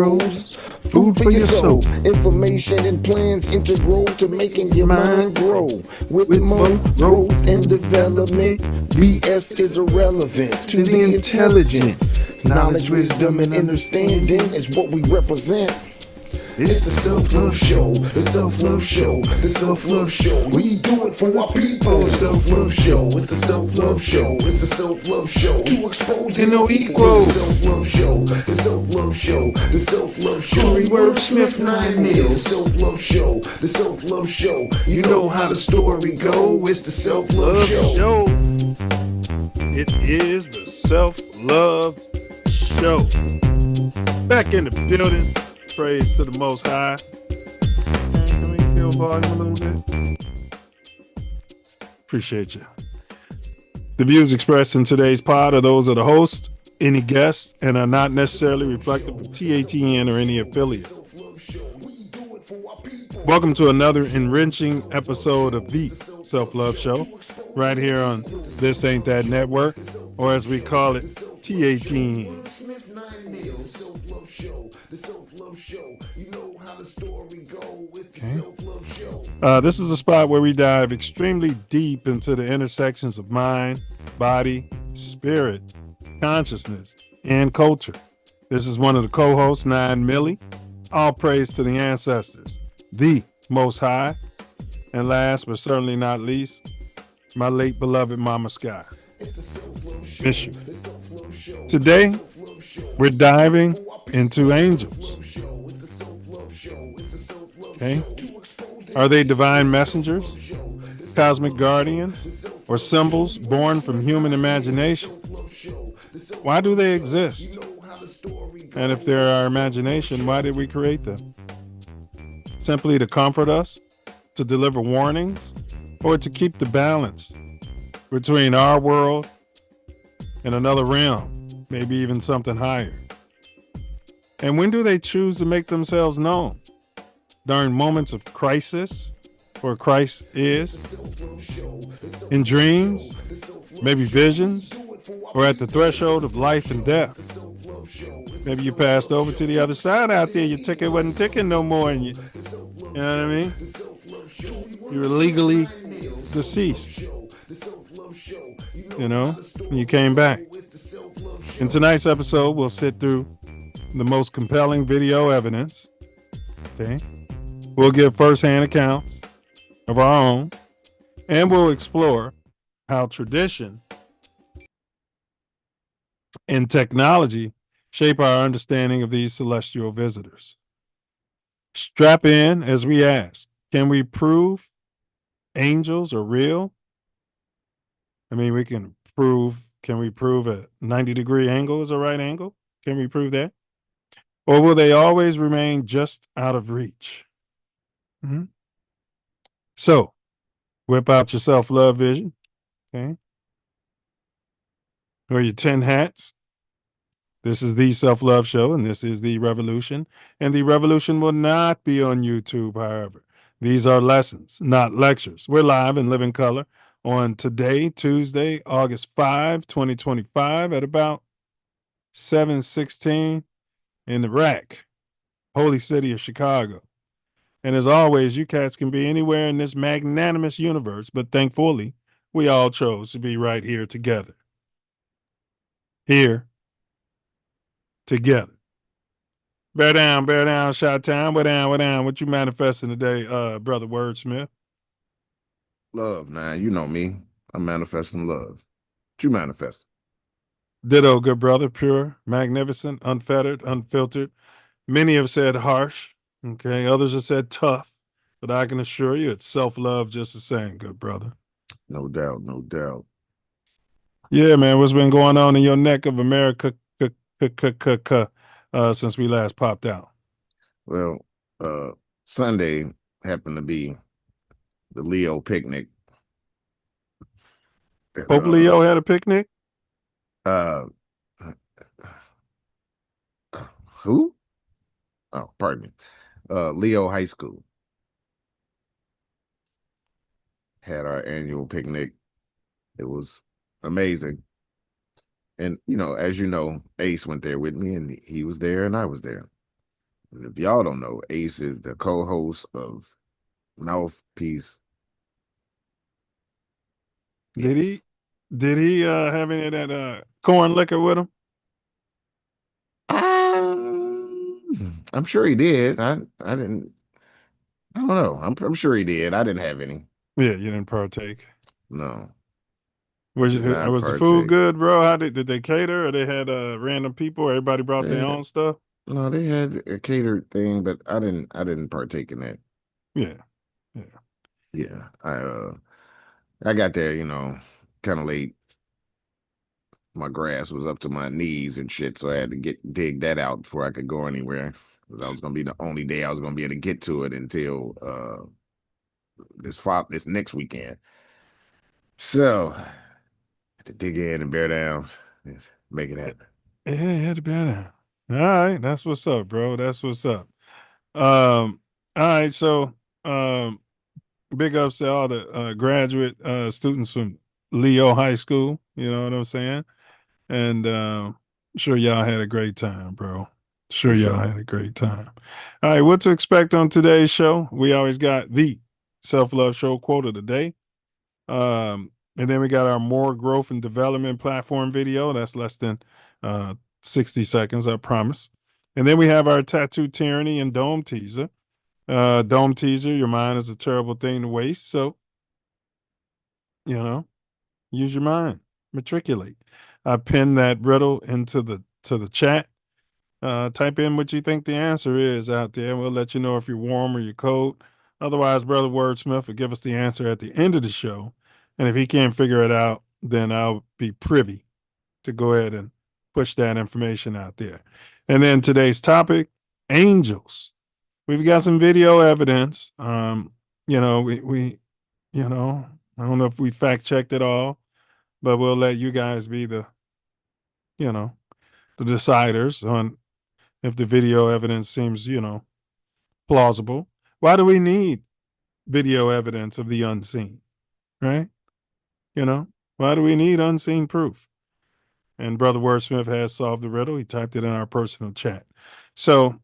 Food for your soul. Information and plans integral to making your mind grow. With more growth and development, BS is irrelevant to the intelligent. Knowledge, wisdom, and understanding is what we represent. It's the Self Love Show, the Self Love Show, the Self Love Show. We do it for our people. The Self Love Show, it's the Self Love Show, it's the Self Love Show. To expose the no equals. The Self Love Show, the Self Love Show, the Self Love Show. Story Wordsmith 9 Mills. The Self Love Show, the Self Love Show. You know how the story go. It's the Self Love Show. It is the Self Love Show. Back in the building. Praise to the Most High. Can we kill volume a little bit? Appreciate you. The views expressed in today's pod are those of the host, any guests, and are not necessarily reflective of TATN or any affiliates. Welcome to another enriching episode of the Self Love Show, right here on This Ain't That Network, or as we call it, TATN. This is a spot where we dive extremely deep into the intersections of mind, body, spirit, consciousness, and culture. This is one of the co-hosts, 9 Millie. All praise to the ancestors, the Most High, and last but certainly not least, my late beloved Mama Sky. Miss you. Today, we're diving into angels. Okay? Are they divine messengers, cosmic guardians, or symbols born from human imagination? Why do they exist? And if they're our imagination, why did we create them? Simply to comfort us, to deliver warnings, or to keep the balance between our world and another realm, maybe even something higher? And when do they choose to make themselves known? During moments of crisis, where Christ is, in dreams, maybe visions, or at the threshold of life and death. Maybe you passed over to the other side out there, your ticket wasn't ticking no more, and you know what I mean? You were legally deceased, you know, and you came back. In tonight's episode, we'll sit through the most compelling video evidence, okay? We'll give firsthand accounts of our own, and we'll explore how tradition and technology shape our understanding of these celestial visitors. Strap in as we ask, can we prove angels are real? I mean, can we prove a 90-degree angle is a right angle? Can we prove that? Or will they always remain just out of reach? Mm-hmm. So, whip out your self-love vision, okay? Or your 10 hats. This is the Self Love Show, and this is the revolution. And the revolution will not be on YouTube, however. These are lessons, not lectures. We're live in living color on today, Tuesday, August 5, 2025, at about 7:16 in the rack, holy city of Chicago. And as always, you cats can be anywhere in this magnanimous universe, but thankfully, we all chose to be right here together. Here, together. Bear down, shot time. What down. What you manifesting today, brother Wordsmith? Love, now you know me. I'm manifesting love. What you manifesting? Ditto, good brother. Pure, magnificent, unfettered, unfiltered. Many have said harsh. Okay, others have said tough, but I can assure you it's self-love just the same, good brother. No doubt, no doubt. Yeah, man, what's been going on in your neck of America since we last popped out? Well, Sunday happened to be the Leo picnic. Pope Leo had a picnic? Who? Oh, pardon me. Leo High School had our annual picnic. It was amazing. And, you know, as you know, Ace went there with me, and he was there and I was there. And if y'all don't know, Ace is the co-host of Mouthpiece. Did he have any of that corn liquor with him? I'm sure he did. I didn't. I don't know. I'm sure he did. I didn't have any. Yeah, you didn't partake. No, Was did not was the food partake. good, bro? How did they cater, or they had random people? Everybody brought their They, own stuff. no, they had a catered thing, but I didn't. I didn't partake in that. Yeah, yeah. Yeah, I got there, kind of late. My grass was up to my knees and shit, so I had to dig that out before I could go anywhere. 'Cause that was gonna be the only day I was gonna be able to get to it until this next weekend. So I had to dig in and bear down and make it happen. Yeah, you had to be there. All right, that's what's up, bro. That's what's up. All right, so um, big ups to all the graduate students from Leo High School. You know what I'm saying? And sure y'all had a great time, bro. Sure For y'all sure. had a great time. All right, what to expect on today's show? We always got the Self Love Show quote of the day. And then we got our more growth and development platform video. That's less than uh, 60 seconds, I promise. And then we have our tattoo tyranny and dome teaser. Dome teaser, your mind is a terrible thing to waste. So, you know, use your mind, matriculate. I pinned that riddle into the chat. Type in what you think the answer is out there. We'll let you know if you're warm or you're cold. Otherwise, Brother Wordsmith will give us the answer at the end of the show. And if he can't figure it out, then I'll be privy to go ahead and push that information out there. And then today's topic, angels. We've got some video evidence. We I don't know if we fact checked it all, but we'll let you guys be you know, the deciders on if the video evidence seems, plausible. Why do we need video evidence of the unseen, right? You know, why do we need unseen proof? And Brother Wordsmith has solved the riddle. He typed it in our personal chat. So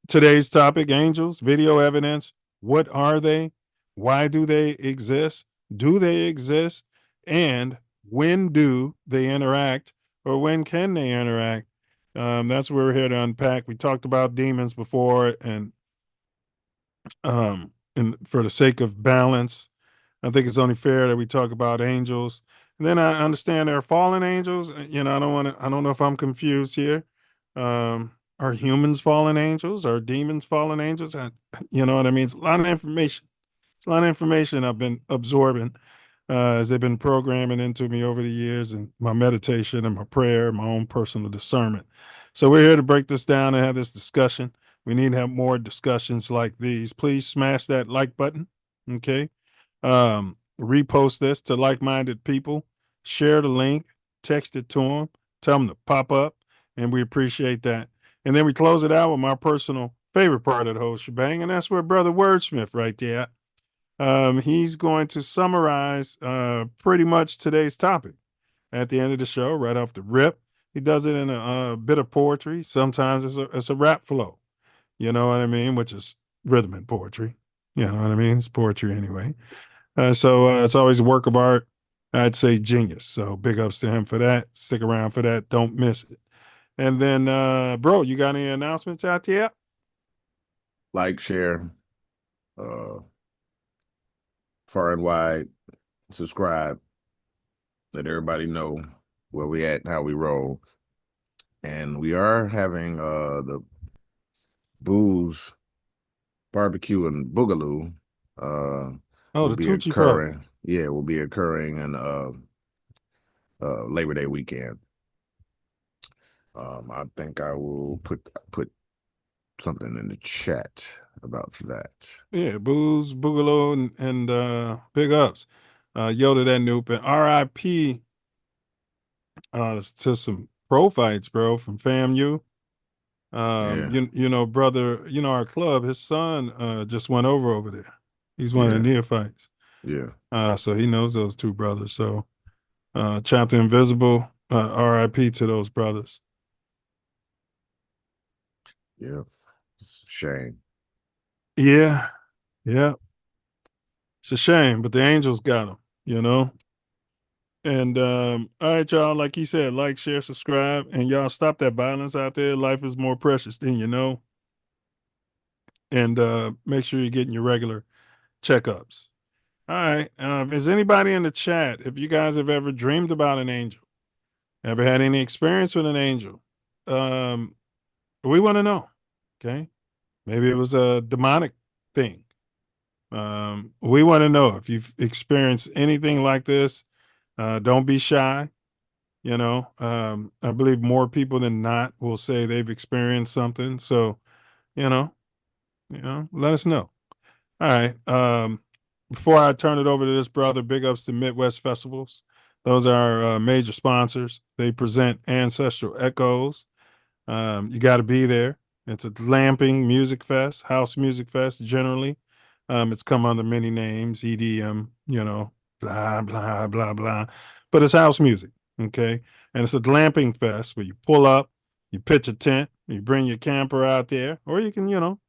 today's topic, angels, video evidence. What are they? Why do they exist? Do they exist? And when do they interact or when can they interact? That's what we're here to unpack. We talked about demons before, and for the sake of balance, I think it's only fair that we talk about angels. And then I understand there are fallen angels. I don't know if I'm confused here. Are humans fallen angels? Are demons fallen angels? You know what I mean? It's a lot of information. It's a lot of information I've been absorbing as they've been programming into me over the years and my meditation and my prayer, my own personal discernment. So we're here to break this down and have this discussion. We need to have more discussions like these. Please smash that like button. Okay. Repost this to like-minded people. Share the link. Text it to them. Tell them to pop up. And we appreciate that. And then we close it out with my personal favorite part of the whole shebang, and that's where Brother Wordsmith right there. He's going to summarize pretty much today's topic at the end of the show, right off the rip. He does it in a bit of poetry. Sometimes it's a rap flow, you know what I mean, which is rhythm and poetry. You know what I mean? It's poetry anyway. So it's always a work of art. I'd say genius. So big ups to him for that. Stick around for that. Don't miss it. And then, bro, you got any announcements out there? Like, share, uh, far and wide, subscribe, let everybody know where we at, how we roll. And we are having the booze barbecue and boogaloo Oh, will the be Tucci Party. occurring. Yeah, will be occurring in Labor Day weekend. I think I will put something in the chat about that. Yeah, Booze, Boogaloo, and big ups. Yoda that Noop and RIP to some pro fights, bro, from FAMU. Yeah, Brother, our club, his son just went over there. He's one of the yeah, neophytes. yeah, So he knows those two brothers. So Chapter Invisible, RIP to those brothers. yeah. shame. Yeah. Yeah. It's a shame, but the angels got them, you know? And all right, y'all, like he said, like, share, subscribe, and y'all stop that violence out there. Life is more precious than you know. And make sure you're getting your regular checkups. All right. Is anybody in the chat, if you guys have ever dreamed about an angel, ever had any experience with an angel? We want to know. Okay. Maybe it was a demonic thing. We want to know if you've experienced anything like this. Don't be shy. You know, I believe more people than not will say they've experienced something. So, you know, let us know. All right. Before I turn it over to this brother, big ups to Midwest Festivals. Those are our major sponsors. They present Ancestral Echoes. You got to be there. It's a lamping music fest, house music fest generally. It's come under many names, EDM, blah, blah, blah, blah. But it's house music, okay? And it's a glamping fest where you pull up, you pitch a tent, you bring your camper out there, or you can,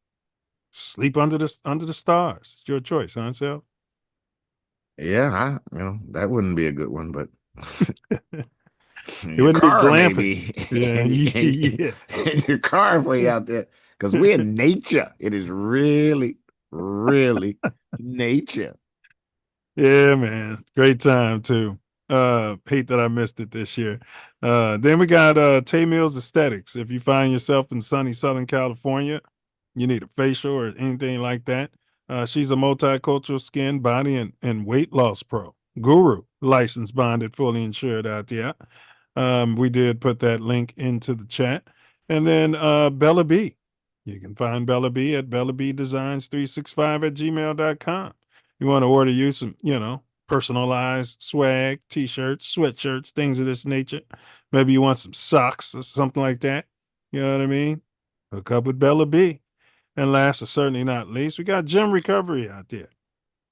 sleep under the stars. It's your choice, huh, Sal? Yeah, that wouldn't be a good one, but It your wouldn't be car glamping. maybe. Yeah, yeah. And your car for you out there. Because we're in nature. It is really, really nature. Yeah, man. Great time too. Hate that I missed it this year. Then we got Tay Mills Aesthetics. If you find yourself in sunny Southern California, you need a facial or anything like that. She's a multicultural skin, body, and weight loss pro. Guru, licensed, bonded, fully insured out there. We did put that link into the chat. And then Bella B. You can find Bella B at bellabdesigns365@gmail.com. You want to order you some, personalized swag, t-shirts, sweatshirts, things of this nature. Maybe you want some socks or something like that. You know what I mean? Hook up with Bella B. And last but certainly not least, we got Gym Recovery out there.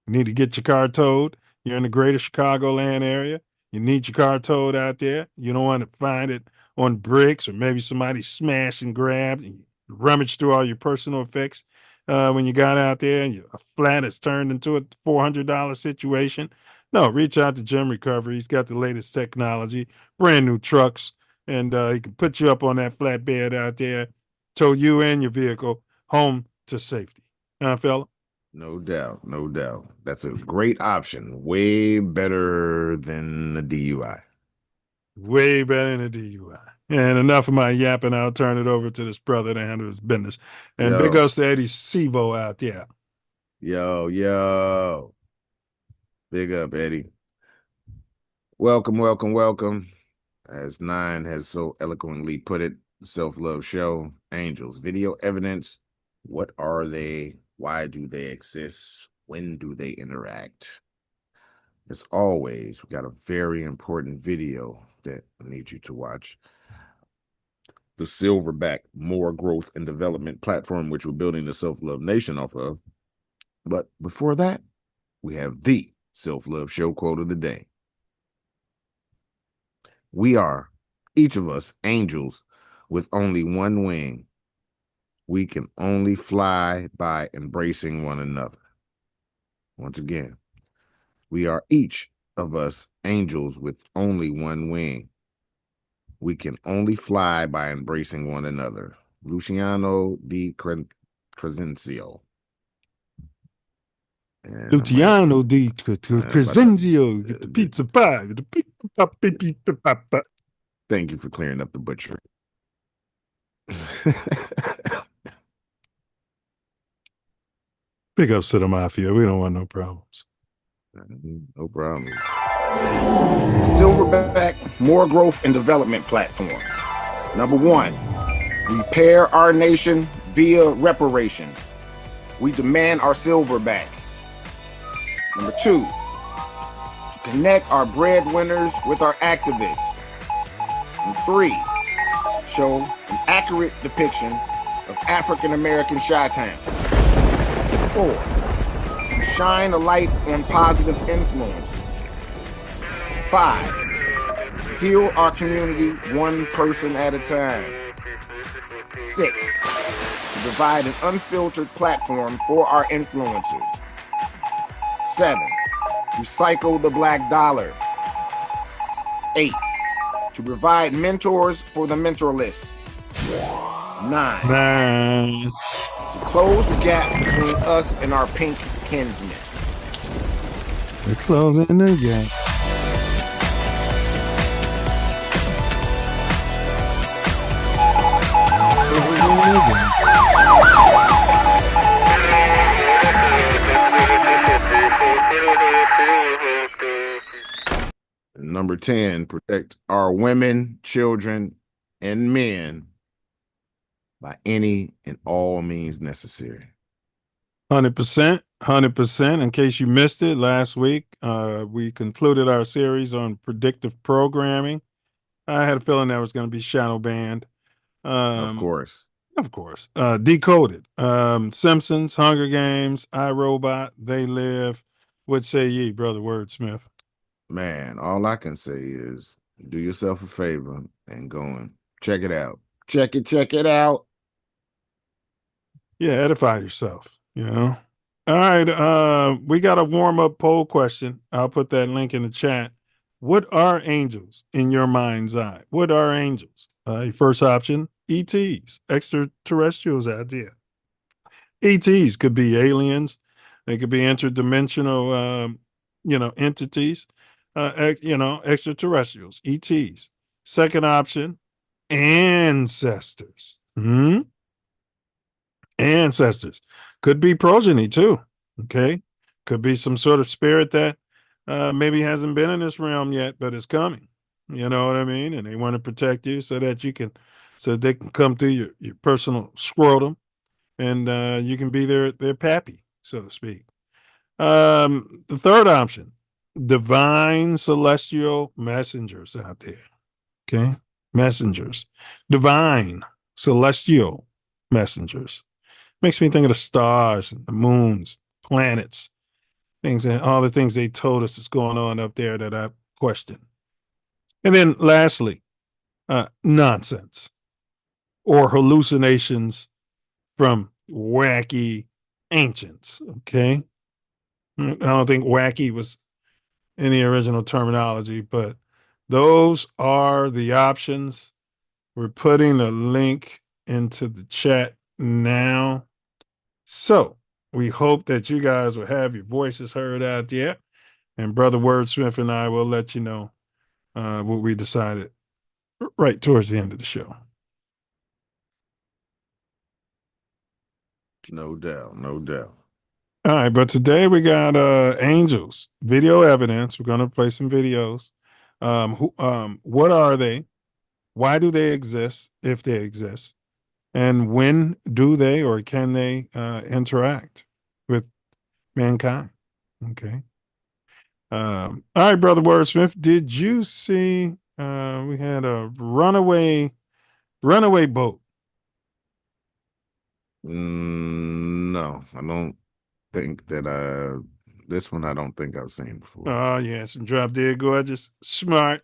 You need to get your car towed. You're in the greater Chicagoland area. You need your car towed out there. You don't want to find it on bricks or maybe somebody smashed and grabbed and rummaged through all your personal effects when you got out there and a flat has turned into a $400 situation. No, reach out to Gym Recovery. He's got the latest technology, brand new trucks, and he can put you up on that flatbed out there, tow you and your vehicle home to safety. Fella? No doubt. No doubt. That's a great option. Way better than a DUI. Way better than a DUI. And enough of my yapping. I'll turn it over to this brother to handle his business. And big ups to Eddie Sevo out there. Yo. Big up, Eddie. Welcome, welcome, welcome. As Nine has so eloquently put it, Self Love Show Angels. Video evidence. What are they? Why do they exist? When do they interact? As always, we got a very important video that I need you to watch. The Silverback More Growth and Development platform, which we're building the Self Love Nation off of. But before that, we have the Self Love Show quote of the day. We are, each of us, angels with only one wing. We can only fly by embracing one another. Once again, we are each of us angels with only one wing. We can only fly by embracing one another. Luciano di Crescenzio. Luciano di Crescenzio. Get the pizza pie. The pizza pie. Thank you for clearing up the butchery. Big ups to the mafia. We don't want no problems. No problem. Silverback More Growth and Development Platform. Number one, repair our nation via reparations. We demand our silver back. Number two, to connect our breadwinners with our activists. And three, show an accurate depiction of African American Chi-Town. 4, to shine a light on positive influence. 5, heal our community one person at a time. 6, to provide an unfiltered platform for our influencers. 7, recycle the black dollar. 8, to provide mentors for the mentorless. 9, to close the gap between us and our pink kinsmen. We're closing the gap. Number 10, protect our women, children, and men by any and all means necessary. 100%, 100%. In case you missed it, last week we concluded our series on predictive programming. I had a feeling that was going to be shadow banned. Of course. Decoded. Simpsons, Hunger Games, iRobot, They Live. What say ye, Brother Wordsmith? Man, all I can say is do yourself a favor and go and check it out. Check it out. Yeah, edify yourself, you know. All right, we got a warm-up poll question. I'll put that link in the chat. What are angels in your mind's eye? What are angels? Your first option, ETs, extraterrestrials out there. ETs could be aliens. They could be interdimensional, entities. Extraterrestrials, ETs. Second option, ancestors. Ancestors. Could be progeny too. Okay. Could be some sort of spirit that maybe hasn't been in this realm yet, but is coming. You know what I mean? And they want to protect you so that they can come through your personal scrotum and you can be their pappy, so to speak. The third option, divine celestial messengers out there. Okay. Messengers. Divine celestial messengers. Makes me think of the stars and the moons, planets, things, and all the things they told us is going on up there that I question. And then lastly, nonsense or hallucinations from wacky ancients. Okay. I don't think wacky was in the original terminology, but those are the options. We're putting a link into the chat now. So we hope that you guys will have your voices heard out there. And Brother Wordsmith and I will let you know what we decided right towards the end of the show. No doubt. No doubt. All right, but today we got angels, video evidence. We're going to play some videos. What are they? Why do they exist, if they exist? And when do they or can they interact with mankind? Okay. All right, Brother Wordsmith, did you see we had a runaway boat? No, I don't think that this one I don't think I've seen before. Oh, yeah, some drop dead gorgeous, smart.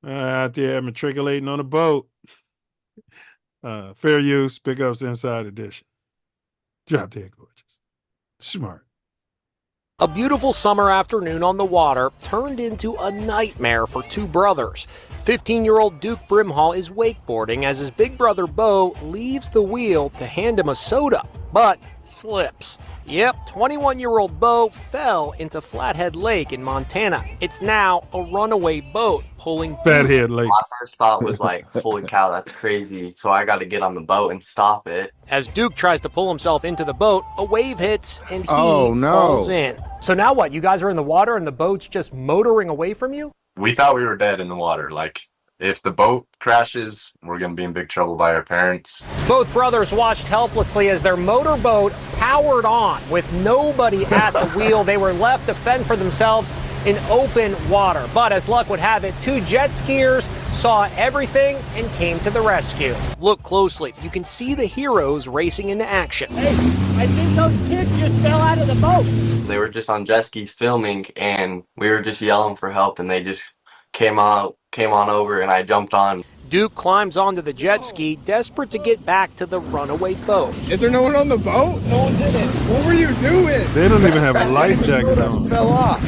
Out there matriculating on a boat. Fair use, pickups inside edition. Drop dead gorgeous. Smart. A beautiful summer afternoon on the water turned into a nightmare for two brothers. 15-year-old Duke Brimhall is wakeboarding as his big brother Bo leaves the wheel to hand him a soda, but slips. Yep, 21-year-old Bo fell into Flathead Lake in Montana. It's now a runaway boat pulling Fathead Lake. My first thought was like, holy cow, that's crazy. So I got to get on the boat and stop it. As Duke tries to pull himself into the boat, a wave hits and he no. falls in. So now what? You guys are in the water and the boat's just motoring away from you? We thought we were dead in the water. Like, if the boat crashes, we're going to be in big trouble by our parents. Both brothers watched helplessly as their motorboat powered on. With nobody at the wheel, they were left to fend for themselves in open water. But as luck would have it, two jet skiers saw everything and came to the rescue. Look closely. You can see the heroes racing into action. Hey, I think those kids just fell out of the boat. They were just on jet skis filming, and we were just yelling for help, and they just came on over, and I jumped on. Duke climbs onto the jet ski, desperate to get back to the runaway boat. Is there no one on the boat? No one's in it. What were you doing? They don't even have life jackets on. Fell off.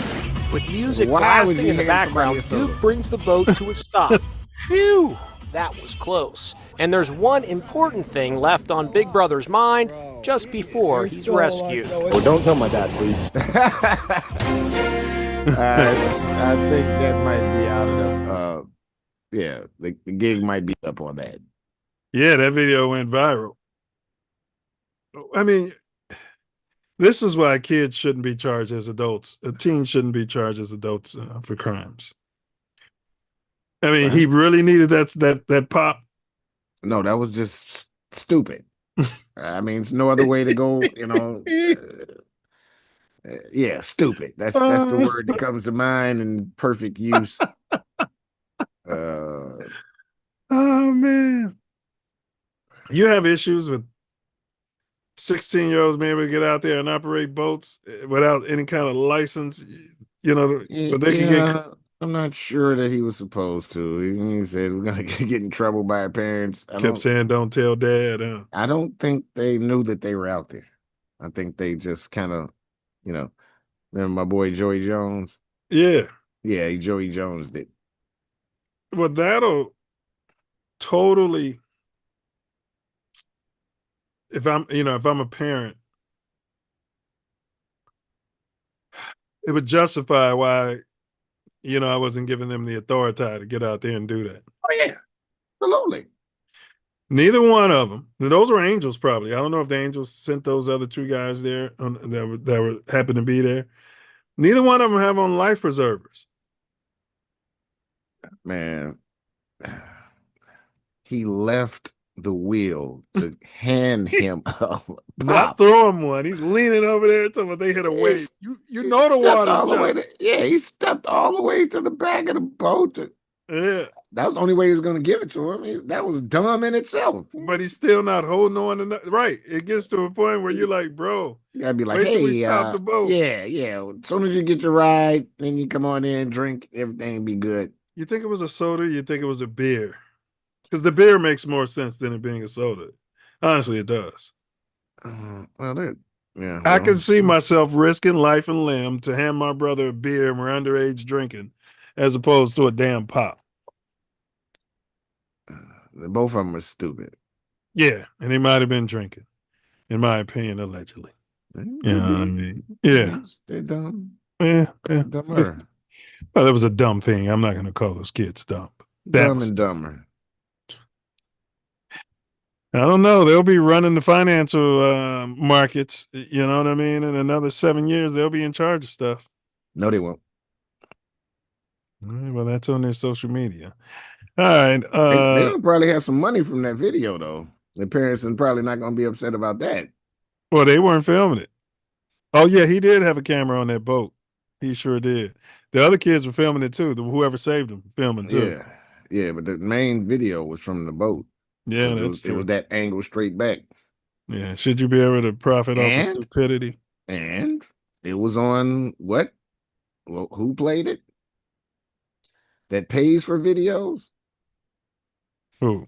With music Why would blasting you in the hand somebody background, a soda? Duke brings the boat to a stop. Phew, that was close. And there's one important thing left on Big Brother's mind just before he's rescued. Oh, don't tell my dad, please. I think that might be out of the gig might be up on that. Yeah, that video went viral. I mean, this is why kids shouldn't be charged as adults. Teens shouldn't be charged as adults for crimes. I mean, he really needed that pop. No, that was just stupid. I mean, it's no other way to go, yeah, stupid. That's the word that comes to mind in perfect use. Oh man. You have issues with 16-year-olds being able to get out there and operate boats without any kind of license, but they can get. I'm not sure that he was supposed to. He said we're gonna get in trouble by our parents. Kept saying, "Don't tell dad." I don't think they knew that they were out there. I think they just kind of, remember my boy Joey Jones? Yeah, Joey Jones did. Well, that'll totally. If I'm a parent, it would justify why, I wasn't giving them the authority to get out there and do that. Oh yeah, absolutely. Neither one of them. Those were angels, probably. I don't know if the angels sent those other two guys there that happened to be there. Neither one of them have on life preservers. Man, he left the wheel to hand him a Not throw him one. He's leaning over there until they hit a wave. You know the water's he stepped all the way to the back of the boat. Yeah. That was the only way he was going to give it to him. That was dumb in itself. But he's still not holding on to right. It gets to a point where you're like, bro, you gotta be like, wait hey, till we stop the boat. Yeah. As soon as you get your ride, then you come on in, drink, everything be good. You think it was a soda? You think it was a beer? Because the beer makes more sense than it being a soda. Honestly, it does. I can see myself risking life and limb to hand my brother a beer and we're underage drinking, as opposed to a damn pop. Both of them are stupid. Yeah, and he might have been drinking, in my opinion, allegedly. You know what I mean? Yeah. They're dumb. Yeah. Dumber. Well, that was a dumb thing. I'm not going to call those kids dumb. Dumb and dumber. I don't know. They'll be running the financial markets. You know what I mean? In another 7 years, they'll be in charge of stuff. No, they won't. Well, that's on their social media. All right. They don't probably have some money from that video, though. The parents are probably not going to be upset about that. Well, they weren't filming it. Oh, yeah, he did have a camera on that boat. He sure did. The other kids were filming it, too. Whoever saved them filming, too. Yeah, but the main video was from the boat. Yeah, so that's true. It was that angle straight back. Yeah, should you be able to profit off of stupidity? And it was on what? Well, who played it? That pays for videos? Who?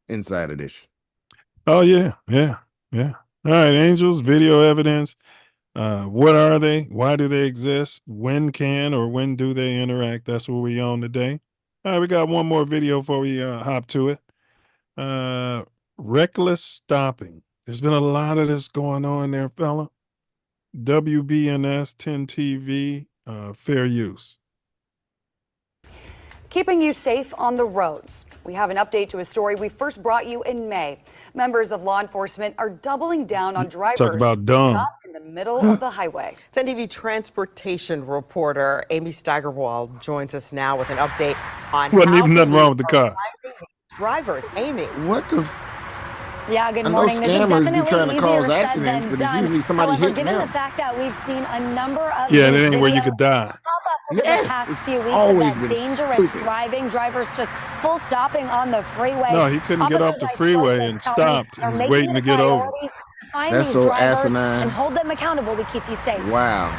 Inside Edition. Oh, yeah. All right, angels, video evidence. What are they? Why do they exist? When can or when do they interact? That's what we on today. All right, we got one more video before we hop to it. Reckless stopping. There's been a lot of this going on there, fella. WBNS 10 TV, fair use. Keeping you safe on the roads. We have an update to a story we first brought you in May. Members of law enforcement are doubling down on drivers Talk about dumb. not in the middle of the highway. 10 TV transportation reporter Amy Steigerwald joins us now with an update on Wasn't how even nothing wrong with the car. drivers. Amy. What the Yeah, good I know morning. This is scammers be definitely trying to cause easier said accidents, than but it's done. usually somebody However, hitting given them. the fact that we've seen a number of Yeah, these it ain't where you videos could die. pop up over Yes, the past it's few weeks always of been that dangerous stupid. driving, drivers just full stopping on the freeway. No, he couldn't get off the freeway and stopped and was waiting to get over. Find That's these so drivers asinine. and hold them accountable to keep you safe. Wow.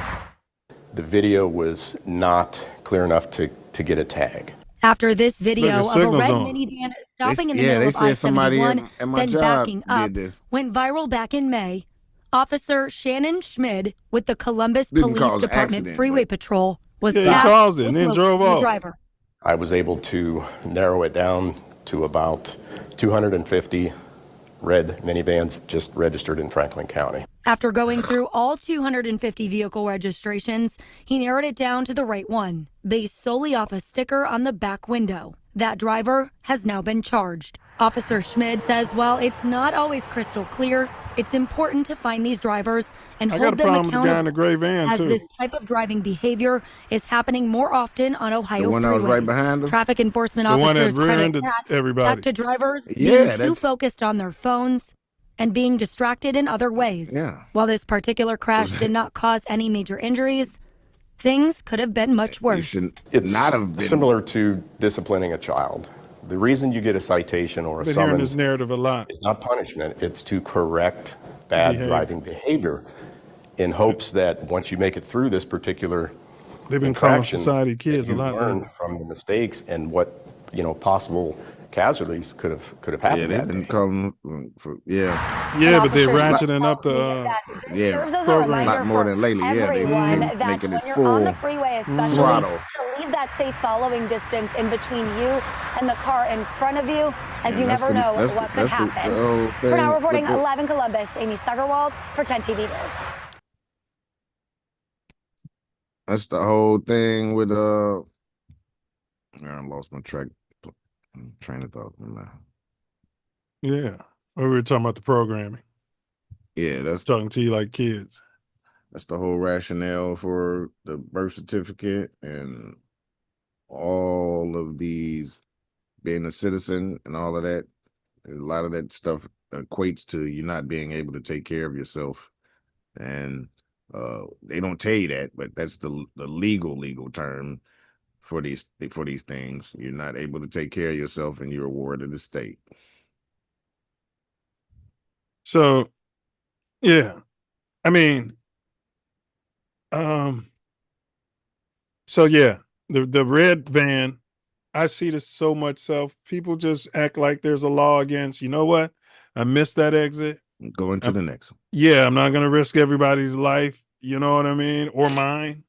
The video was not clear enough to get a tag. After this video Look, of a signal's red on. minivan stopping in the Yeah, middle they of said somebody I-71, at my then job backing up, did this. went viral back in May. Officer Shannon Schmid with the Columbus Didn't Police cause an Department accident, Freeway but Patrol was Yeah, he tasked caused it and with then drove locating the off. driver. I was able to narrow it down to about 250 red minivans just registered in Franklin County. After going through all 250 vehicle registrations, he narrowed it down to the right one, based solely off a sticker on the back window. That driver has now been charged. Officer Schmid says while it's not always crystal clear, it's important to find these drivers and I got a hold them problem with the guy in accountable, the gray van as too. this type of driving behavior is happening more often on Ohio The one that was right freeways. behind him? Traffic enforcement The one that officers credit rear-ended that everybody. back to drivers Yeah, being too focused on their phones and being distracted in other ways. Yeah. While this particular crash did not cause any major injuries, things could have been much worse. It's not have been similar to disciplining a child. The reason you get a citation or a I've been hearing summons this narrative a lot. is not punishment, it's to correct bad Behavior. driving behavior in hopes that once you make it through this particular They've been calling infraction, society kids that a you lot. learn from the mistakes and what possible casualties could have Yeah, happened. they've that been day. calling for Yeah, but they're ratcheting up the yeah, Serves as a program. reminder a lot more for than lately. Yeah, they've everyone been that making when it you're on the full freeway, especially, throttle. to leave that safe following distance in between you and the car in front of you, as Yeah, you that's never the- know that's what the- could that's the happen. whole For now, thing reporting with the- live in Columbus, Amy Steigerwald for 10 TV News. That's the whole thing with I lost my train of thought now. Yeah. We were talking about the programming. Yeah, that's Talking to you like kids. That's the whole rationale for the birth certificate and all of these being a citizen and all of that. A lot of that stuff equates to you not being able to take care of yourself. And they don't tell you that, but that's the legal term for these things. You're not able to take care of yourself and you're a ward of the state. So, yeah. I mean, so yeah, the red van, I see this so much self. People just act like there's a law against, you know what? I missed that exit. Go into the next one. Yeah, I'm not gonna risk everybody's life, you know what I mean? Or mine.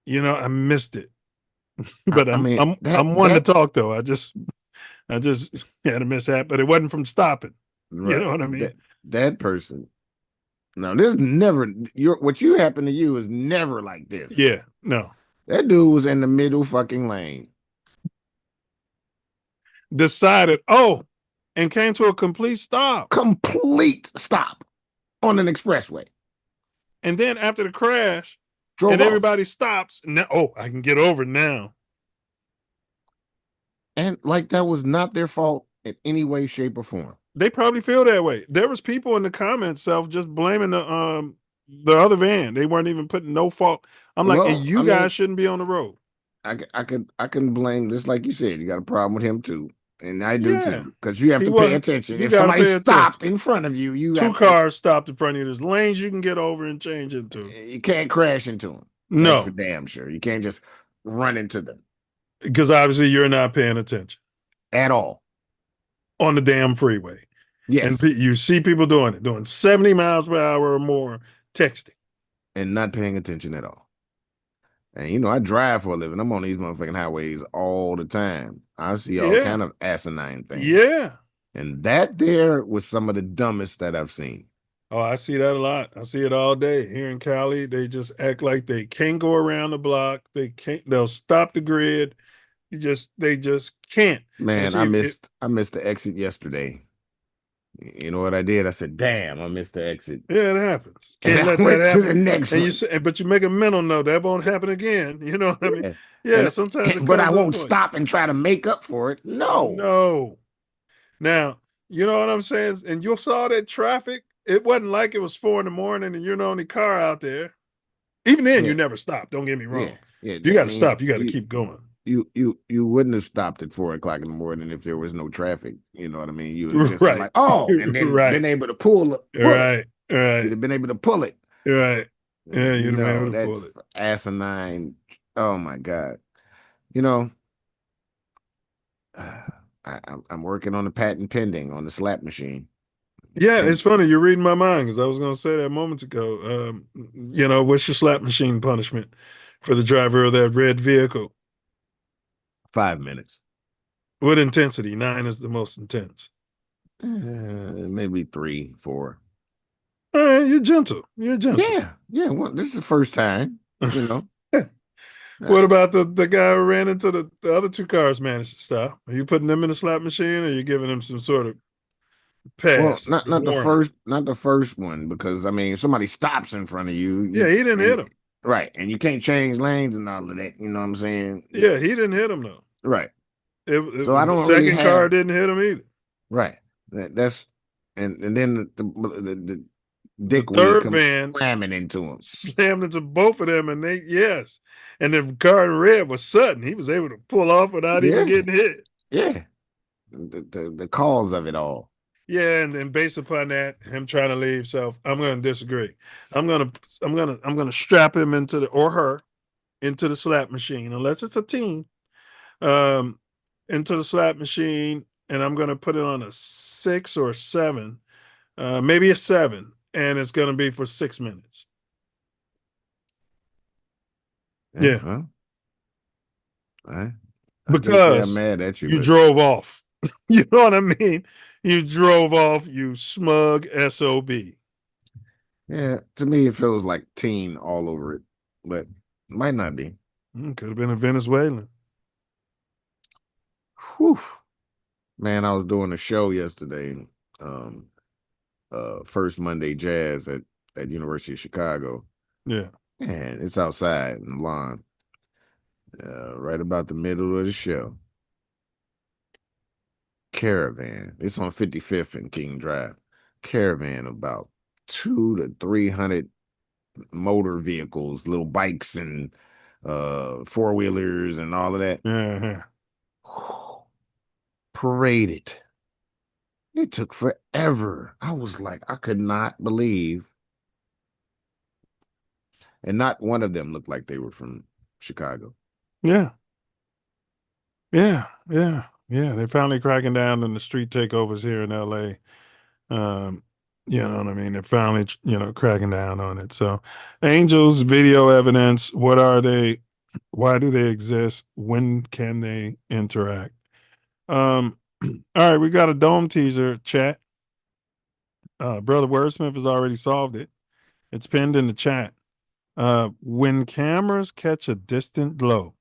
You know, I missed it. But I I'm mean, I'm one to talk though. I just had a mishap, but it wasn't from stopping. You know what I mean? That person. No, this never. What you happen to you is never like this. Yeah, no. That dude was in the middle fucking lane. Decided, and came to a complete stop. Complete stop on an expressway. And then after the crash, Drove off. everybody stops. Now, I can get over now. And like that was not their fault in any way, shape, or form. They probably feel that way. There was people in the comments just blaming the other van. They weren't even putting no fault. I'm like, Well, you guys shouldn't be on the road. I can blame, just like you said, you got a problem with him too. And I do too. Because you have He to pay wasn't- attention. you If gotta somebody pay stopped attention. in front of you, you Two have cars stopped in front of you. There's lanes you can get over and change into. You can't crash into them. No. That's for damn sure. You can't just run into them Because obviously you're not paying attention at all on the damn freeway. Yes. And you see people doing 70 miles per hour or more texting. and not paying attention at all. And you know, I drive for a living. I'm on these motherfucking highways all the time. I see all Yeah. kind of asinine things. Yeah. And that there was some of the dumbest that I've seen. Oh, I see that a lot. I see it all day. Here in Cali, they just act like they can't go around the block. They'll stop the grid. They just can't. Man, And see, I missed the exit yesterday. You know what I did? I said, damn, I missed the exit. Yeah, it happens. And Can't I let that went to happen. the next and one. you say, but you make a mental note that won't happen again. You know what I mean? Yeah, And- sometimes it but I comes to a won't point. stop and try to make up for it. No. Now, you know what I'm saying? And you saw that traffic. It wasn't like it was 4 a.m. and you're the only car out there. Even then, you never stop. Don't get me wrong. Yeah, You got I to mean, stop. You got to keep going. You wouldn't have stopped at 4 o'clock in the morning if there was no traffic. You know what I mean? You would have just been like, and then been able to pull it. Right. You'd have been able to pull it. Right. Yeah, you'd have been able to that's pull it. asinine. Oh my God. You know, I'm working on the patent pending on the slap machine. Yeah, it's funny. You're reading my mind because I was going to say that moments ago. What's your slap machine punishment for the driver of that red vehicle? 5 minutes. What intensity? 9 is the most intense. Maybe 3, 4. All right, you're gentle. You're gentle. Yeah. Well, this is the first time, you know. What about the guy who ran into the other 2 cars managed to stop? Are you putting them in the slap machine, or are you giving them some sort of Well, pass? not the first one, because I mean, if somebody stops in front of you, Yeah, he didn't hit him. Right, and you can't change lanes and all of that. You know what I'm saying? Yeah, he didn't hit him though. Right. So I the don't really second car didn't hit him either. Right. That's and then the The dickweed third comes van slamming into him. slammed into both of them, and and the car in red was sudden. He was able to pull off without even getting hit. Yeah. The cause of it all. Yeah, and then based upon that, him trying to leave. So I'm going to disagree. I'm going to strap him into the slap machine, unless it's a team, into the slap machine, and I'm going to put it on a 6 or 7, maybe a 7, and it's going to be for 6 minutes. Yeah. Well, I Because I'm mad at you. You drove off. You know what I mean? You drove off, you smug SOB. Yeah, to me it feels like teen all over it, but might not be. Could have been a Venezuelan. Whew. Man, I was doing a show yesterday, First Monday Jazz at University of Chicago. Yeah. And it's outside in the lawn. Right about the middle of the show. Caravan. It's on 55th and King Drive. Caravan, about 200 to 300 motor vehicles, little bikes and 4-wheelers and all of that. Paraded. It took forever. I was like, I could not believe. And not one of them looked like they were from Chicago. Yeah. They're finally cracking down on the street takeovers here in LA. You know what I mean? They're finally, cracking down on it. So Angels, video evidence, what are they? Why do they exist? When can they interact? All right, we got a dome teaser chat. Brother Wordsmith has already solved it. It's pinned in the chat. When cameras catch a distant glow,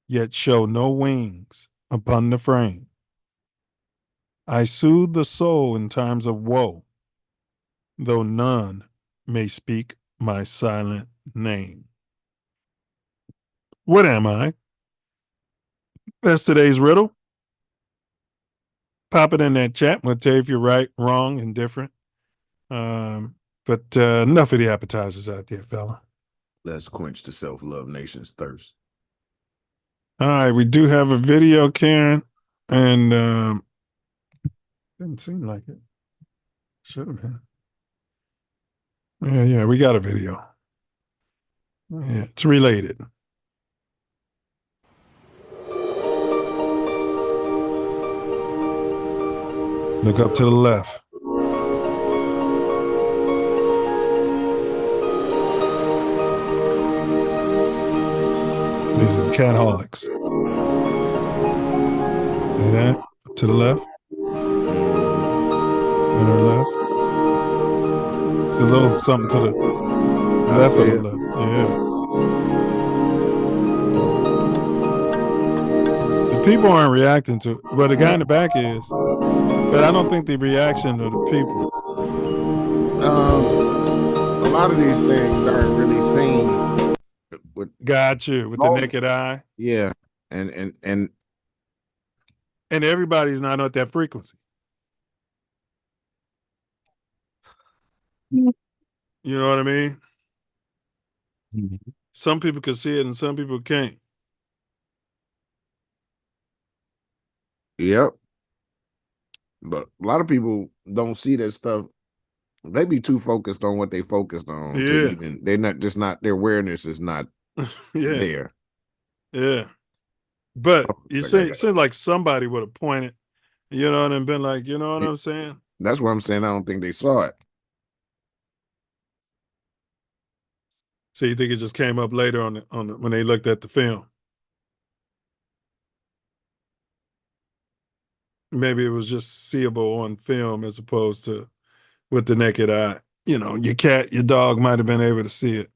yet show no wings upon the frame, I soothe the soul in times of woe, though none may speak my silent name. What am I? That's today's riddle. Pop it in that chat. We'll tell you if you're right, wrong, indifferent. But enough of the appetizers out there, fella. Let's quench the self-love nation's thirst. All right, we do have a video, Karen, and didn't seem like it. Should have been. Yeah, we got a video. Yeah, it's related. Look up to the left. These are the Catholics. See that? To the left? Center left? It's a little something to the left of the left. Yeah. The people aren't reacting to it. Well, the guy in the back is. But I don't think the reaction of the people. A lot of these things aren't really seen. Got you with the naked eye. Yeah, and everybody's not at that frequency. You know what I mean? Mm-hmm. Some people can see it and some people can't. Yep. But a lot of people don't see that stuff. They be too focused on what they focused on. Yeah. They're not their awareness is not there. Yeah. But Oh, you like I say it got seems like somebody would have pointed, you know, and been like, you know what it. I'm saying? That's what I'm saying. I don't think they saw it. So you think it just came up later when they looked at the film? Maybe it was just seeable on film as opposed to with the naked eye. You know, your dog might have been able to see it.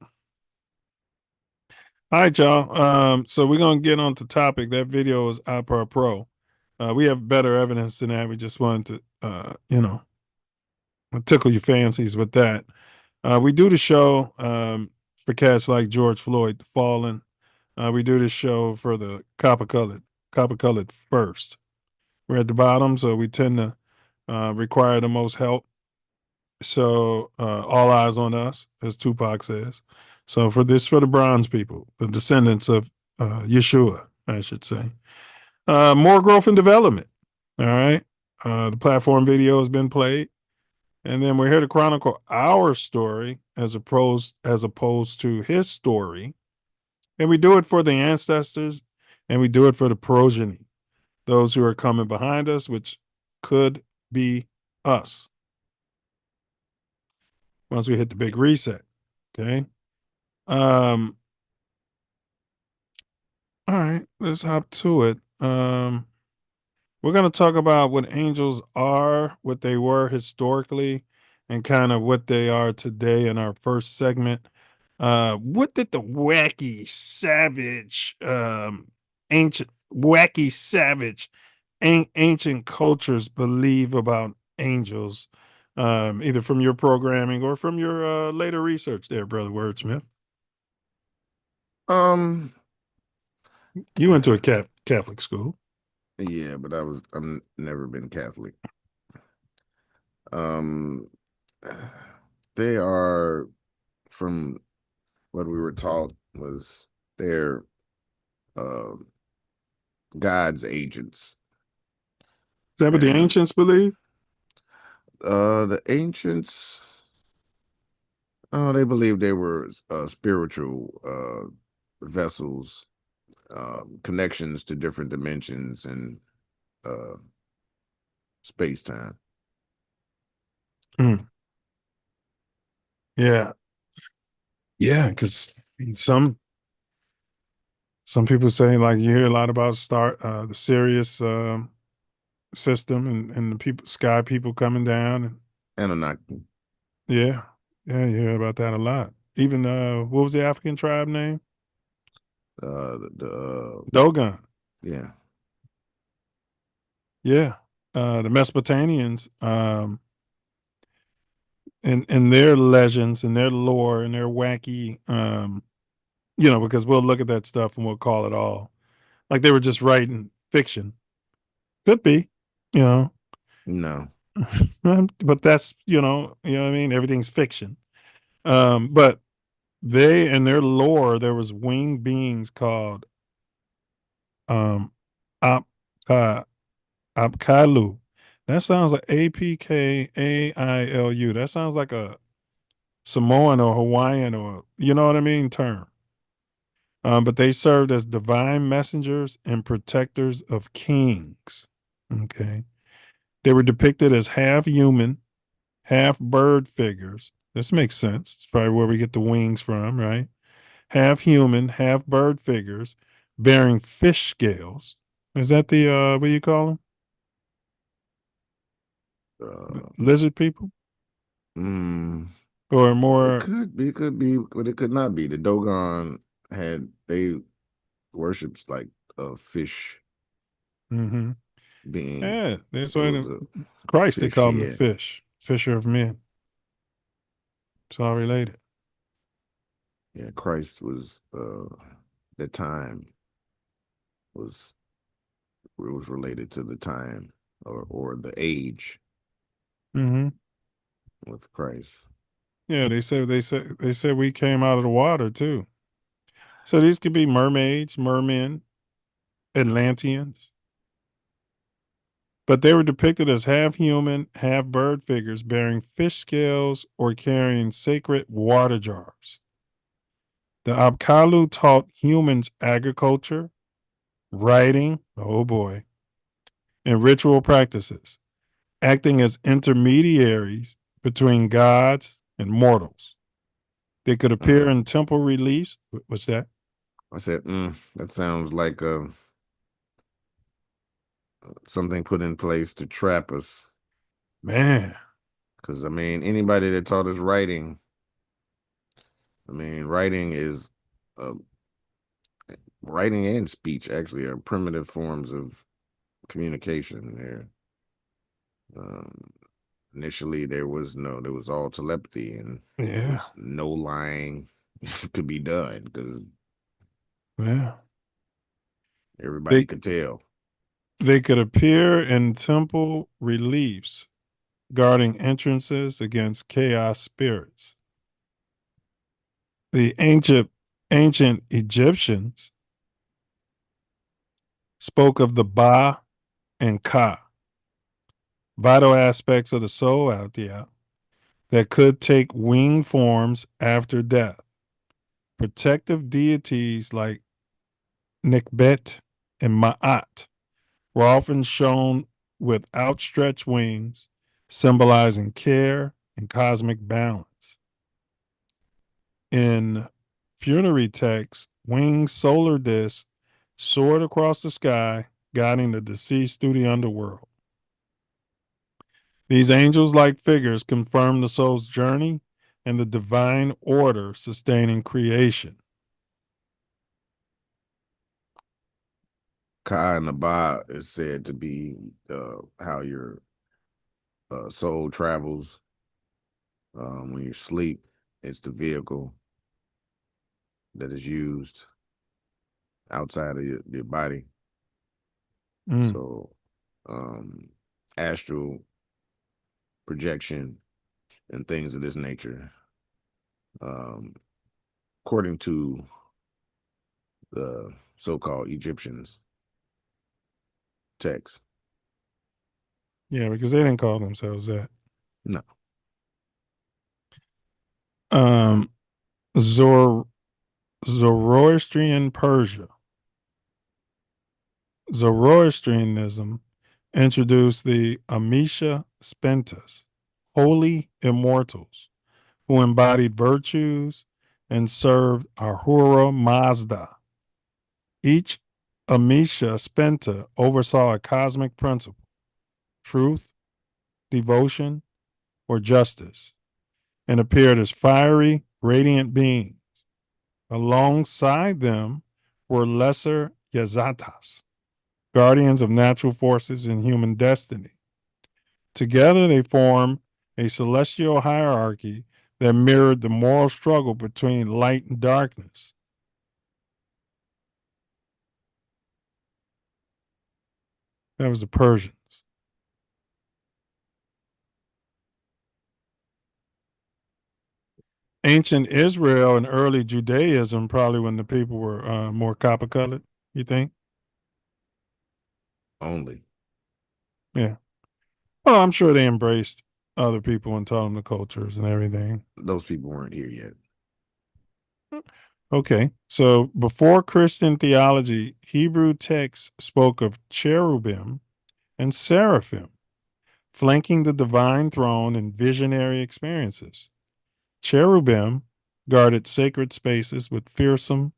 All right, y'all. So we're gonna get on to topic. That video is iPod Pro. We have better evidence than that. We just wanted to, tickle your fancies with that. We do the show for cats like George Floyd, the fallen. We do this show for the copper colored first. We're at the bottom, so we tend to require the most help. So all eyes on us, as Tupac says. So for the bronze people, the descendants of Yeshua, I should say. More growth and development. All right. The platform video has been played. And then we're here to chronicle our story as opposed to his story. And we do it for the ancestors and we do it for the progeny, those who are coming behind us, which could be us once we hit the big reset. Okay. All right, let's hop to it. We're going to talk about what angels are, what they were historically, and kind of what they are today in our first segment. What did the wacky, savage, ancient cultures believe about angels? Either from your programming or from your later research there, Brother Wordsmith. Um, You went to a Catholic school. yeah, but I'm never been Catholic. Um, they are, from what we were taught, was they're uh, God's agents. Is that what the And ancients believe? the ancients, they believed they were spiritual vessels, connections to different dimensions and space time. Mm. Yeah. Yeah, because some people say, like, you hear a lot about the Sirius system and the sky people coming down, and Anunnaki. yeah, you hear about that a lot. Even what was the African tribe name? Dogon. Yeah. Yeah, the Mesopotamians, and their legends and their lore and their wacky, because we'll look at that stuff and we'll call it all like they were just writing fiction. Could be, you know. No. But that's, what I mean? Everything's fiction. But they, in their lore, there was winged beings called Apka, Apkalu. That sounds like Apkailu. That sounds like a Samoan or Hawaiian or, you know what I mean, term. But they served as divine messengers and protectors of kings. Okay. They were depicted as half human, half bird figures. This makes sense. It's probably where we get the wings from, right? Half human, half bird figures bearing fish scales. Is that the, what do you call them? Lizard people? Mm, Or it more? could be, but it could not be. The Dogon they worships like a fish Mm-hmm. being. Yeah, that's It why was a Christ, they fish call him the head. fisher of men. It's all related. Yeah, Christ was the time was it was related to the time or the age Mm-hmm. with Christ. Yeah, they said we came out of the water too. So these could be mermaids, mermen, Atlanteans. But they were depicted as half human, half bird figures bearing fish scales or carrying sacred water jars. The Apkallu taught humans agriculture, writing, oh boy, and ritual practices, acting as intermediaries between gods and mortals. They could appear in temple reliefs. What's that? I said, that sounds like something put in place to trap us. Man. Because, I mean, anybody that taught us writing, I mean, writing and speech actually are primitive forms of communication. Initially, there was all telepathy, and there was no lying could be done because everybody could tell. They could appear in temple reliefs, guarding entrances against chaos spirits. The ancient Egyptians spoke of the Ba and Ka, vital aspects of the soul out there that could take winged forms after death. Protective deities like Nikbet and Ma'at were often shown with outstretched wings, symbolizing care and cosmic balance. In funerary texts, winged solar discs soared across the sky, guiding the deceased through the underworld. These angels-like figures confirm the soul's journey and the divine order sustaining creation. Ka and the Ba is said to be how your soul travels when you sleep. It's the vehicle that is used outside of your body. So astral projection and things of this nature, according to the so-called Egyptians text. Yeah, because they didn't call themselves that. No. Zoroastrian Persia. Zoroastrianism introduced the Amisha Spentas, holy immortals, who embodied virtues and served Ahura Mazda. Each Amisha Spenta oversaw a cosmic principle, truth, devotion, or justice, and appeared as fiery, radiant beings. Alongside them were lesser Yazatas, guardians of natural forces and human destiny. Together they form a celestial hierarchy that mirrored the moral struggle between light and darkness. That was the Persians. Ancient Israel and early Judaism, probably when the people were more copper colored, you think? Only. Yeah. Well, I'm sure they embraced other people and taught them the cultures and everything. Those people weren't here yet. Okay. So before Christian theology, Hebrew texts spoke of cherubim and seraphim, flanking the divine throne in visionary experiences. Cherubim guarded sacred spaces with fearsome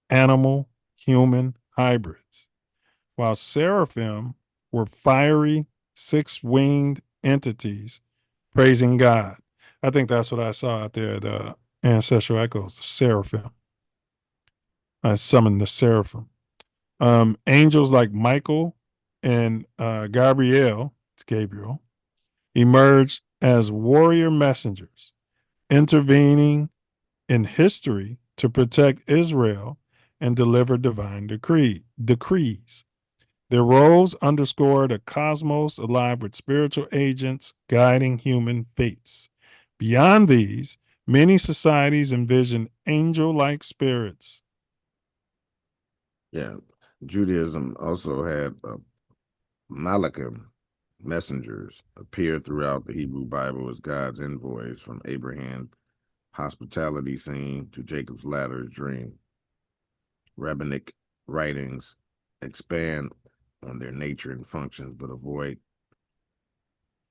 animal human hybrids, while seraphim were fiery, six-winged entities praising God. I think that's what I saw out there at Ancestral Echoes, the seraphim. I summoned the seraphim. Angels like Michael and Gabriel, it's Gabriel, emerged as warrior messengers, intervening in history to protect Israel and deliver divine decrees. Their roles underscored a cosmos alive with spiritual agents guiding human fates. Beyond these, many societies envision angel-like spirits. Yeah. Judaism also had Malachim messengers appear throughout the Hebrew Bible as God's envoys, from Abraham's hospitality scene to Jacob's ladder's dream. Rabbinic writings expand on their nature and functions, but avoid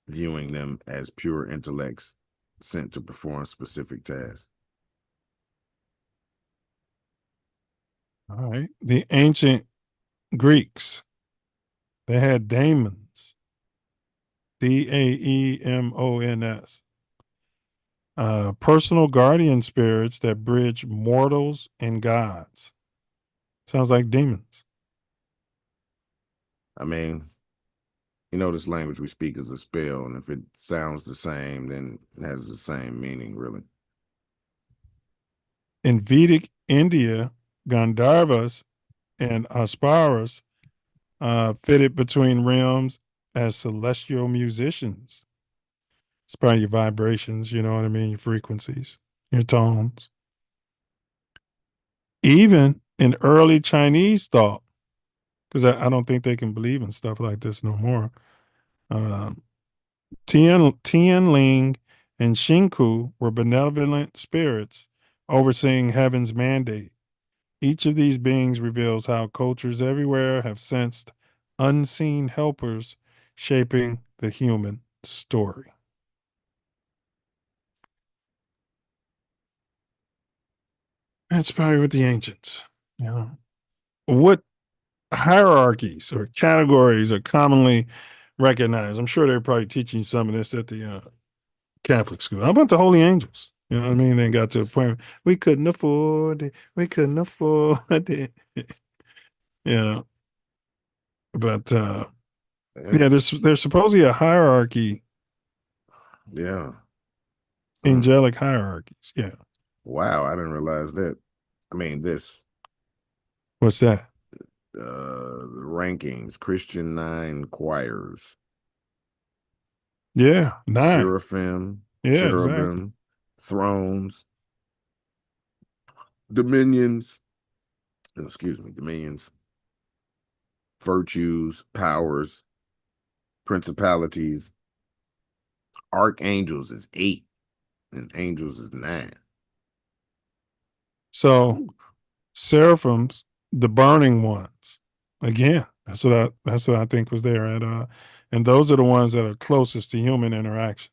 viewing them as pure intellects sent to perform specific tasks. All right. The ancient Greeks, they had daemons, Daemons, personal guardian spirits that bridge mortals and gods. Sounds like demons. I mean, this language we speak is a spell, and if it sounds the same, then it has the same meaning, really. In Vedic India, Gandharvas and Asparas fitted between realms as celestial musicians. It's probably your vibrations, you know what I mean? Your frequencies, your tones. Even in early Chinese thought, because I don't think they can believe in stuff like this no more. Tianling and Shinku were benevolent spirits overseeing heaven's mandate. Each of these beings reveals how cultures everywhere have sensed unseen helpers shaping the human story. That's probably with the ancients. What hierarchies or categories are commonly recognized? I'm sure they're probably teaching some of this at the Catholic school. How about the Holy Angels? You know what I mean? They got to a point we couldn't afford it. We couldn't afford it. But there's supposedly a hierarchy. Yeah. Angelic hierarchies. Yeah. Wow, I didn't realize that. I mean, this. What's that? The rankings, Christian 9 choirs. Yeah, 9. Seraphim, Yeah, cherubim, exactly. thrones, dominions, virtues, powers, principalities. Archangels is 8, and angels is 9. So seraphims, the burning ones. Again, that's what I think was there. And those are the ones that are closest to human interactions.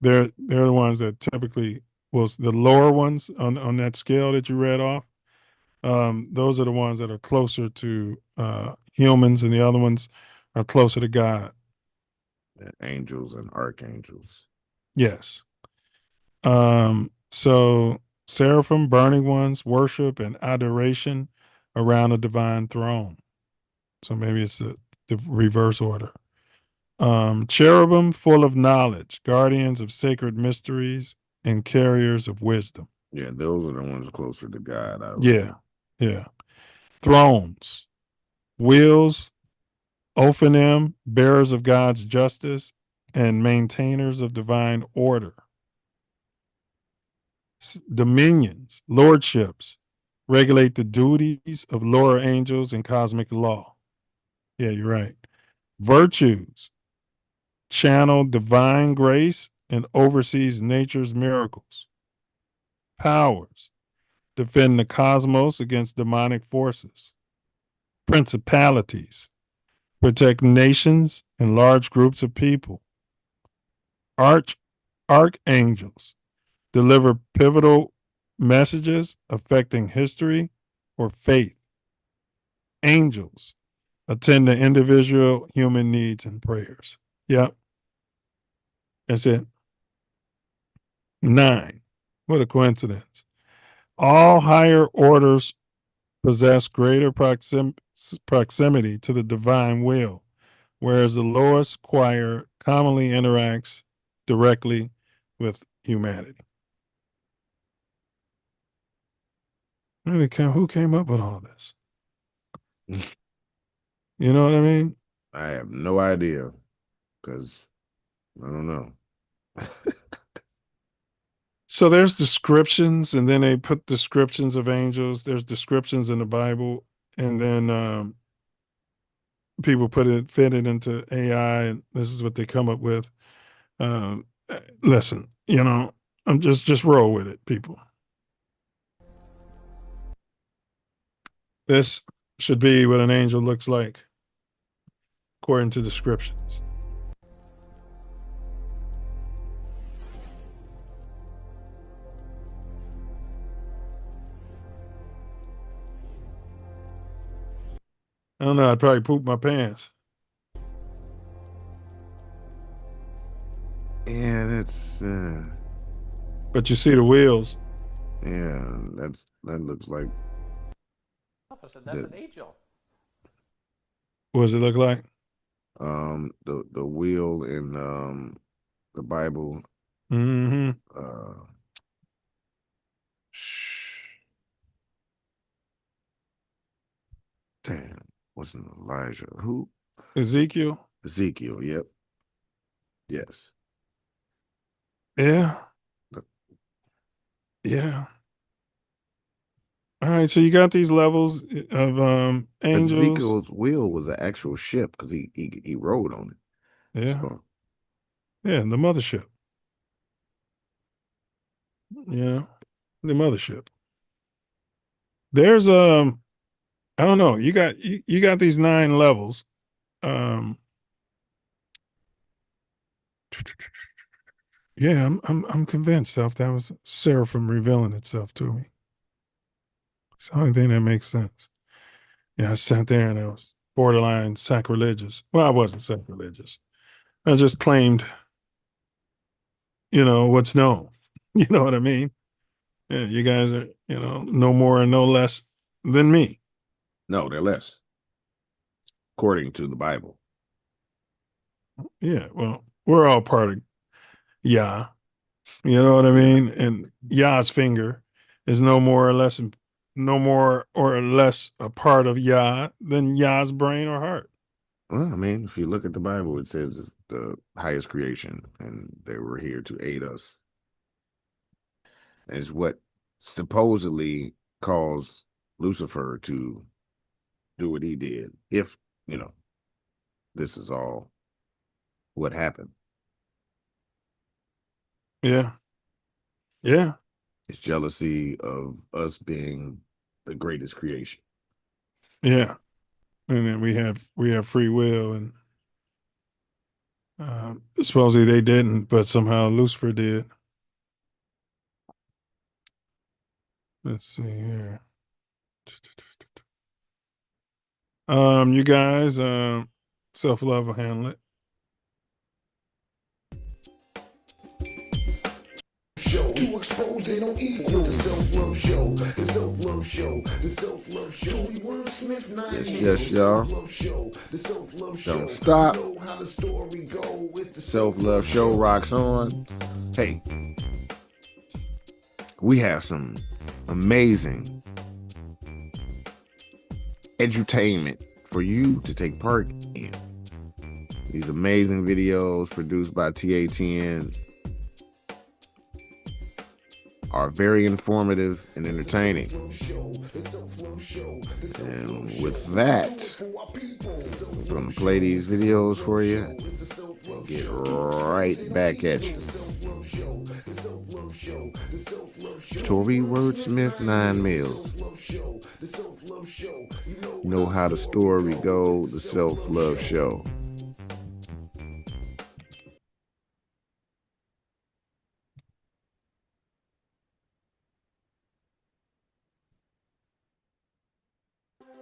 They're the ones that typically was the lower ones on that scale that you read off. Those are the ones that are closer to humans, and the other ones are closer to God. Angels and archangels. Yes. So seraphim, burning ones, worship and adoration around a divine throne. So maybe it's the reverse order. Cherubim, full of knowledge, guardians of sacred mysteries and carriers of wisdom. Yeah, those are the ones closer to God. Yeah. Thrones, wheels, Ophanim, bearers of God's justice and maintainers of divine order. Dominions, lordships, regulate the duties of lower angels and cosmic law. Yeah, you're right. Virtues, channel divine grace and oversees nature's miracles. Powers, defend the cosmos against demonic forces. Principalities, protect nations and large groups of people. Archangels, deliver pivotal messages affecting history or faith. Angels, attend to individual human needs and prayers. Yep. That's it. 9. What a coincidence. All higher orders possess greater proximity to the divine will, whereas the lowest choir commonly interacts directly with humanity. Who came up with all this? You know what I mean? I have no idea, because I don't know. So there's descriptions, and then they put descriptions of angels. There's descriptions in the Bible, and then people fit it into AI, and this is what they come up with. Listen, I'm just roll with it, people. This should be what an angel looks like, according to descriptions. I don't know, I'd probably poop my pants. And it's But you see the wheels. yeah, that looks like That's an angel. What does it look like? the wheel in the Bible. Mm-hmm. Damn, wasn't Elijah? Who? Ezekiel. Ezekiel. Yep. Yes. Yeah. Yeah. All right, so you got these levels of angels. Ezekiel's wheel was an actual ship because he rode on it. Yeah. So, Yeah, the mothership. Yeah, the mothership. There's I don't know. You got these 9 levels. Yeah, I'm convinced, Self, that was Seraphim revealing itself to me. It's the only thing that makes sense. Yeah, I sat there and I was borderline sacrilegious. Well, I wasn't sacrilegious. I just claimed, what's known. You know what I mean? Yeah, you guys are, no more and no less than me. no, they're less, according to the Bible. Yeah, well, we're all part of Yah. You know what I mean? And Yah's finger is no more or less a part of Yah than Yah's brain or heart. Well, I mean, if you look at the Bible, it says it's the highest creation, and they were here to aid us. And it's what supposedly caused Lucifer to do what he did. If, this is all what happened. Yeah. Yeah. It's jealousy of us being the greatest creation. Yeah. And then we have free will, and supposedly they didn't, but somehow Lucifer did. Let's see here. You guys, Self Love will handle it. Show to expose they don't equal the Self Love Show, the Self Love Show, the Self Love Show. We wordsmith 9 Yes, y'all. The Self Love Show. Don't stop. You know how the story go. It's the Self Love Show rocks on. Hey, we have some amazing edutainment for you to take part in. These amazing videos produced by TATN are very informative and entertaining. And with that, I'm going to play these videos for you and get right back at you. Story Wordsmith 9 Mills. Know how the story go, the Self Love Show.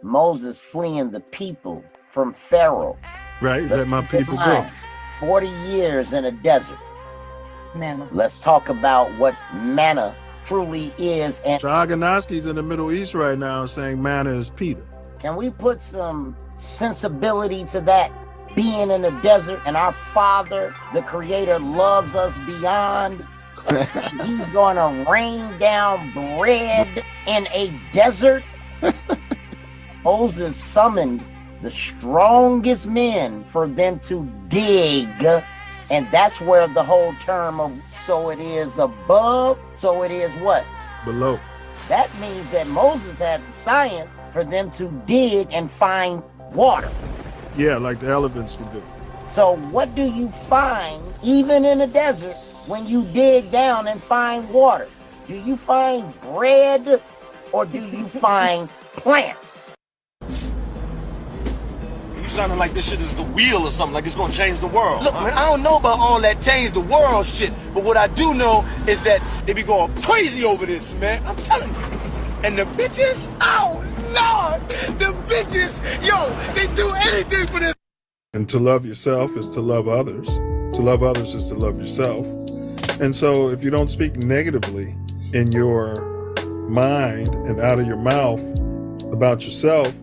Moses fleeing the people from Pharaoh. Right, let my people go. 40 years in a desert. Manna. Let's talk about what manna truly is. And Aganoski's in the Middle East right now saying manna is Peter. can we put some sensibility to that? Being in the desert, and our Father, the Creator, loves us beyond. He's going to rain down bread in a desert. Moses summoned the strongest men for them to dig, and that's where the whole term of so it is above, so it is what? Below. That means that Moses had the science for them to dig and find water. Yeah, like the elephants can do. So what do you find, even in the desert, when you dig down and find water? Do you find bread or do you find plants? sounding like this shit is the wheel or something, like it's gonna change the world. Look, man, I don't know about all that change the world shit, but what I do know is that they be going crazy over this, man. I'm telling you. And the bitches, oh Lord, the bitches, yo, they do anything for this. And to love yourself is to love others. To love others is to love yourself. And so if you don't speak negatively in your mind and out of your mouth about yourself,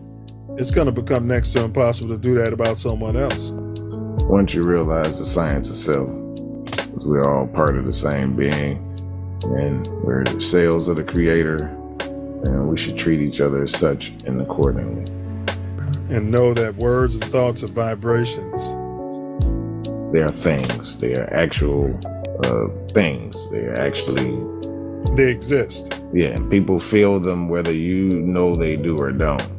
it's going to become next to impossible to do that about someone else. Once you realize the science of self, because we're all part of the same being, and we're cells of the creator, and we should treat each other as such and accordingly. And know that words and thoughts are vibrations. They are things. They are actual things. They are actually... They exist. Yeah, and people feel them whether you know they do or don't.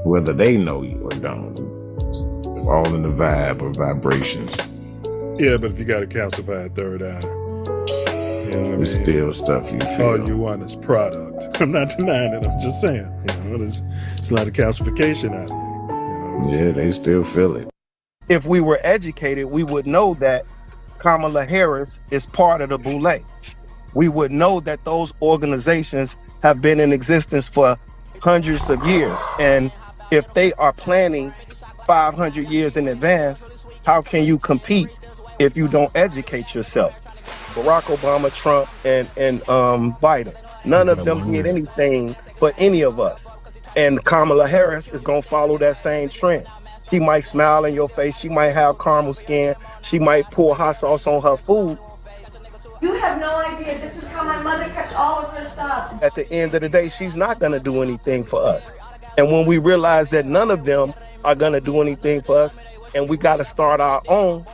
Whether they know you or don't. It's all in the vibe or vibrations. Yeah, but if you got a calcified third eye, you know what I mean? It's still stuff you feel. All you want is product. I'm not denying it, I'm just saying. There's a lot of calcification out here. Yeah, they still feel it. If we were educated, we would know that Kamala Harris is part of the Boule. We would know that those organizations have been in existence for hundreds of years. And if they are planning 500 years in advance, how can you compete if you don't educate yourself? Barack Obama, Trump, and Biden, none of them did anything for any of us. And Kamala Harris is going to follow that same trend. She might smile in your face. She might have caramel skin. She might pour hot sauce on her food. You have no idea. This is how my mother kept all of her stuff. At the end of the day, she's not going to do anything for us. And when we realize that none of them are going to do anything for us, and we got to start our own,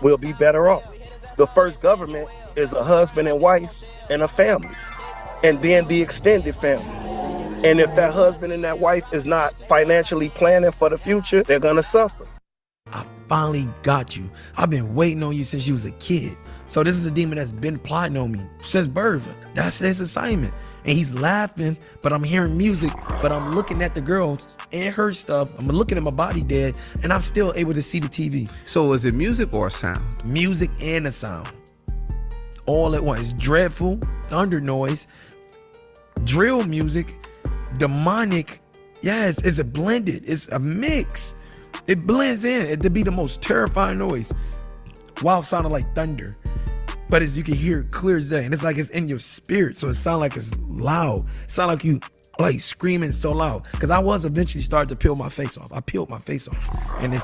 we'll be better off. The first government is a husband and wife and a family, and then the extended family. And if that husband and that wife is not financially planning for the future, they're going to suffer. I finally got you. I've been waiting on you since you was a kid. So this is a demon that's been plotting on me since birth. That's his assignment. And he's laughing, but I'm hearing music, but I'm looking at the girl and her stuff. I'm looking at my body dead, and I'm still able to see the TV. So is it music or a sound? Music and a sound. All at once. Dreadful, thunder noise, drill music, demonic. Yes, it's a blended. It's a mix. It blends in to be the most terrifying noise while sounding like thunder. But as you can hear it clear as day, and it's like it's in your spirit, so it sounds like it's loud. It sounds like you like screaming so loud. Because I was eventually starting to peel my face off. I peeled my face off, and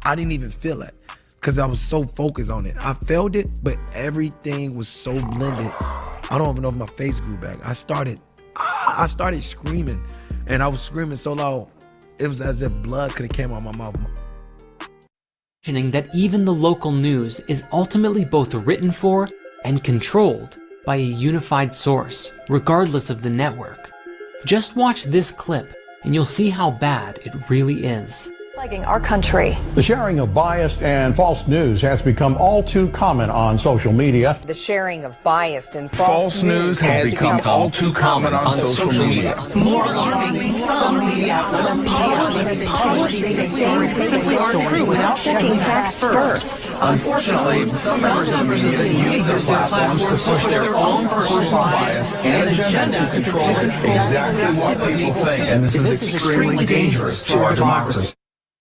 I didn't even feel it because I was so focused on it. I felt it, but everything was so blended. I don't even know if my face grew back. I started screaming, and I was screaming so loud, it was as if blood could have came out of my mouth. That even the local news is ultimately both written for and controlled by a unified source, regardless of the network. Just watch this clip and you'll see how bad it really is. Plaguing our country. The sharing of biased and false news has become all too common on social media. The sharing of biased and false news has become all too common on social media. More alarming, some media outlets publish these things simply aren't true without checking facts first. Unfortunately, some members of the media use their platforms to push their own personal bias and agenda to control exactly what people think. And this is extremely dangerous to our democracy.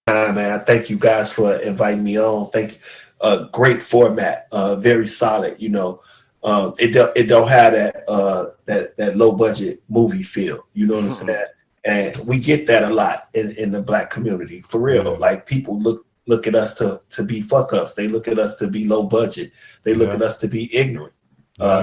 Man, I thank you guys for inviting me on. Thank you. Great format, very solid. It don't have that low budget movie feel. You know what I'm saying? And we get that a lot in the Black community, for real. Like people look at us to be fuck ups. They look at us to be low budget. They look at us to be ignorant,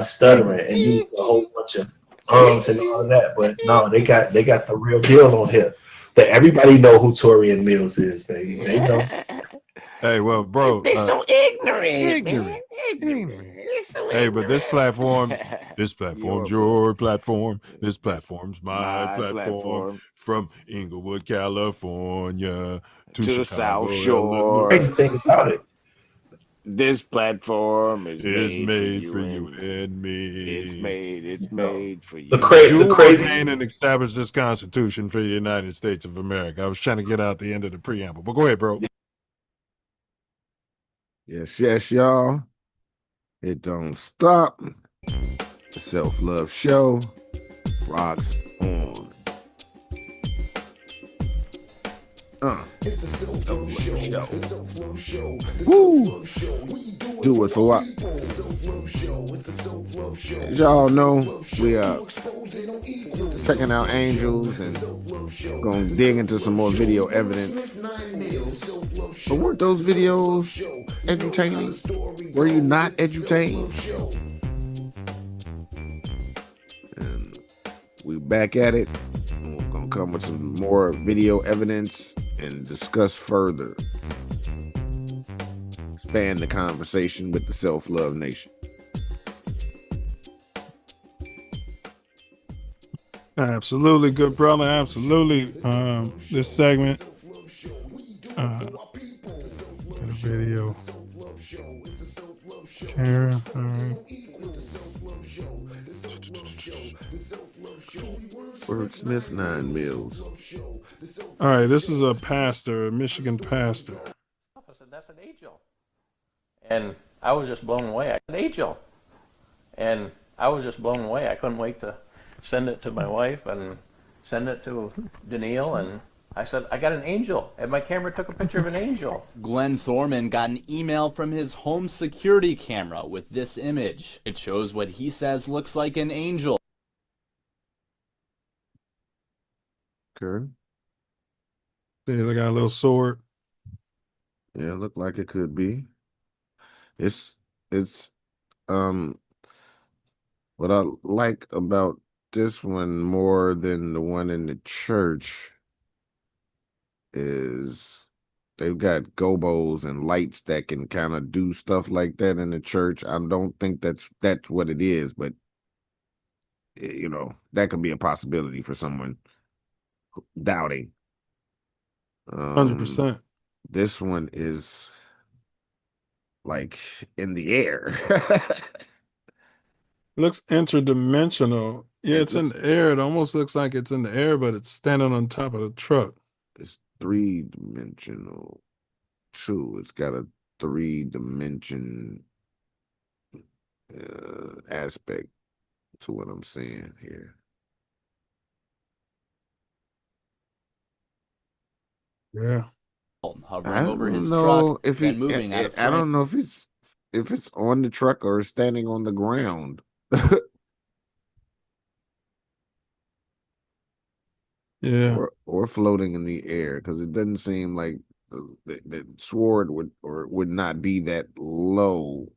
stuttering, and use a whole bunch of and all of that. But no, they got the real deal on here. That everybody know who Torian Mills is, baby. They know. Hey, well, bro. They're so ignorant. Hey, but this platform's your platform. This platform's my platform. From Inglewood, California to the Chicago, South Shore. Crazy thing about it, This platform is It's made for you you and me. It's made for you. The Do crazy. ordain and establish this Constitution for the United States of America. I was trying to get out the end of the preamble, but go ahead, bro. Yes, y'all. It don't stop. The Self Love Show rocks on. It's the Self Love Show. The Self Love Show. The Woo. Self Love Show. We Do it for what? the Self Love Show. It's the Self Love Show. As y'all know, we are checking out angels and gonna dig into some more video evidence. But weren't those videos edutaining? Were you not edutained? And we back at it. And we're gonna come with some more video evidence and discuss further. Expand the conversation with the Self Love Nation. Absolutely, good brother. Absolutely. This segment, got a video. Karen, all right. Wordsmith 9 Mills. All right, this is a pastor, a Michigan pastor. I said, that's an angel. And I was just blown away. I said, angel. And I was just blown away. I couldn't wait to send it to my wife and send it to Daniil. And I said, I got an angel. And my camera took a picture of an angel. Glenn Thorman got an email from his home security camera with this image. It shows what he says looks like an angel. Okay. Yeah, they got a little sword. Yeah, look like it could be. It's what I like about this one more than the one in the church is they've got gobos and lights that can kind of do stuff like that in the church. I don't think that's what it is, but you know, that could be a possibility for someone doubting. 100%. This one is like in the air. Looks interdimensional. Yeah, it's in the air. It almost looks like it's in the air, but it's standing on top of the truck. It's 3-dimensional too. It's got a 3-dimension aspect to what I'm saying here. Yeah. Hovering over his know truck if and moving out of I don't know if it's on the truck or standing on the ground. Yeah. Or floating in the air, because it doesn't seem like the sword would not be that low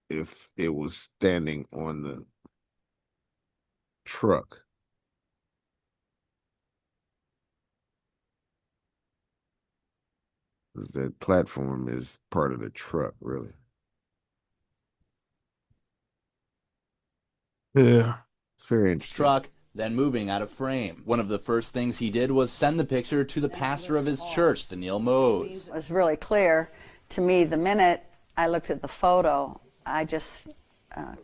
if it was standing on the truck. That platform is part of the truck, really. Yeah. It's very interesting. truck, then moving out of frame. One of the first things he did was send the picture to the pastor of his church, Daniil Mose. It was really clear to me the minute I looked at the photo. I just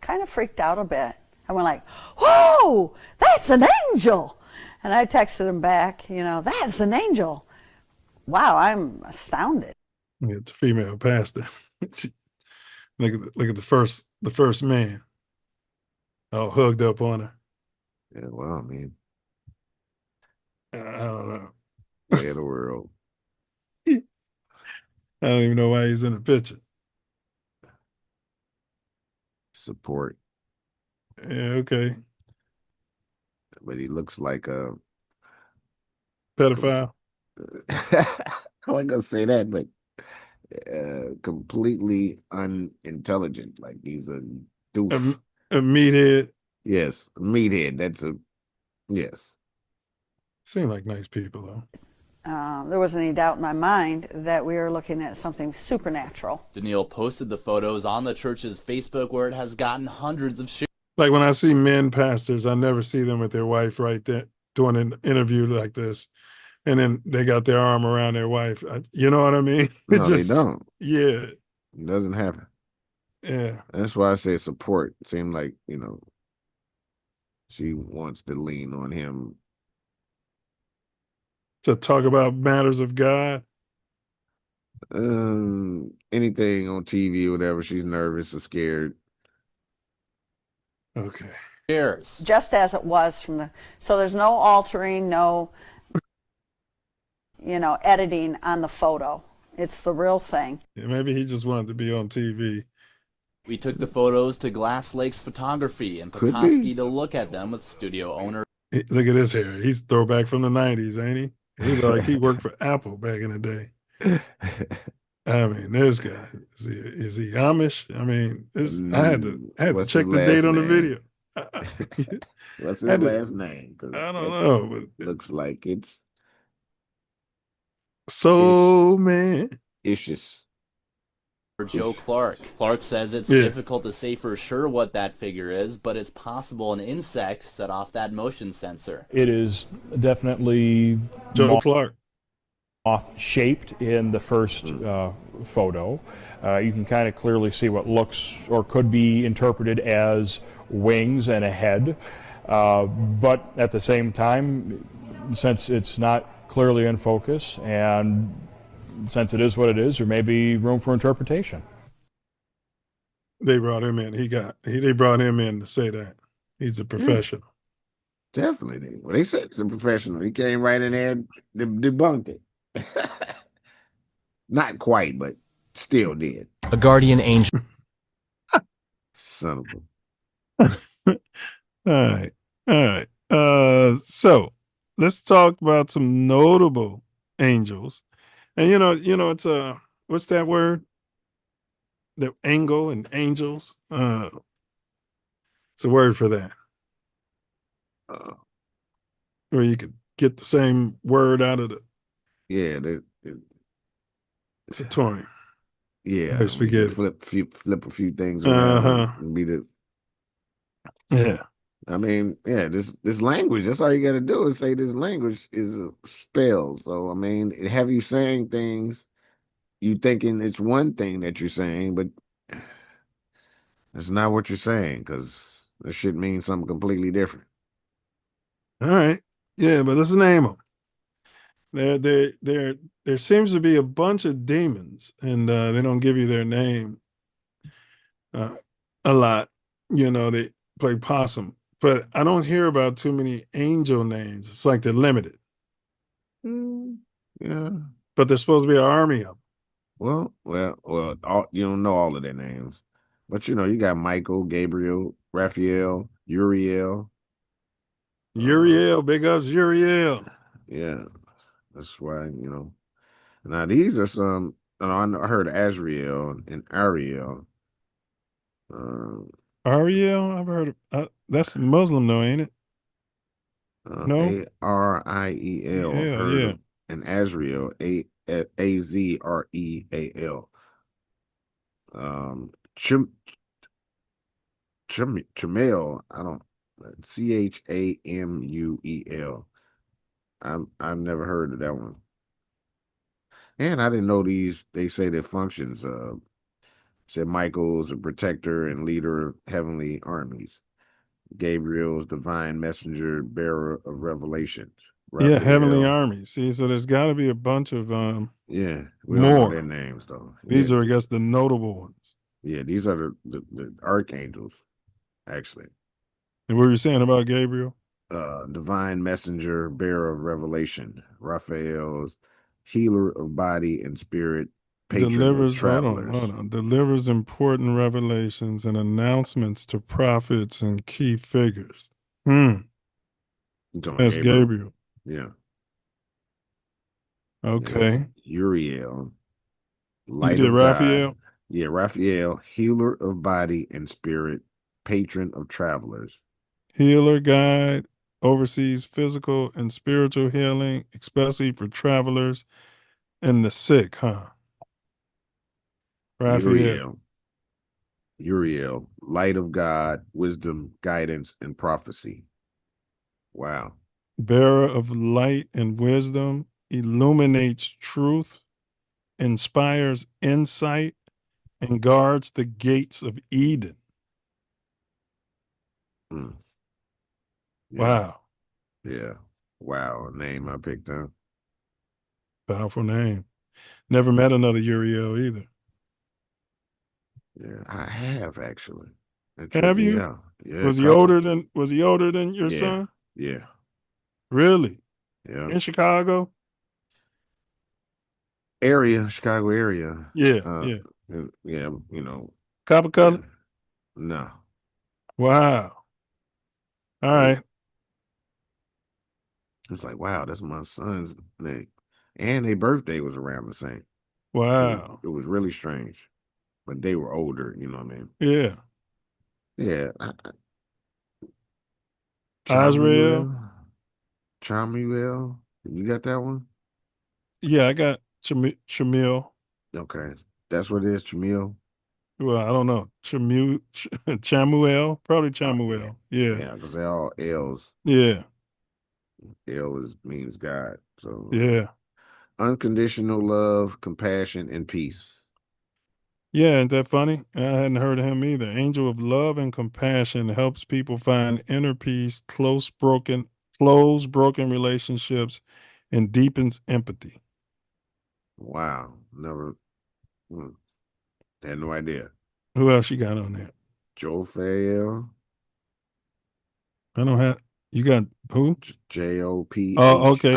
kind of freaked out a bit. I went like, whoa, that's an angel. And I texted him back, you know, that's an angel. Wow, I'm astounded. Yeah, it's a female pastor. look at the first man. All hugged up on her. Yeah, well, I mean, I don't know. way of the world. I don't even know why he's in the picture. Support. Yeah, okay. But he looks like a pedophile. I wasn't gonna say that, but completely unintelligent. Like he's a doof. A meathead. Yes, a meathead. That's a yes. Seem like nice people though. There wasn't any doubt in my mind that we were looking at something supernatural. Daniil posted the photos on the church's Facebook, where it has gotten hundreds of shares. Like when I see men pastors, I never see them with their wife right there doing an interview like this. And then they got their arm around their wife. You know what I mean? No, they don't. Yeah. It doesn't happen. Yeah. That's why I say support. It seemed like, she wants to lean on him. To talk about matters of God. Anything on TV or whatever, she's nervous or scared. Okay. Cheers. Just as it was from the, so there's no altering, no, editing on the photo. It's the real thing. Yeah, maybe he just wanted to be on TV. We took the photos to Glass Lakes Photography in Could Petoskey be. to look at them with studio owner. Look at his hair. He's throwback from the 90s, ain't he? He looked like he worked for Apple back in the day. I mean, this guy, is he Amish? I mean, I had to check the date on the video. What's his last name? I don't know, but looks like it's man. Issues. Joe Clark. Clark says it's difficult to say for sure what that figure is, but it's possible an insect set off that motion sensor. It is definitely Joe Clark. Moth-shaped in the first photo. You can kind of clearly see what looks or could be interpreted as wings and a head. But at the same time, since it's not clearly in focus and since it is what it is, there may be room for interpretation. They brought him in. They brought him in to say that. He's a professional. Definitely. Well, they said he's a professional. He came right in there and debunked it. Not quite, but still did. A guardian angel. Son of a. All right. So let's talk about some notable angels. And it's what's that word? The angle and angels. It's a word for that. Where you could get the same word out of the. Yeah, it's a toy. Yeah, I always forget. Flip a few things around and be the. Yeah. I mean, yeah, this language, that's all you got to do is say this language is a spell. So, I mean, have you saying things, you thinking it's one thing that you're saying, but it's not what you're saying because this shit means something completely different. All right. Yeah, but let's name them. There seems to be a bunch of demons, and they don't give you their name a lot. They play possum. But I don't hear about too many angel names. It's like they're limited. Yeah. But there's supposed to be an army of them. Well, you don't know all of their names. But, you got Michael, Gabriel, Raphael, Uriel. Big ups Uriel. Yeah. That's why, Now, these are some, I heard Azrael and Ariel. Ariel, I've heard of. That's Muslim, though, ain't it? No. Ariel. Yeah. And Azrael, Azreal. Chamuel, I don't. Chamuel. I've never heard of that one. And I didn't know these. They say their functions. Said Michael's a protector and leader of heavenly armies. Gabriel's divine messenger, bearer of revelations. Raphael, yeah, heavenly armies. See, so there's got to be a bunch of we more. don't know their names though. These are, I guess, the notable ones. Yeah, these are the archangels, actually. And what were you saying about Gabriel? Divine messenger, bearer of revelation. Raphael's healer of body and spirit. Delivers hold on. Delivers important revelations and announcements to prophets and key figures. That's Gabriel. Yeah. Okay. Uriel. You did Raphael? Yeah, Raphael, healer of body and spirit, patron of travelers. Healer, guide, oversees physical and spiritual healing, especially for travelers and the sick, huh? Raphael. Uriel, light of God, wisdom, guidance, and prophecy. Wow. Bearer of light and wisdom, illuminates truth, inspires insight, and guards the gates of Eden. Mm. Yeah. Wow. Yeah. Wow. A name I picked up. Powerful name. Never met another Uriel either. Yeah, I have actually. That Have tripped me you? out. Yeah, a Was he couple. older than your Yeah. son? Yeah. Really? Yeah. In Chicago? Chicago area. Yeah, Uh, yeah. yeah, you know. Copper Yeah. color? No. Wow. All But right. it's like, wow, that's my son's name. And their birthday was around the same. Wow. It was really strange. But they were older, you know what I mean? Yeah. Yeah. Azrael? Chamuel. You got that one? Yeah, I got Chamil. Okay. That's what it is, Chamil. Well, I don't know. Chamuel? Probably Yeah. Chamuel. Yeah. Yeah, because they're all L's. Yeah. Means God. So Yeah. unconditional love, compassion, and peace. Yeah, isn't that funny? I hadn't heard of him either. Angel of love and compassion helps people find inner peace, close broken relationships, and deepens empathy. Wow. Never had no idea. Who else you got on there? Jophiel. I don't have. You got who? Jophiel. Okay.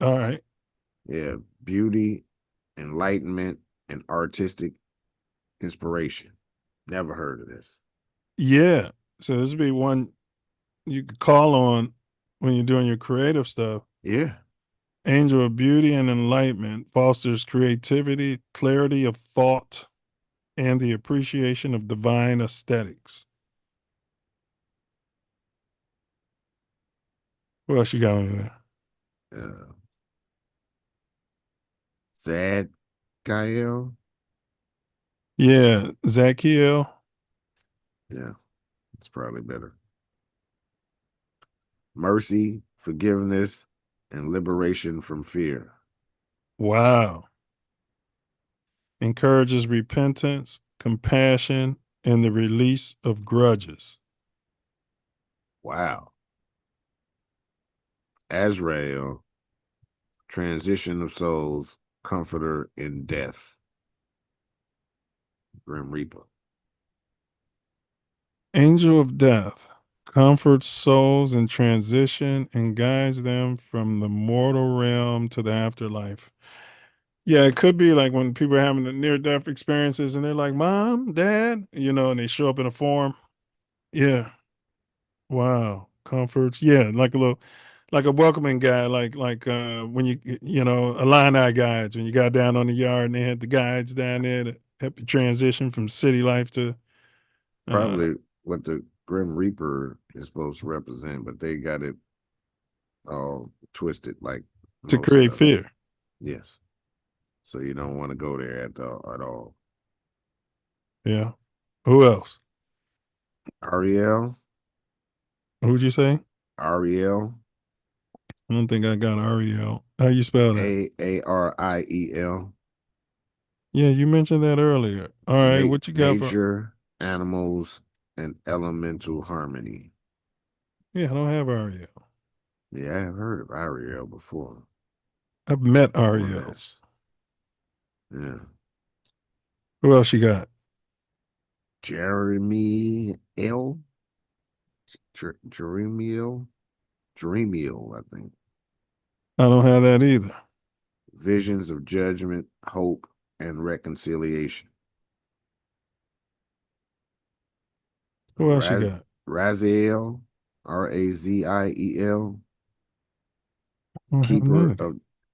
All right. Yeah. Beauty, enlightenment, and artistic inspiration. Never heard of this. Yeah. So this would be one you could call on when you're doing your creative stuff. Yeah. Angel of beauty and enlightenment fosters creativity, clarity of thought, and the appreciation of divine aesthetics. What else you got on there? Zadkiel. Yeah, Zachiel. Yeah, it's probably better. Mercy, forgiveness, and liberation from fear. Wow. Encourages repentance, compassion, and the release of grudges. Wow. Azrael, transition of souls, comforter in death. Grim Reaper. Angel of death comforts souls in transition and guides them from the mortal realm to the afterlife. Yeah, it could be like when people are having the near-death experiences and they're like, Mom, Dad, and they show up in a form. Yeah. Wow. Comforts. Yeah, like a welcoming guide, like when Illini guides, when you got down on the yard and they had the guides down there to help you transition from city life to Probably what the Grim Reaper is supposed to represent, but they got it all twisted like to most create of it. fear. Yes. So you don't want to go there at all. Yeah. Who else? Ariel. Who'd you say? Ariel. I don't think I got Ariel. How you spell that? Ariel. Yeah, you mentioned that earlier. All right, what you got for nature, animals, and elemental harmony? Yeah, I don't have Ariel. Yeah, I have heard of Ariel before. I've met Ariels. Yeah. Who else you got? Jeremiel, I think. I don't have that either. Visions of judgment, hope, and reconciliation. Who else you got? Raziel, Raziel,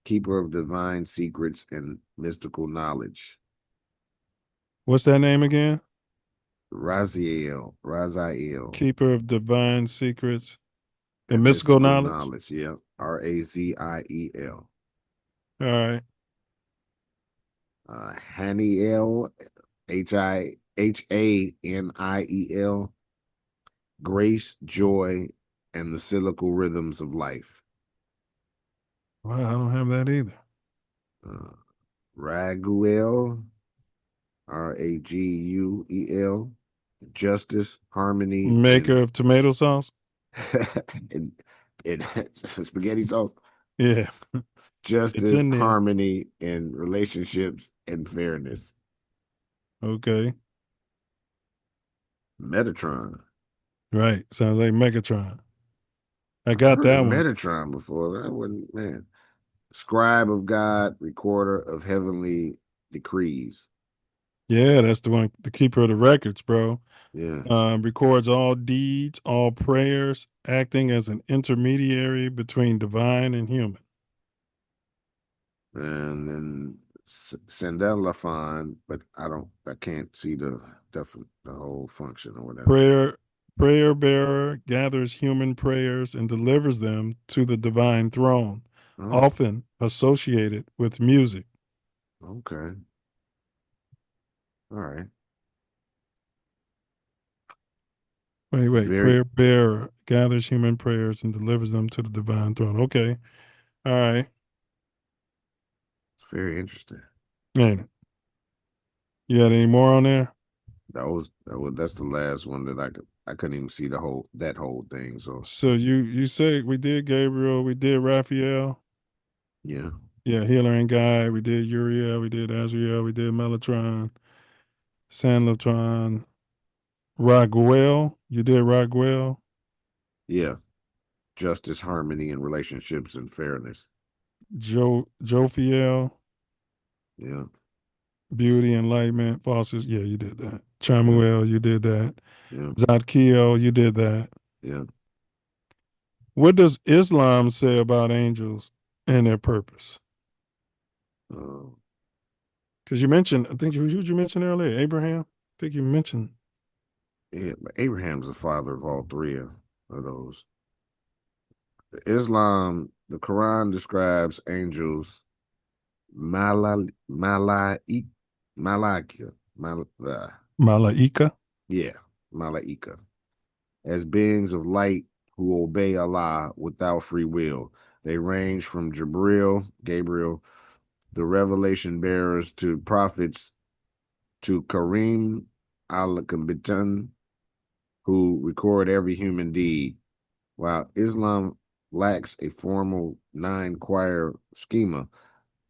keeper of divine secrets and mystical knowledge. What's that name again? Raziel. Keeper of divine secrets and mystical knowledge. Yeah. Raziel. All right. Haniel, Hanniel, grace, joy, and the cyclical rhythms of life. Wow, I don't have that either. Raguel, Raguel, justice, harmony, Maker of tomato sauce. and, and spaghetti sauce. Yeah. It's Justice, in there. harmony, and relationships and fairness. Okay. Metatron. Right. Sounds like Megatron. I I've got heard that of one. Metatron before. That wasn't, man. Scribe of God, recorder of heavenly decrees. Yeah, that's the one, the keeper of the records, bro. Yeah. Records all deeds, all prayers, acting as an intermediary between divine and human. And then Sandelafon, but I can't see the whole function or whatever. Prayer bearer gathers human prayers and delivers them to the divine throne, Oh, often associated with music. okay. All right. Wait. Very, Prayer bearer gathers human prayers and delivers them to the divine throne. Okay. All right. very interesting. Ain't it? You got any more on there? That's the last one that I couldn't even see that whole thing. So you say we did Gabriel, we did Raphael. Yeah. Yeah, Healer and Guide. We did Uriel, we did Azrael, we did Mellotron, Sanlotron, Raguel. You did Raguel. Yeah. Justice, harmony, and relationships and fairness. Jophiel. Yeah. Beauty, enlightenment, falses. Yeah, you did that. Chamuel, you did that. Yeah. Zadkiel, you did that. Yeah. What does Islam say about angels and their purpose? Because you mentioned, I think you mentioned earlier, Abraham. I think you mentioned. Yeah, but Abraham's the father of all three of those. Islam, the Quran describes angels Malaika. Malaika? Yeah, Malaika. As beings of light who obey Allah without free will. They range from Gabriel, the revelation bearers to prophets, to Karim al-Kambitan, who record every human deed. While Islam lacks a formal 9-choir schema,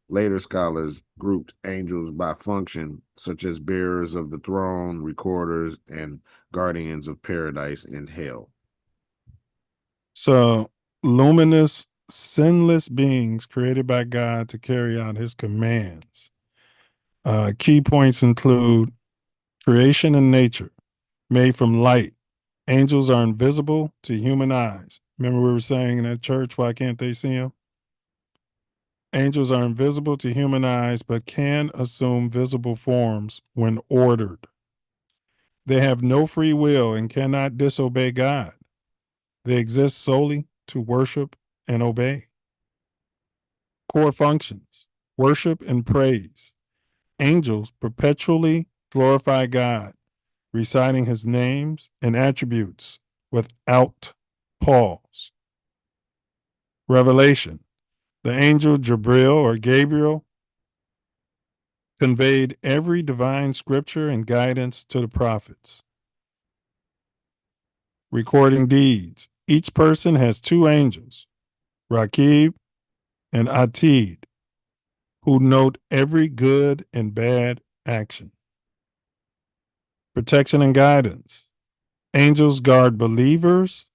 later scholars grouped angels by function, such as bearers of the throne, recorders, and guardians of paradise and hell. So, luminous, sinless beings created by God to carry out his commands. Key points include creation and nature, made from light. Angels are invisible to human eyes. Remember we were saying in that church, why can't they see them? Angels are invisible to human eyes, but can assume visible forms when ordered. They have no free will and cannot disobey God. They exist solely to worship and obey. Core functions: worship and praise. Angels perpetually glorify God, reciting his names and attributes without pause. Revelation: the angel Jabril or Gabriel conveyed every divine scripture and guidance to the prophets. Recording deeds: each person has two angels, Rakib and Atid, who note every good and bad action. Protection and guidance: angels guard believers,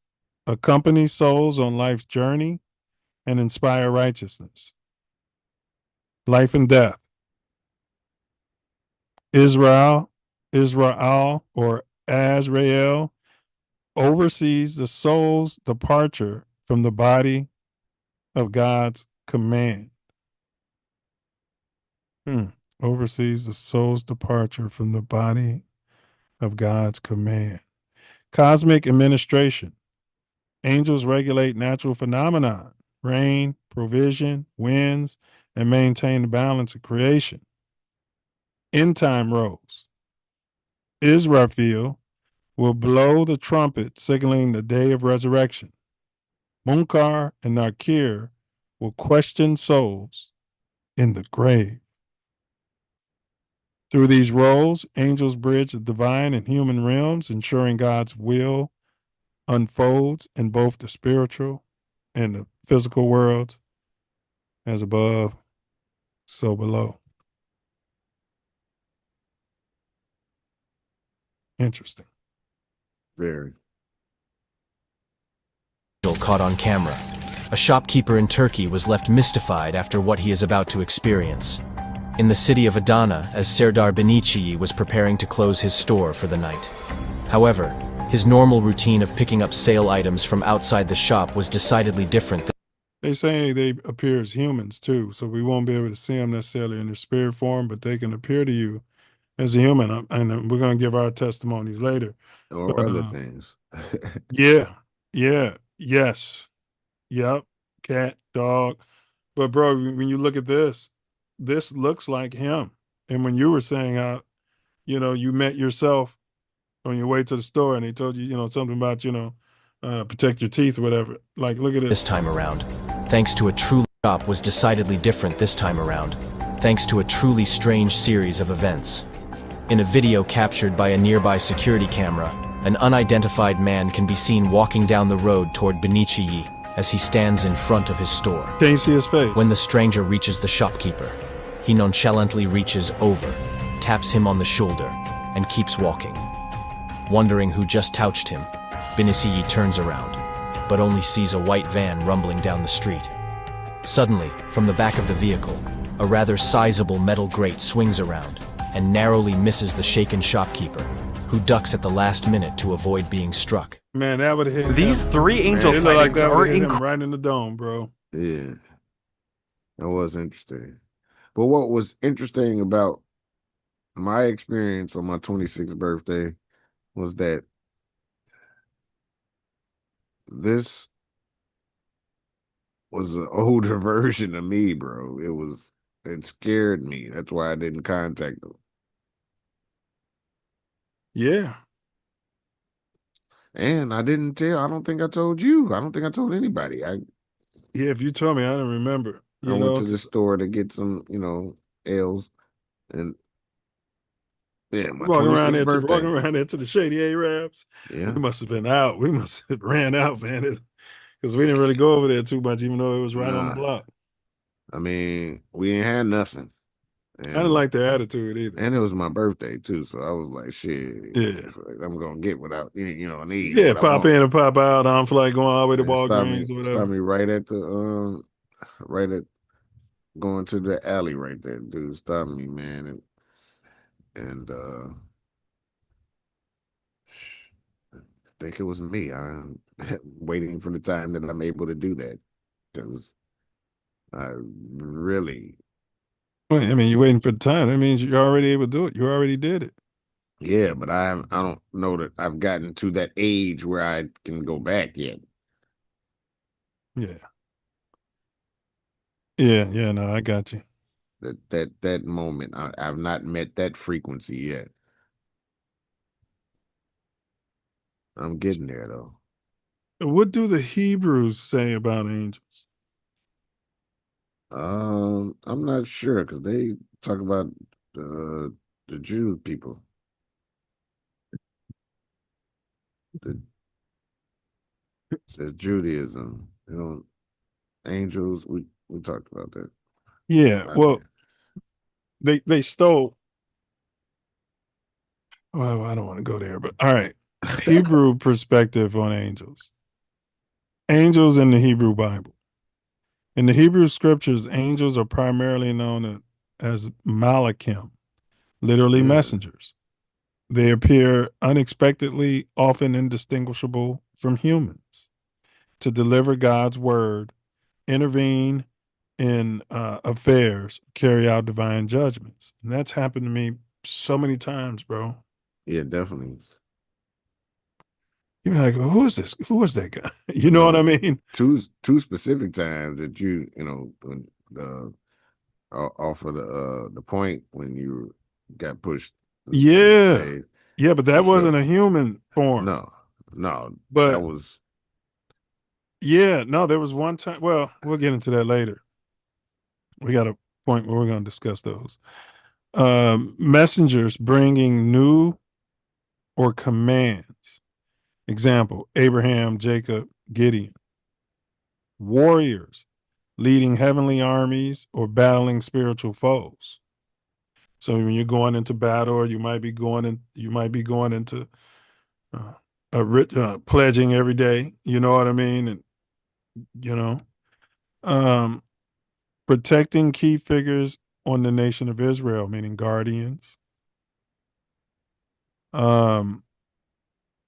accompany souls on life's journey, and inspire righteousness. Life and death: Israel or Azrael oversees the soul's departure from the body of God's command. Oversees the soul's departure from the body of God's command. Cosmic administration: angels regulate natural phenomena, rain, provision, winds, and maintain the balance of creation. End time roles: Israfil will blow the trumpet signaling the day of resurrection. Munkar and Nakir will question souls in the grave. Through these roles, angels bridge the divine and human realms, ensuring God's will unfolds in both the spiritual and the physical worlds, as above, so below. Interesting. Very. Caught on camera. A shopkeeper in Turkey was left mystified after what he is about to experience. In the city of Adana, as Serdar Benici was preparing to close his store for the night. However, his normal routine of picking up sale items from outside the shop was decidedly different. They say they appear as humans too, so we won't be able to see them necessarily in their spirit form, but they can appear to you as a human, and we're going to give our testimonies later. Or But, other things. yeah, yes, yep, cat, dog. But bro, when you look at this looks like him. And when you were saying how, you met yourself on your way to the store and they told you, something about, protect your teeth or whatever. Like, look at This time around, thanks to a truly shop was decidedly different this time around, thanks to a truly strange series of events. In a video captured by a nearby security camera, an unidentified man can be seen walking down the road toward Benici as he stands in front of his store. Can't see his face. When the stranger reaches the shopkeeper, he nonchalantly reaches over, taps him on the shoulder, and keeps walking. Wondering who just touched him, Benici turns around, but only sees a white van rumbling down the street. Suddenly, from the back of the vehicle, a rather sizable metal grate swings around and narrowly misses the shaken shopkeeper, who ducks at the last minute to avoid being struck. Man, that would hit These him. three angel Man, it looked like sightings that are would hit him incredible. right in the dome, bro. Yeah. That was interesting. But what was interesting about my experience on my 26th birthday was that this was an older version of me, bro. It scared me. That's why I didn't contact them. Yeah. And I don't think I told you. I don't think I told anybody. Yeah, if you told me, I don't remember. I went to the store to get some, L's, and yeah, my walking 26th around birthday. there to the Shady Arabs. Yeah. We must have been out. We must have ran out, man. Because we didn't really go over there too much, even though it was right on the Nah. block. I mean, we ain't had nothing. I didn't like their attitude either. And it was my birthday too, so I was like, shit, Yeah. I'm gonna get what I need. Yeah, what I pop want. in and pop out. I don't feel like going all the way to And Walgreens or whatever. Stop me right at the right at going to the alley right there, dude. Stop me, man, and I think it was me. I'm waiting for the time that I'm able to do that, because I really. Well, I mean, you're waiting for the time. That means you're already able to do it. You already did it. Yeah, but I don't know that I've gotten to that age where I can go back yet. Yeah. No, I got you. That moment, I've not met that frequency yet. I'm getting there though. What do the Hebrews say about angels? I'm not sure, because they talk about the Jew people. It says Judaism. Angels. We talked about that. Yeah, well, they stole. Well, I don't want to go there, but all right. Hebrew perspective on angels. Angels in the Hebrew Bible. In the Hebrew scriptures, angels are primarily known as malachim, literally messengers. They appear unexpectedly, often indistinguishable from humans, to deliver God's word, intervene in affairs, carry out divine judgments. And that's happened to me so many times, bro. Yeah, definitely. You're like, who is this? Who was that guy? You know what I mean? Two specific times that when off of the point when you got pushed. Yeah. Yeah, but that wasn't a human form. No. But that was. Yeah, no, there was one time. Well, we'll get into that later. We got a point where we're going to discuss those. Messengers bringing new or commands. Example, Abraham, Jacob, Gideon. Warriors leading heavenly armies or battling spiritual foes. So when you're going into battle, or you might be going into pledging every day. You know what I mean? And you know, um, protecting key figures on the nation of Israel, meaning guardians.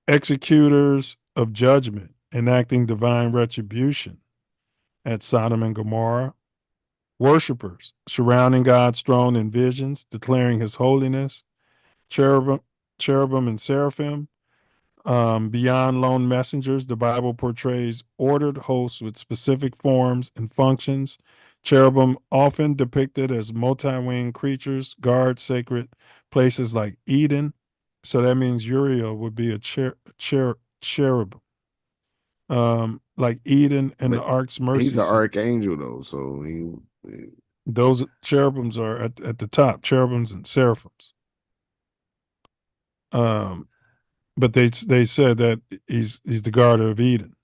Executors of judgment, enacting divine retribution at Sodom and Gomorrah. Worshippers surrounding God's throne in visions, declaring his holiness. Cherubim and seraphim. Beyond lone messengers, the Bible portrays ordered hosts with specific forms and functions. Cherubim often depicted as multi-winged creatures, guard sacred places like Eden. So that means Uriel would be a cherub. Like Eden and the Ark's mercy He's an seat. archangel though, so Those cherubims are at the top, cherubims and seraphims. But they said that he's the guarder of Eden.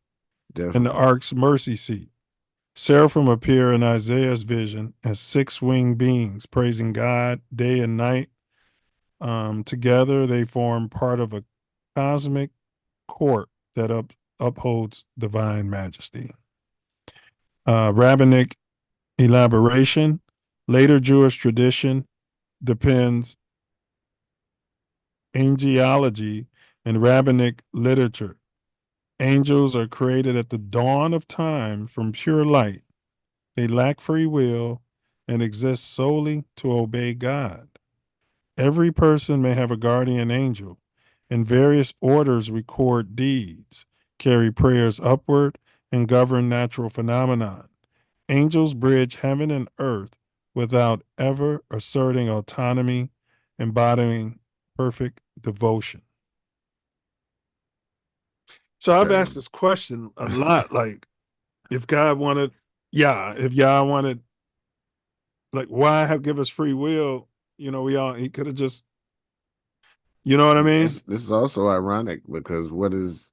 Definitely. And the Ark's mercy seat. Seraphim appear in Isaiah's vision as six-winged beings praising God day and night. Together, they form part of a cosmic court that upholds divine majesty. Rabbinic elaboration. Later Jewish tradition depends angelology and rabbinic literature. Angels are created at the dawn of time from pure light. They lack free will and exist solely to obey God. Every person may have a guardian angel, and various orders record deeds, carry prayers upward, and govern natural phenomenon. Angels bridge heaven and earth without ever asserting autonomy, embodying perfect devotion. So I've asked this question a lot, like if God wanted, if Yah wanted, like why give us free will? You know, he could have just, you know what I mean? This is also ironic because what is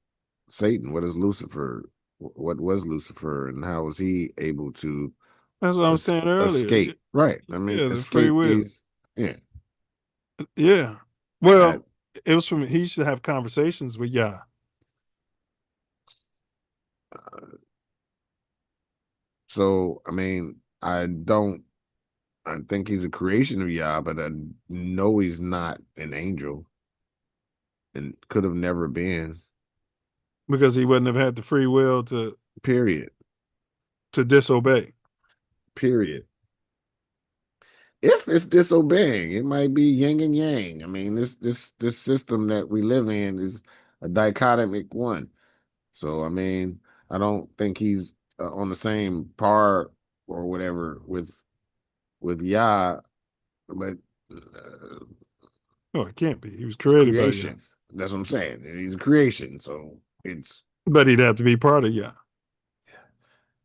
Satan? What is Lucifer? What was Lucifer, and how was he able to? That's what I'm saying earlier. Escape, right? I mean, the free escape will. these. Yeah. Well, it was he used to have conversations with Yah. So I mean, I think he's a creation of Yah, but I know he's not an angel, and could have never been. Because he wouldn't have had the free will to. Period. To disobey. Period. If it's disobeying, it might be yin and yang. I mean, this system that we live in is a dichotomic one. So I mean, I don't think he's on the same par or whatever with Yah, but it can't be. He was created by Yah. That's what I'm saying. He's a creation, so it's. But he'd have to be part of Yah.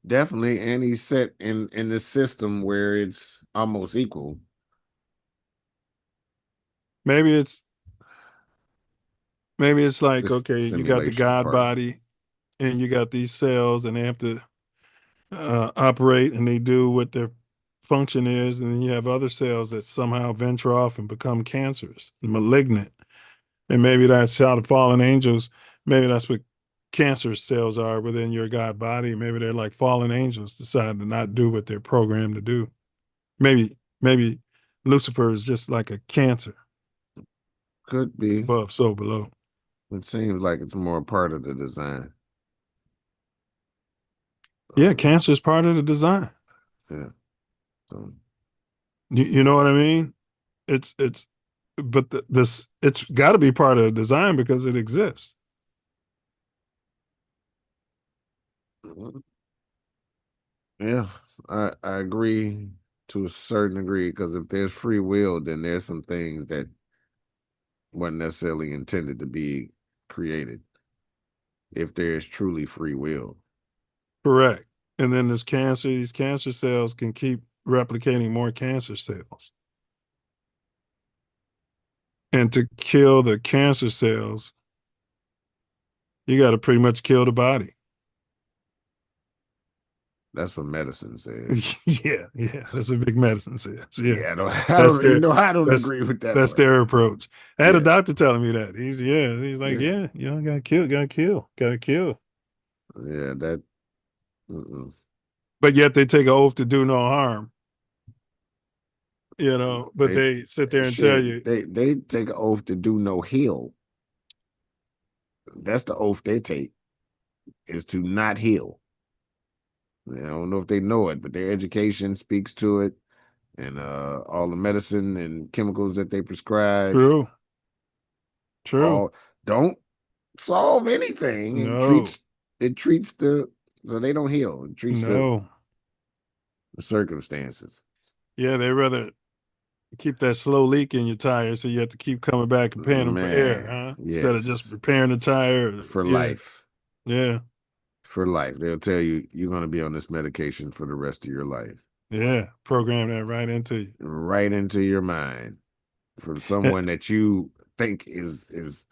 Definitely, and he's set in this system where it's almost equal. Maybe it's like, This okay, you got the God part. body and you got these cells and they have to operate and they do what their function is. And then you have other cells that somehow venture off and become cancerous, malignant. And maybe that's how the fallen angels, maybe that's what cancer cells are within your God body. Maybe they're like fallen angels deciding to not do what they're programmed to do. Maybe Lucifer is just like a cancer. Could be. It's above, so below. It seems like it's more part of the design. Yeah, cancer is part of the design. Yeah. So. You know what I mean? But it's got to be part of the design because it exists. Yeah, I agree to a certain degree, because if there's free will, then there's some things that weren't necessarily intended to be created. If there's truly free will. Correct. And then this cancer, these cancer cells can keep replicating more cancer cells. And to kill the cancer cells, you got to pretty much kill the body. That's what medicine says. Yeah, that's what big medicine says. Yeah, Yeah, I don't that's agree with that. That's part. their approach. I had a Yeah. doctor telling me that. He's like, Yeah. gotta kill. Yeah, that. Mm-mm. But yet they take an oath to do no harm. But they sit there and tell you, they take an oath to do no heal. That's the oath they take, is to not heal. I don't know if they know it, but their education speaks to it, and all the medicine and chemicals that they prescribe. True. All don't solve anything. No. It treats so they don't heal. It treats the circumstances. Yeah, they rather keep that slow leak in your tire, so you have to keep coming back and paying them for air, huh? Instead of just repairing the tire for life. Yeah. For life. They'll tell you you're going to be on this medication for the rest of your life. Yeah, program that right into you. Right into your mind. From someone that you think is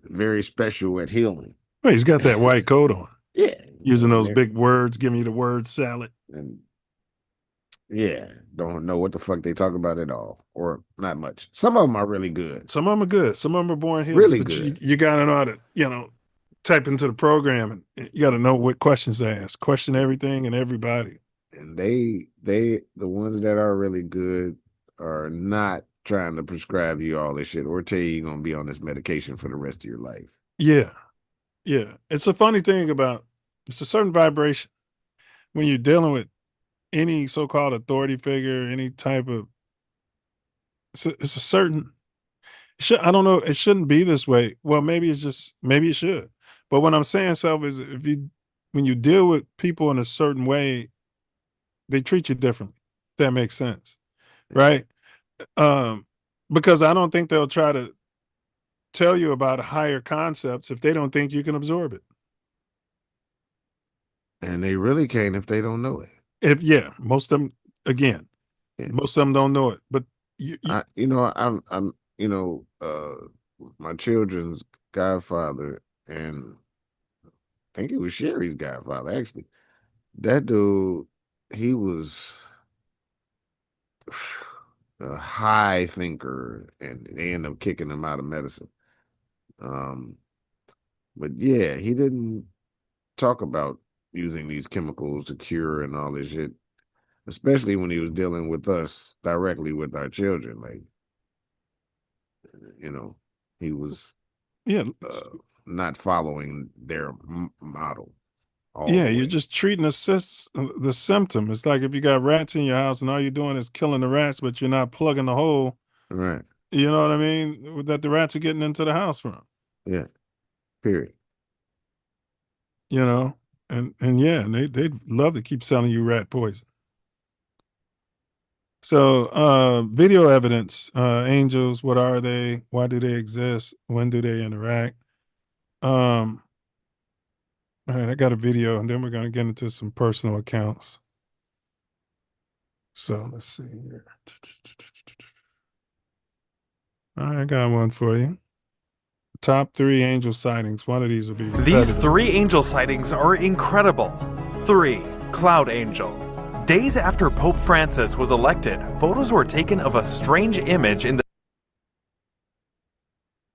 very special at healing. Well, he's got that white coat on. Yeah. Using those big words, give me the word salad. And don't know what the fuck they talk about at all, or not much. Some of them are really good. Some of them are good. Some of them are born healers. Really but good. You got to know how to, type into the program, and you got to know what questions to ask. Question everything and everybody. And the ones that are really good are not trying to prescribe you all this shit or tell you you're going to be on this medication for the rest of your life. Yeah. Yeah. It's a funny thing it's a certain vibration when you're dealing with any so-called authority figure, any type of, it's a certain, I don't know, it shouldn't be this way. Well, maybe it should. But what I'm saying, Self, is when you deal with people in a certain way, they treat you differently. If that makes sense. Right? Because I don't think they'll try to tell you about higher concepts if they don't think you can absorb it. And they really can't if they don't know it. Most of them, again, most of them don't know it. But I'm my children's godfather, and I think it was Sherry's godfather, actually. That dude, he was a high thinker, and they ended up kicking him out of medicine. But yeah, he didn't talk about using these chemicals to cure and all this shit, especially when he was dealing with us directly with our children. Like, he was not following their model. You're just treating the symptom. It's like if you got rats in your house and all you're doing is killing the rats, but you're not plugging the hole. Right. You know what I mean? That the rats are getting into the house from. Yeah. Period. And they'd love to keep selling you rat poison. So video evidence, angels, what are they? Why do they exist? When do they interact? All right, I got a video, and then we're going to get into some personal accounts. So let's see here. All right, I got one for you. Top 3 angel sightings. One of these will be repetitive. These 3 angel sightings are incredible. 3. Cloud angel. Days after Pope Francis was elected, photos were taken of a strange image in the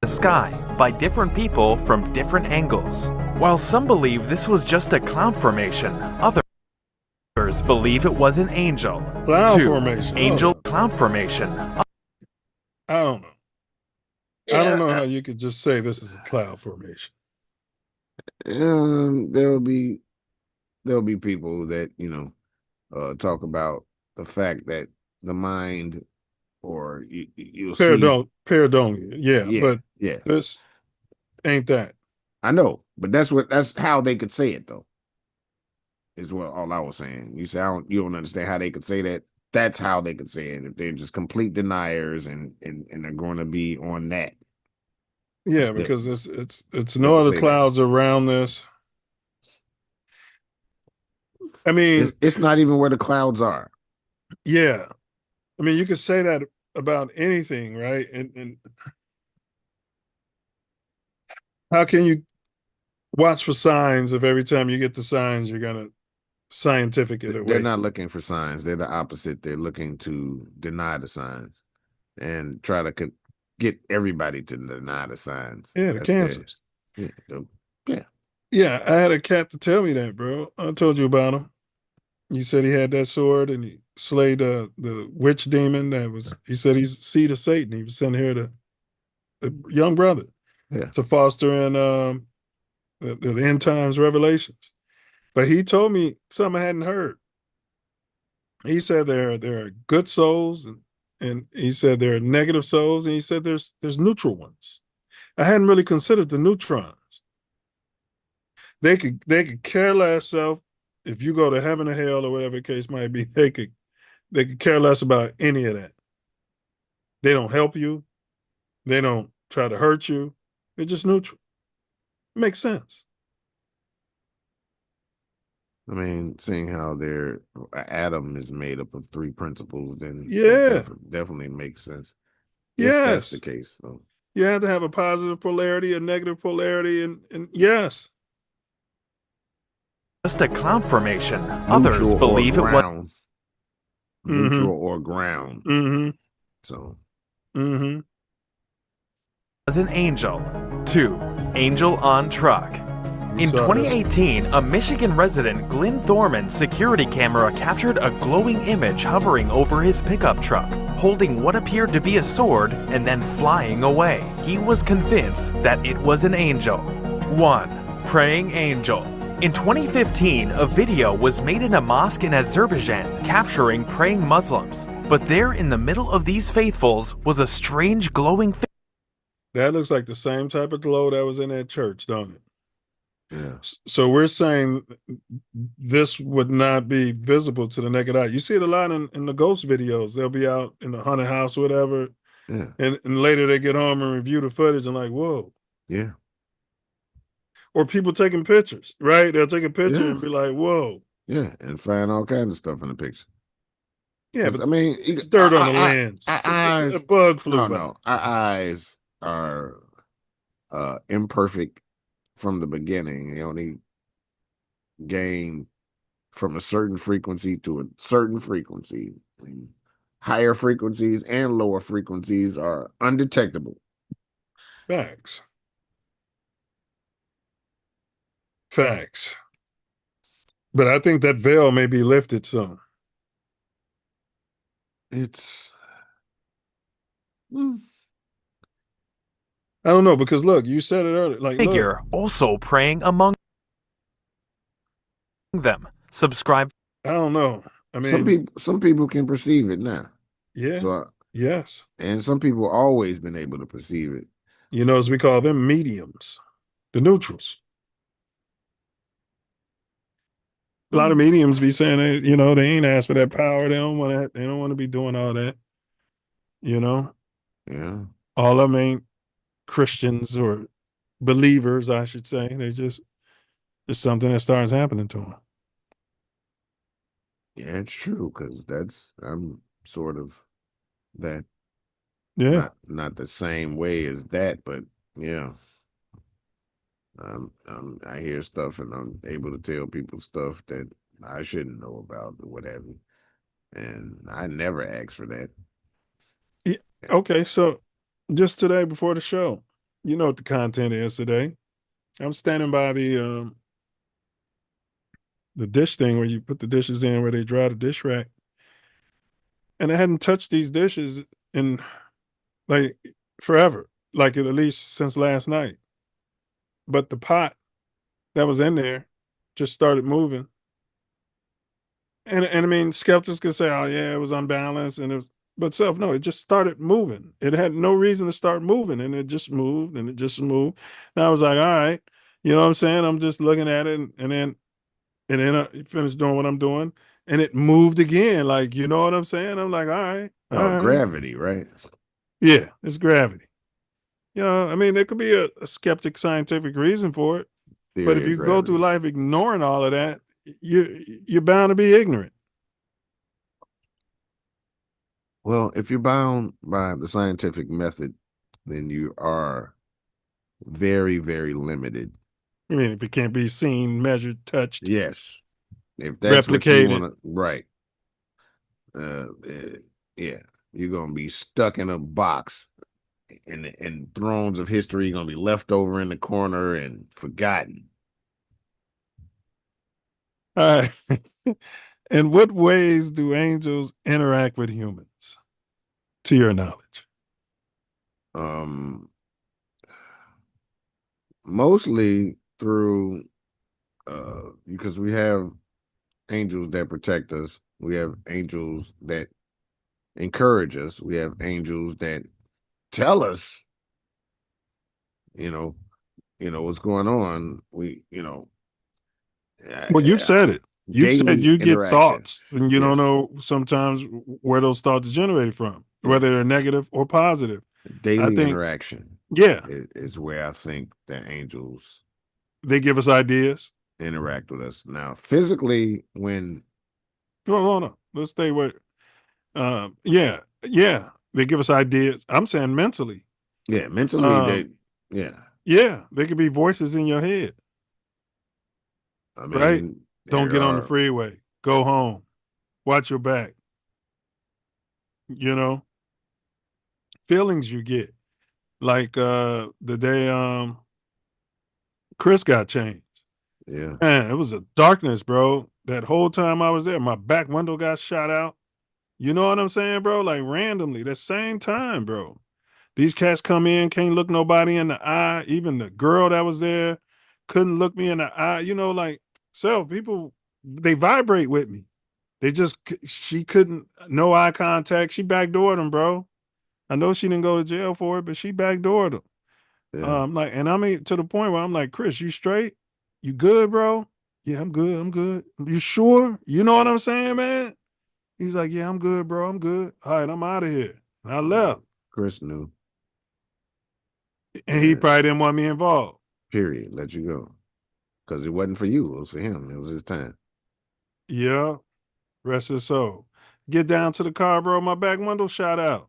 sky by different people from different angles. While some believe this was just a cloud formation, others believe it was an angel. Cloud 2. formation. Angel cloud formation. I don't know. I don't know how you could just say this is a cloud formation. There'll be people that talk about the fact that the mind, or you'll see pareidolia, but this ain't that. I know, but that's how they could say it, though. Is what all I was saying. You say you don't understand how they could say that. That's how they could say it. If they're just complete deniers and they're going to be on that. Yeah, because it's no other clouds around this. I mean, it's not even where the clouds are. Yeah. I mean, you could say that about anything, right? And how can you watch for signs if every time you get the signs, you're gonna scientific it They're away? not looking for signs. They're the opposite. They're looking to deny the signs and try to get everybody to deny the signs. Yeah, the That's their- cancers. Yeah. Yeah, I had a cat to tell me that, bro. I told you about him. He said he had that sword and he slayed the witch demon that was. He said he's seed of Satan. He was sent here to a young brother to foster in the end times revelations. But he told me something I hadn't heard. He said there are good souls and he said there are negative souls, and he said there's neutral ones. I hadn't really considered the neutrons. They could care less if you go to heaven or hell or whatever the case might be. They could care less about any of that. They don't help you. They don't try to hurt you. They're just neutral. Makes sense. I mean, seeing how their atom is made up of 3 principles, then Yeah. definitely makes sense. Yes. If that's the case. So. You have to have a positive polarity, a negative polarity, and yes. Just a cloud formation. Others believe it was neutral or ground. Mm-hmm. So. Mm-hmm. was an angel. 2. Angel on truck. In 2018, a Michigan resident, Glenn Thorman's security camera captured a glowing image hovering over his pickup truck, holding what appeared to be a sword and then flying away. He was convinced that it was an angel. 1. Praying angel. In 2015, a video was made in a mosque in Azerbaijan capturing praying Muslims. But there in the middle of these faithfuls was a strange glowing figure. That looks like the same type of glow that was in that church, don't it? Yeah. So we're saying this would not be visible to the naked eye. You see it a lot in the ghost videos. They'll be out in the haunted house or whatever. Yeah. And later they get home and review the footage and like, whoa. Yeah. Or people taking pictures, right? They'll take a picture and be like, whoa. Yeah, and find all kinds of stuff in the picture. Yeah, but I mean, it's dirt on the lens. Eyes, a bug flew by. No, our eyes are imperfect from the beginning. They only gain from a certain frequency to a certain frequency. And higher frequencies and lower frequencies are undetectable. Facts. Facts. But I think that veil may be lifted soon. It's I don't know, because look, you said it earlier. Like, figure also praying among them. Subscribe. I don't know. I mean, some people can perceive it now. Yeah. So yes. And some people always been able to perceive it. You know, as we call them, mediums, the neutrals. A lot of mediums be saying that, you know, they ain't asked for that power. They don't want that. They don't want to be doing all that. You know? Yeah. All of them ain't Christians or believers, I should say. They just something that starts happening to them. Yeah, it's true, because I'm sort of that. Yeah. Not the same way as that, but yeah. I hear stuff and I'm able to tell people stuff that I shouldn't know about or whatever. And I never asked for that. Yeah. Okay, so just today before the show, you know what the content is today. I'm standing by the dish thing where you put the dishes in where they dry the dish rack. And I hadn't touched these dishes in like forever, like at least since last night. But the pot that was in there just started moving. And I mean, skeptics could say, oh yeah, it was unbalanced and it was, but no, it just started moving. It had no reason to start moving and it just moved and it just moved. And I was like, all right, you know what I'm saying? I'm just looking at it and then I finished doing what I'm doing and it moved again. Like, you know what I'm saying? I'm like, all right. Oh, right. gravity, right? Yeah, it's gravity. You know, I mean, there could be a skeptic scientific reason for it. But if you go through life ignoring all of that, you're bound to be ignorant. Well, if you're bound by the scientific method, then you are very, very limited. I mean, if it can't be seen, measured, touched, Yes. If that's what you want to, right. Yeah, you're going to be stuck in a box and thrones of history going to be left over in the corner and forgotten. All right. In what ways do angels interact with humans, to your knowledge? Mostly through because we have angels that protect us, we have angels that encourage us, we have angels that tell us, you know what's going on. Well, you've said it. You've said Daily you get interaction. thoughts and you don't Yes. know sometimes where those thoughts generated from, Yeah. whether they're negative or positive. Daily I think, interaction. yeah, is where I think the angels they give us ideas. interact with us. Now, physically, when Hold on. Let's stay with, yeah, they give us ideas. I'm saying mentally. mentally they, Yeah, they could be voices in your head, I right? mean, Don't get there on the are freeway. Go home. Watch your back. Feelings you get. Like the day Chris got changed. Yeah. Man, it was a darkness, bro. That whole time I was there, my back window got shot out. You know what I'm saying, bro? Like randomly, that same time, bro. These cats come in, can't look nobody in the eye. Even the girl that was there couldn't look me in the eye. Like people, they vibrate with me. She couldn't, no eye contact. She backdoored him, bro. I know she didn't go to jail for it, but she backdoored him. Yeah. And I mean, to the point where I'm like, Chris, you straight? You good, bro? Yeah, I'm good. I'm good. You sure? You know what I'm saying, man? He's like, yeah, I'm good, bro. I'm good. All right, I'm out of here. And I left. Chris knew. And he probably didn't want me involved. Period. Let you go. Because it wasn't for you. It was for him. It was his time. Yeah. Rest his soul. Get down to the car, bro. My back window shot out.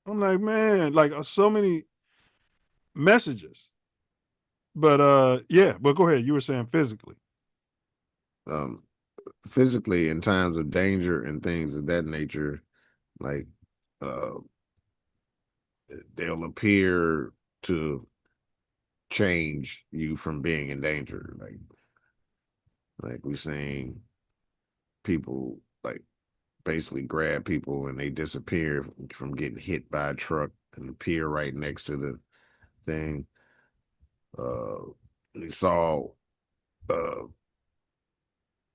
I'm like, man, like so many messages. But yeah, but go ahead. You were saying physically. Physically, in times of danger and things of that nature, like they'll appear to change you from being in danger. Like we seen people like basically grab people and they disappear from getting hit by a truck and appear right next to the thing. We saw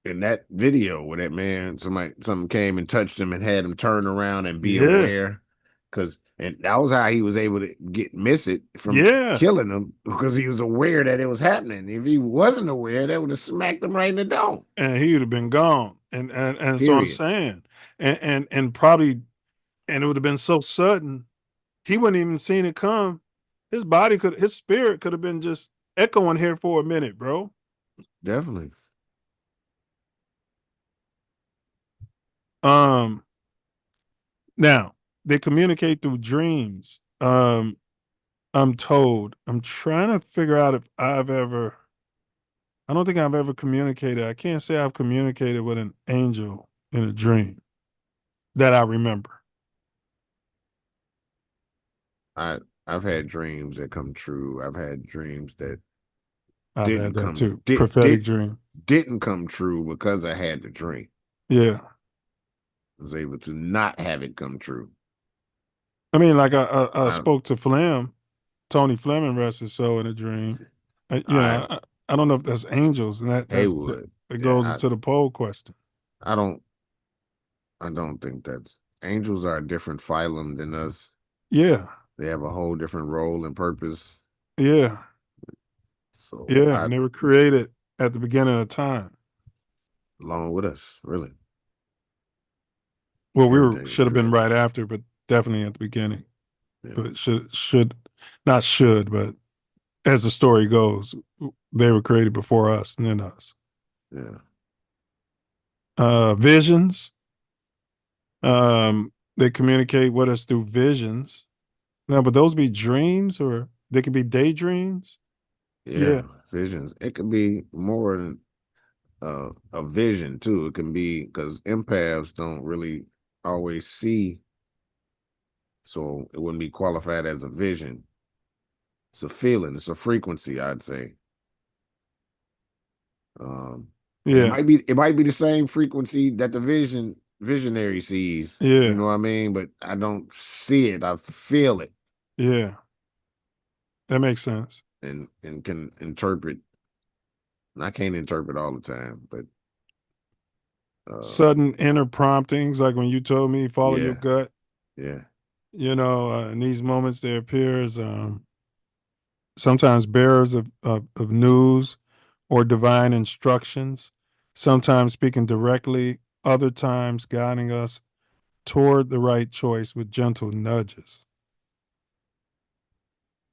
in that video where that man, something came and touched him and had him turn around and be aware. And that was how he was able to miss it from killing him, because he was aware that it was happening. If he wasn't aware, that would have smacked him right in the dome. And he would have been gone. And so I'm saying, and probably, and it would have been so sudden, he wouldn't even seen it come. His spirit could have been just echoing here for a minute, bro. Definitely. Now they communicate through dreams. I'm told. I'm trying to figure out if I don't think I've ever communicated. I can't say I've communicated with an angel in a dream that I remember. I've had dreams that come true. I've had dreams that I've didn't had that come too. Prophetic dream. Didn't come true because I had the dream. Yeah. I was able to not have it come true. I mean, like I spoke to Tony Fleming, rest his soul, in a dream. I don't know if that's angels, and that goes into the poll question. I don't think that's angels are a different phylum than us. Yeah. They have a whole different role and purpose. Yeah. So and they were created at the beginning of time. Along with us, really. Well, should have been right after, but definitely at the beginning. Yeah. But but as the story goes, they were created before us and then us. Yeah. Visions. They communicate with us through visions. Now, but those be dreams or they could be daydreams? Yeah, Yeah. visions. It could be more than a vision too. It can be because empaths don't really always see, so it wouldn't be qualified as a vision. It's a feeling. It's a frequency, I'd say. And Yeah. it might be the same frequency that the visionary sees. Yeah. You know what I mean? But I don't see it. I feel it Yeah. That makes sense. and can interpret. And I can't interpret all the time, but Sudden inner promptings, like when you told me follow your yeah, gut. yeah. In these moments they appear as sometimes bearers of news or divine instructions, sometimes speaking directly, other times guiding us toward the right choice with gentle nudges.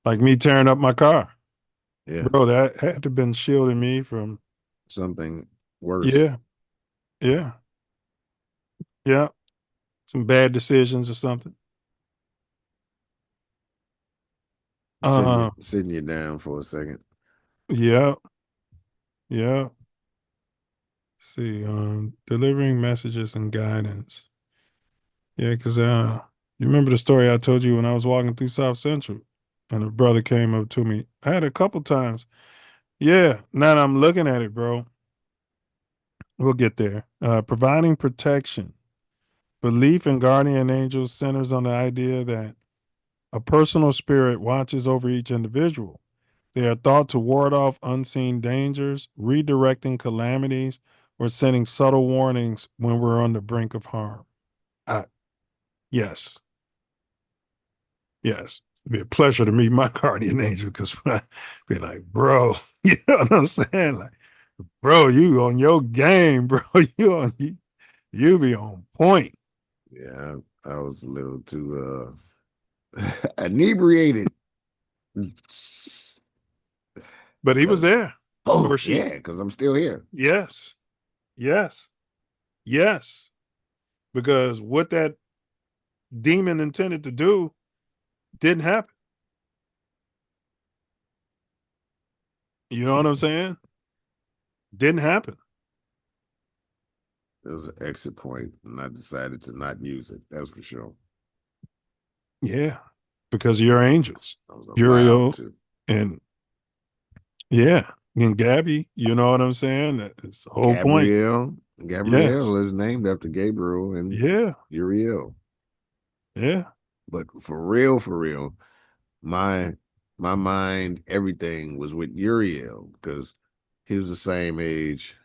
Like me tearing up my car. Yeah. Bro, that had to have been shielding me from Something worse. yeah, yeah, yeah. Some bad decisions or something. Sitting you down for a second. Yeah, yeah. See, delivering messages and guidance. Yeah, because you remember the story I told you when I was walking through South Central and a brother came up to me. I had a couple times. Yeah, now that I'm looking at it, bro. We'll get there. Providing protection. Belief in guardian angels centers on the idea that a personal spirit watches over each individual. They are thought to ward off unseen dangers, redirecting calamities, or sending subtle warnings when we're on the brink of harm. Yes. Yes. It'd be a pleasure to meet my guardian angel because I be like, bro, you know what I'm saying? Like, bro, you on your game, bro. You be on point. Yeah, I was a little too inebriated. But he was there. Oh, Or she. yeah, because I'm still here. Yes. Yes. Yes. Because what that demon intended to do didn't happen. You know what I'm saying? Didn't happen. It was an exit point, and I decided to not use it. That's for sure. Yeah. Because you're angels. I was allowed Uriel to. and yeah. And Gabby, you know what I'm saying? That's the whole point. Gabrielle is named after Gabriel and Uriel. Yeah. But for real, my mind, everything was with Uriel because he was the same age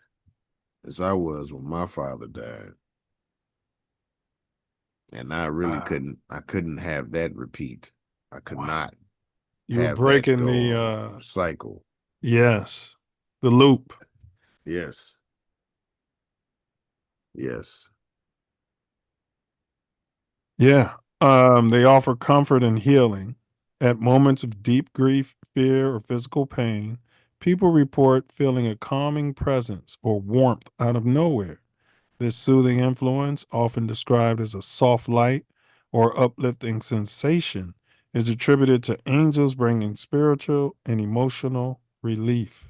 as I was when my father died. And I really couldn't have that repeat. I could not You were have that breaking go the cycle. Yes. The loop. Yes. Yes. Yeah. They offer comfort and healing. At moments of deep grief, fear, or physical pain, people report feeling a calming presence or warmth out of nowhere. This soothing influence, often described as a soft light or uplifting sensation, is attributed to angels bringing spiritual and emotional relief.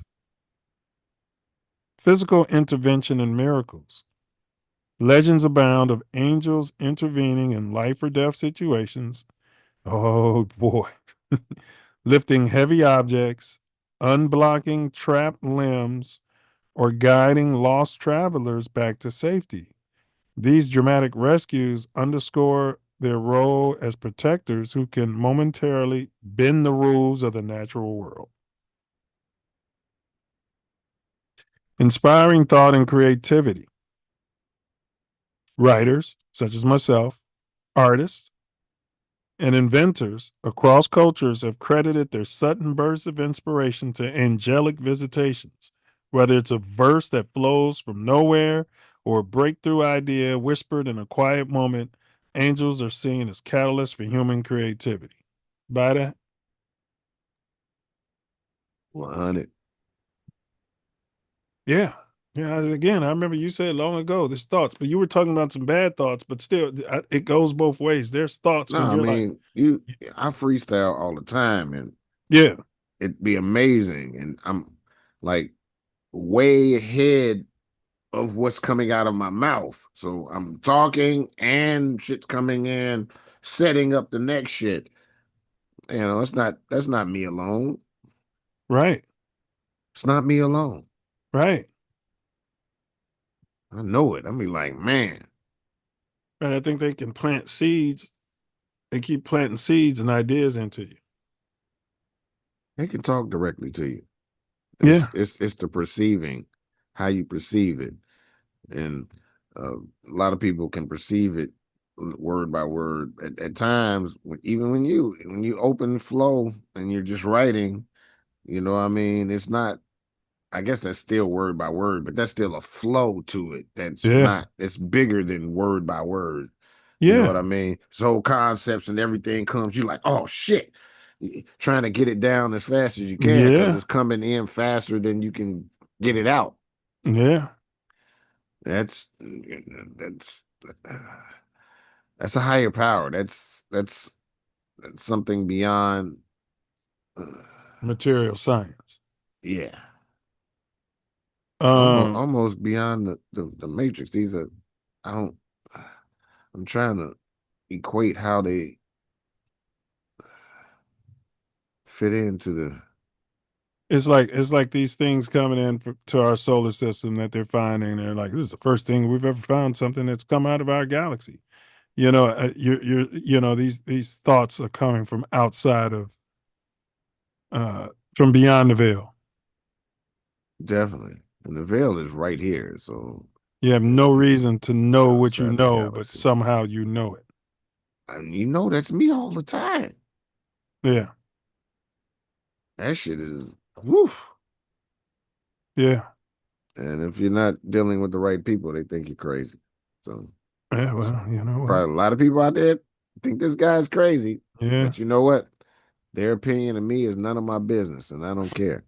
Physical intervention and miracles. Legends abound of angels intervening in life or death situations. Oh boy. Lifting heavy objects, unblocking trapped limbs, or guiding lost travelers back to safety. These dramatic rescues underscore their role as protectors who can momentarily bend the rules of the natural world. Inspiring thought and creativity. Writers, such as myself, artists, and inventors across cultures have credited their sudden bursts of inspiration to angelic visitations, whether it's a verse that flows from nowhere or a breakthrough idea whispered in a quiet moment. Angels are seen as catalysts for human creativity. Buy that? 100. Yeah. Yeah, again, I remember you said long ago, there's thoughts, but you were talking about some bad thoughts, but still, it goes both ways. There's thoughts No, when I you're like, mean, I freestyle all the time, and yeah, it'd be amazing, and I'm like way ahead of what's coming out of my mouth. So I'm talking and shit's coming in, setting up the next shit. You know, that's not me alone. right, It's not me alone. right. I know it. I mean, like, man, And I think they can plant seeds. They keep planting seeds and ideas into you. they can talk directly to you. Yeah, It's the perceiving, how you perceive it, and a lot of people can perceive it word by word. At times, even when you open flow and you're just writing, you know what I mean? It's not, I guess that's still word by word, but that's still a flow to it. That's yeah, not, it's bigger than word by word. You know what yeah, I mean? So concepts and everything comes, you like, oh shit. Trying to get it down as fast as you can because yeah, it's coming in faster than you can get it out. yeah. That's that's that's a higher power. That's something beyond. Uh, Material science. yeah, Um, almost beyond the matrix. These are, I don't. I'm trying to equate how they fit into the. it's like these things coming in to our solar system that they're finding. They're like, this is the first thing we've ever found something that's come out of our galaxy. You know, you know, these thoughts are coming from outside of, from beyond the veil. Definitely, and the veil is right here. So You have no reason to know what you outside the know, but galaxy, somehow you know it. and you know that's me all the time. Yeah, That shit is woof. yeah, And if you're not dealing with the right people, they think you're crazy. So yeah. Well, you know what? probably a lot of people out there think this guy's crazy. Yeah. But you know what? Their opinion of me is none of my business, and I don't care.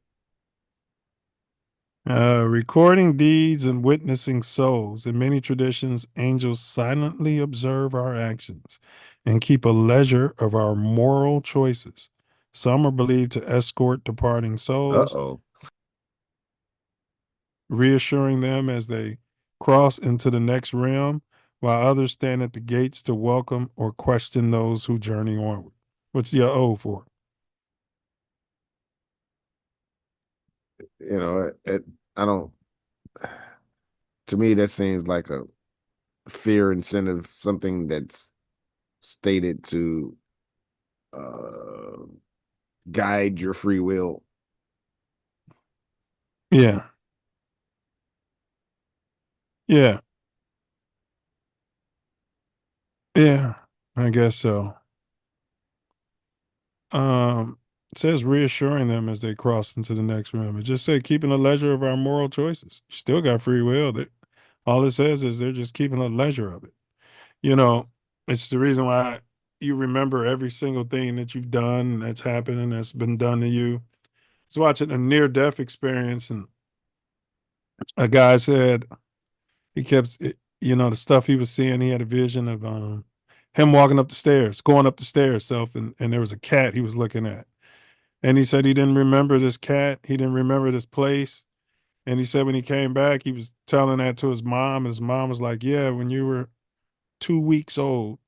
Recording deeds and witnessing souls. In many traditions, angels silently observe our actions and keep a ledger of our moral choices. Some are believed to escort departing souls, Uh-oh. reassuring them as they cross into the next realm, while others stand at the gates to welcome or question those who journey onward. What's your O for? You know, I don't, to me, that seems like a fear incentive, something that's stated to uh, guide your free will. Yeah. Yeah. Yeah. I guess so. It says reassuring them as they cross into the next room. It just said keeping a ledger of our moral choices. You still got free will. That all it says is they're just keeping a ledger of it. You know, it's the reason why you remember every single thing that you've done that's happened and that's been done to you. I was watching a near death experience, and a guy said he kept, you know, the stuff he was seeing. He had a vision of him walking up the stairs, going up the stairs, and there was a cat he was looking at. And he said he didn't remember this cat. He didn't remember this place. And he said when he came back, he was telling that to his mom. His mom was like, yeah, when you were 2 weeks old,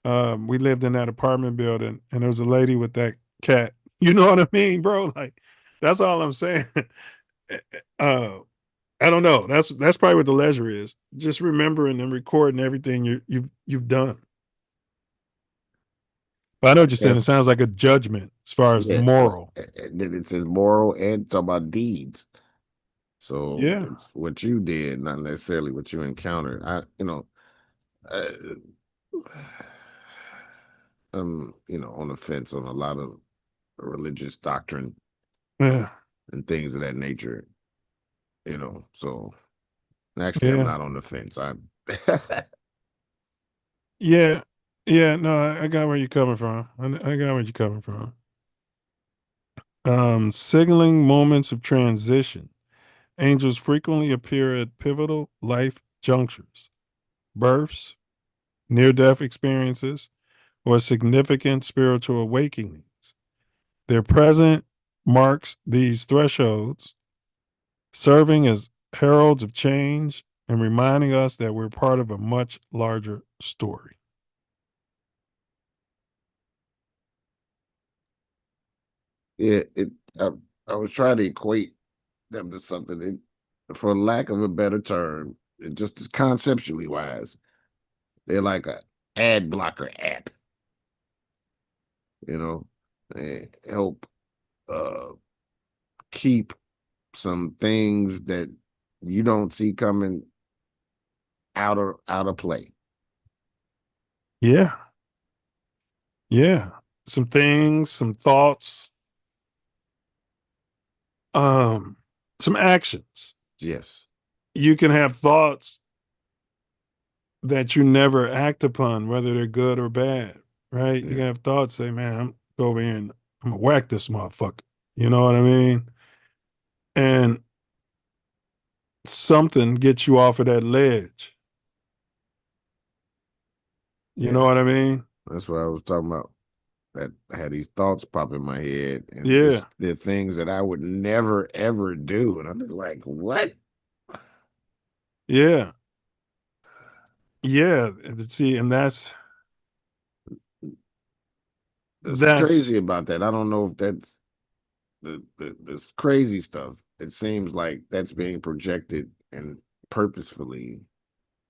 we lived in that apartment building and there was a lady with that cat. You know what I mean, bro? Like, that's all I'm saying. uh, I don't know. That's probably what the leisure is. Just remembering and recording everything you've done. But I know what you're saying. It Yes. sounds like a judgment as far as Yeah. moral. Then it says moral and talk about deeds. So Yeah. it's what you did, not necessarily what you encountered. Uh, on the fence on a lot of religious doctrine Yeah. and things of that nature. So actually, I'm Yeah. not on the fence. Yeah. Yeah. No, I got where you're coming from. I got where you're coming from. Signaling moments of transition. Angels frequently appear at pivotal life junctures, births, near-death experiences, or significant spiritual awakenings. Their presence marks these thresholds, serving as heralds of change and reminding us that we're part of a much larger story. Yeah, I was trying to equate them to something. For lack of a better term, just as conceptually wise, they're like a ad blocker app. You know, they help keep some things that you don't see coming out of play. Yeah. Yeah. Some things, some thoughts, some actions. Yes. You can have thoughts that you never act upon, whether they're good or bad, right? You can have thoughts, say, man, I'm go over here and I'm gonna whack this motherfucker. You know what I mean? And something gets you off of that ledge. You know what I mean? That's what I was talking about. That I had these thoughts pop in my head, and Yeah. they're things that I would never ever do, and I'm just like, what? Yeah. Yeah. See, and that's Crazy about that. I don't know if that's this crazy stuff. It seems like that's being projected and purposefully.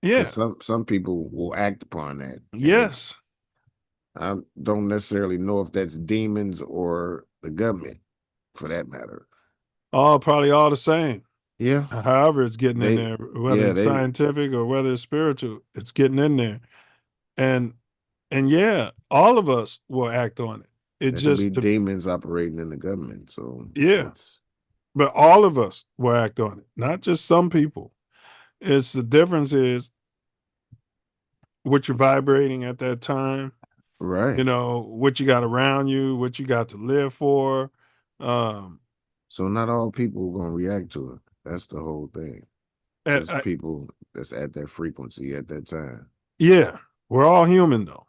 Yeah. Some people will act upon that. Yes. I don't necessarily know if that's demons or the government, for that matter. Probably all the same. Yeah. However, it's getting in there, whether it's scientific or whether it's spiritual, it's getting in there. And yeah, all of us will act on it. It There just could be demons operating in the government. So yeah. But all of us will act on it, not just some people. It's the difference is what you're vibrating at that time. Right. You know, what you got around you, what you got to live for. So not all people are gonna react to it. That's the whole thing. Just people that's at that frequency at that time. Yeah. We're all human though.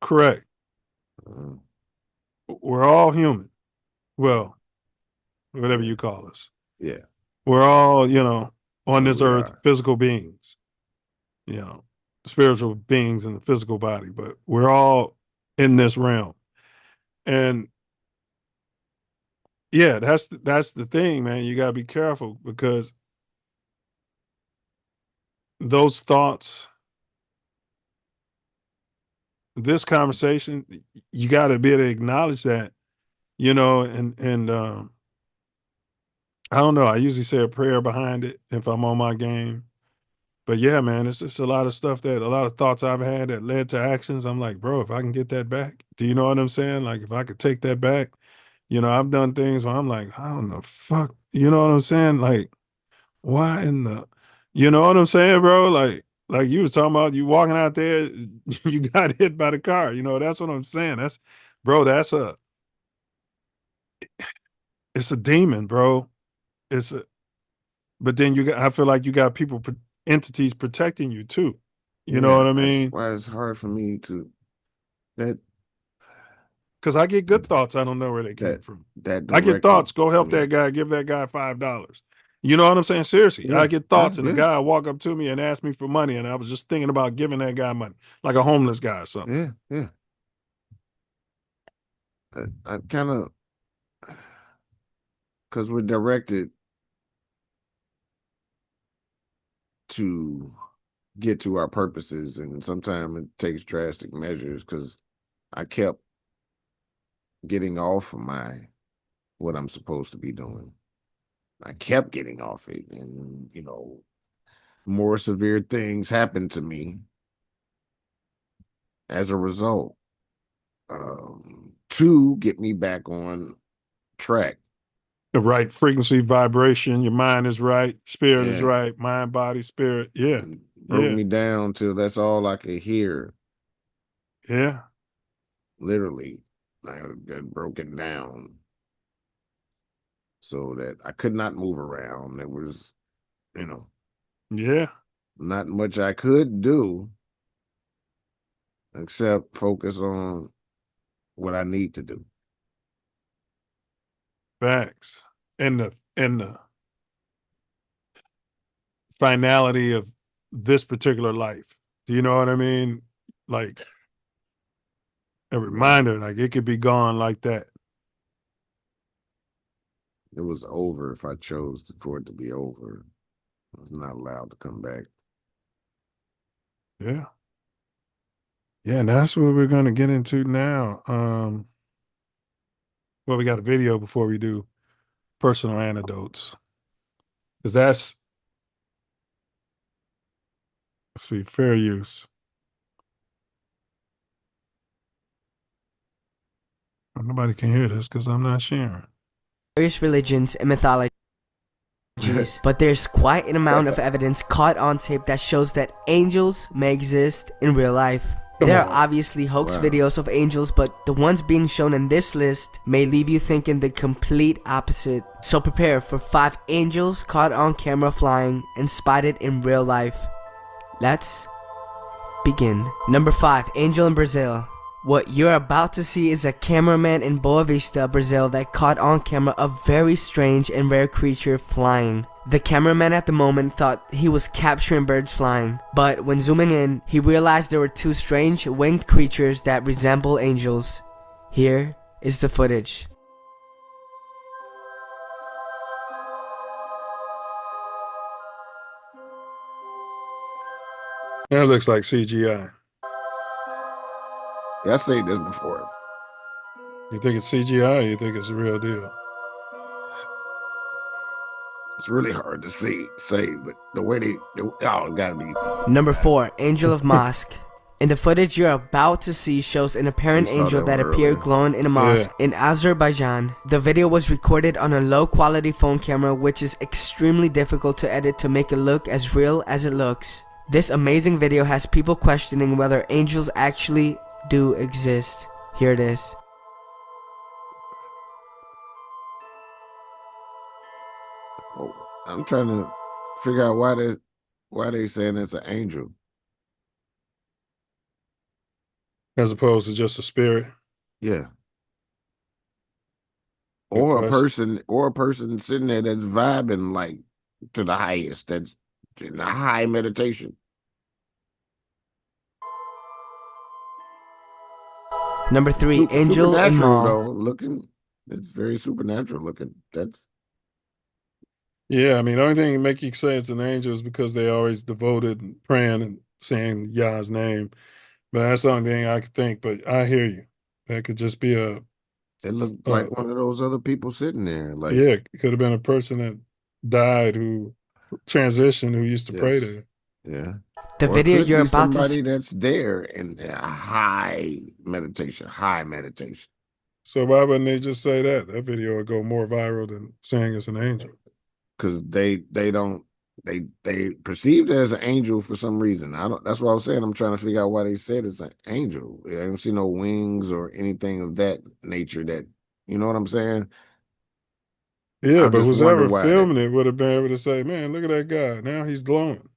Correct. We're all human. Well, whatever you call us. Yeah. We're all, you know, on So this we earth, are. physical beings, you know, spiritual beings in the physical body, but we're all in this realm. And yeah, that's the thing, man. You got to be careful because those thoughts, this conversation, you got to be able to acknowledge that, you know, and I don't know. I usually say a prayer behind it if I'm on my game. But yeah, man, it's just a lot of stuff a lot of thoughts I've had that led to actions. I'm like, bro, if I can get that back, do you know what I'm saying? Like, if I could take that back, you know, I've done things where I'm like, how in the fuck, you know what I'm saying? Like, why in the, you know what I'm saying, bro? Like you was talking about you walking out there, you got hit by the car. You know, that's what I'm saying. Bro, it's a demon, bro. But then I feel like you got people, entities protecting you too. You know what I mean? That's why it's hard for me to that because I get good thoughts. I don't know where they came from. That I get directly. thoughts. Go help that guy. Give that guy $5. You know what I'm saying? Seriously, I get thoughts, and a guy walk up to me and ask me for money, and I was just thinking about giving that guy money, like a homeless guy or something. Yeah. I kind of, because we're directed to get to our purposes, and sometimes it takes drastic measures. Because I kept getting off of what I'm supposed to be doing. I kept getting off it, and you know, more severe things happened to me as a result. To get me back on track. The right frequency, vibration. Your mind is right. Spirit is right. Mind, body, spirit. Yeah. Broke me down till that's all I could hear. Yeah. Literally, I got broken down. so that I could not move around. There was, you know, Yeah. not much I could do except focus on what I need to do. Facts. And the finality of this particular life. Do you know what I mean? Like a reminder, like it could be gone like that. It was over if I chose for it to be over. I was not allowed to come back. Yeah. Yeah, and that's what we're gonna get into now. Well, we got a video before we do personal anecdotes. Because that's, let's see, fair use. Nobody can hear this because I'm not sharing. Various religions and mythologies, but there's quite an amount of evidence caught on tape that shows that angels may exist in real life. There are obviously hoax videos of angels, but the ones being shown in this list may leave you thinking the complete opposite. So prepare for 5 angels caught on camera flying and spotted in real life. Let's begin. Number 5, angel in Brazil. What you're about to see is a cameraman in Boa Vista, Brazil that caught on camera a very strange and rare creature flying. The cameraman at the moment thought he was capturing birds flying, but when zooming in, he realized there were 2 strange winged creatures that resemble angels. Here is the footage. That looks like CGI. Yeah, I said this before. You think it's CGI or you think it's a real deal? It's really hard to say, but the way it gotta be. Number 4, Angel of Mosque. In the footage you're about to see shows an apparent angel that appeared glowing in a mosque in Azerbaijan. The video was recorded on a low quality phone camera, which is extremely difficult to edit to make it look as real as it looks. This amazing video has people questioning whether angels actually do exist. Here it is. Oh, I'm trying to figure out why they saying it's an angel as opposed to just a spirit. Yeah. Good Or question. a person sitting there that's vibing like to the highest, that's in a high meditation. Number 3, Angel in Supernatural Mall. though, looking. It's very supernatural looking. That's Yeah, I mean, the only thing that make you say it's an angel is because they always devoted and praying and saying Yah's name. But that's the only thing I could think. But I hear you. That could just be a. It looked like one of those other people sitting there. Like, yeah, it could have been a person that died who transitioned who used to pray there. Yeah. The Or video it could you're be about to somebody that's there in a high meditation. So why wouldn't they just say that? That video would go more viral than saying it's an angel. Because they perceived it as an angel for some reason. That's what I was saying. I'm trying to figure out why they said it's an angel. I don't see no wings or anything of that nature. That, you know what I'm saying? Yeah, I but just whoever wonder why filming it would have been able to say, "Man, look at that guy. Now he's glowing."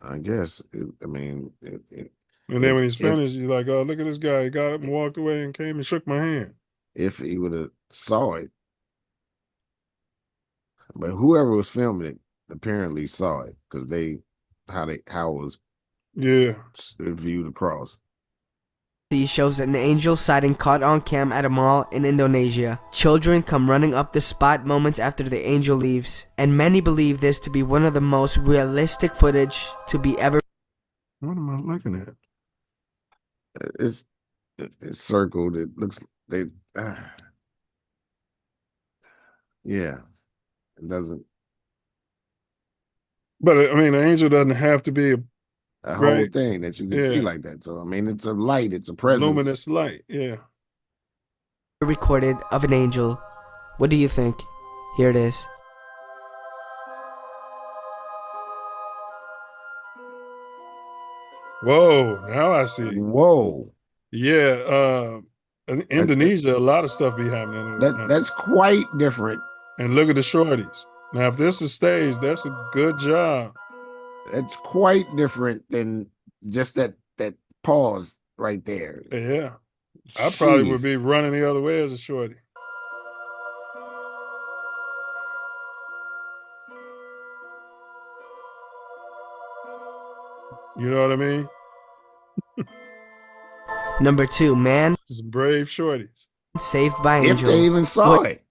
I guess. And then when he's finished, you're like, "Oh, look at this guy. He got up and walked away and came and shook my hand." If he would have saw it, but whoever was filming it apparently saw it because how it was viewed across. Shows an angel sighting caught on cam at a mall in Indonesia. Children come running up the spot moments after the angel leaves, and many believe this to be one of the most realistic footage to be ever. What am I looking at? It's circled. It looks yeah. It doesn't. But I mean, an angel doesn't have to be a whole thing that you can see like that. So I mean, it's a light. It's a presence. Luminous light. Yeah. Recorded of an angel. What do you think? Here it is. Whoa! Now I see. Whoa! Yeah. In Indonesia, a lot of stuff be happening. That's quite different. And look at the shorties. Now, if this is staged, that's a good job. It's quite different than just that pause right there. Yeah. I probably would be running the other way as a shorty. You know what I mean? Number 2, man Some brave shorties. saved by If angel. they even saw it.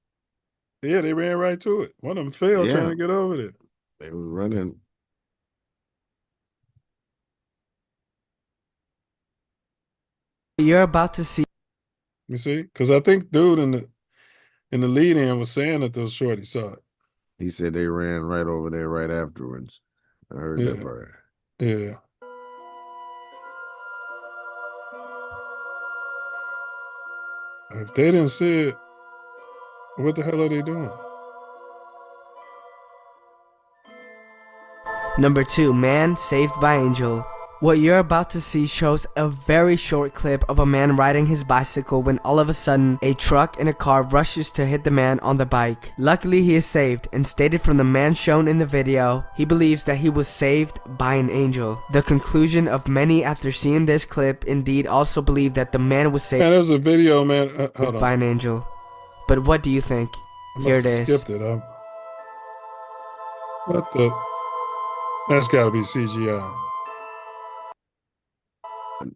Yeah, they ran right to it. One of them failed trying to get over there. They were running. You're about to see. You see? Because I think dude in the lead-in was saying that those shorties saw it. He said they ran right over there right afterwards. I heard that part. Yeah. If they didn't see it, what the hell are they doing? Number 2, man saved by angel. What you're about to see shows a very short clip of a man riding his bicycle when all of a sudden a truck and a car rushes to hit the man on the bike. Luckily he is saved, and stated from the man shown in the video, he believes that he was saved by an angel. The conclusion of many after seeing this clip indeed also believe that the man was saved Man, there's a video, man. Hold on. by an angel. But what do you think? I Here must it have is. skipped it. What the? That's got to be CGI.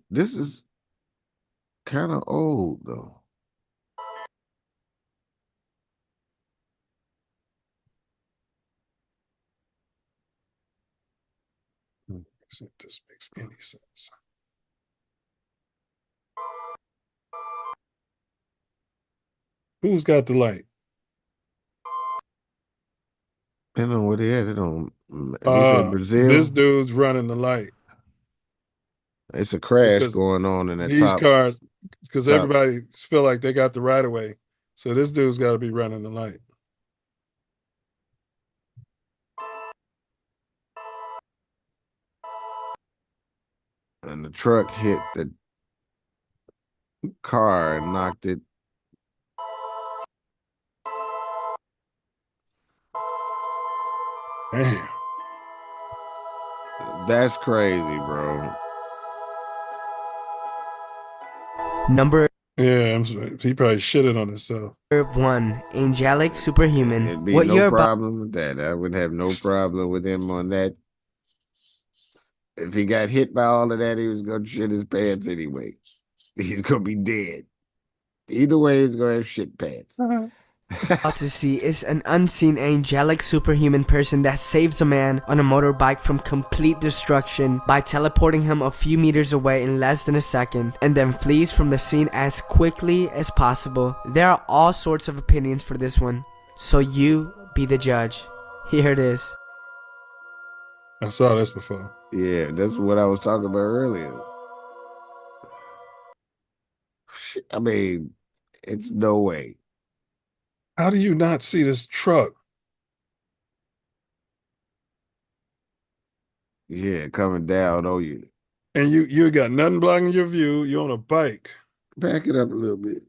This is kind of old though. See if this makes any sense. Who's got the light? Depending on where they at, it don't. You said Brazil. This dude's running the light. It's a crash Because going on in that these top. cars, because top. everybody feel like they got the right of way. So this dude's got to be running the light. And the truck hit the car and knocked it. Damn. That's crazy, bro. Number Yeah, he probably shitted on himself. 1, angelic superhuman. There'd be What no you're about problem with that. I would have no problem with him on that. If he got hit by all of that, he was gonna shit his pants anyway. He's gonna be dead. Either way, he's gonna have shit pants. about to see is an unseen angelic superhuman person that saves a man on a motorbike from complete destruction by teleporting him a few meters away in less than a second, and then flees from the scene as quickly as possible. There are all sorts of opinions for this one, so you be the judge. Here it is. I saw this before. Yeah, that's what I was talking about earlier. I mean, it's no way. How do you not see this truck? Yeah, coming down on you. And you got nothing blocking your view. You're on a bike. Back it up a little bit.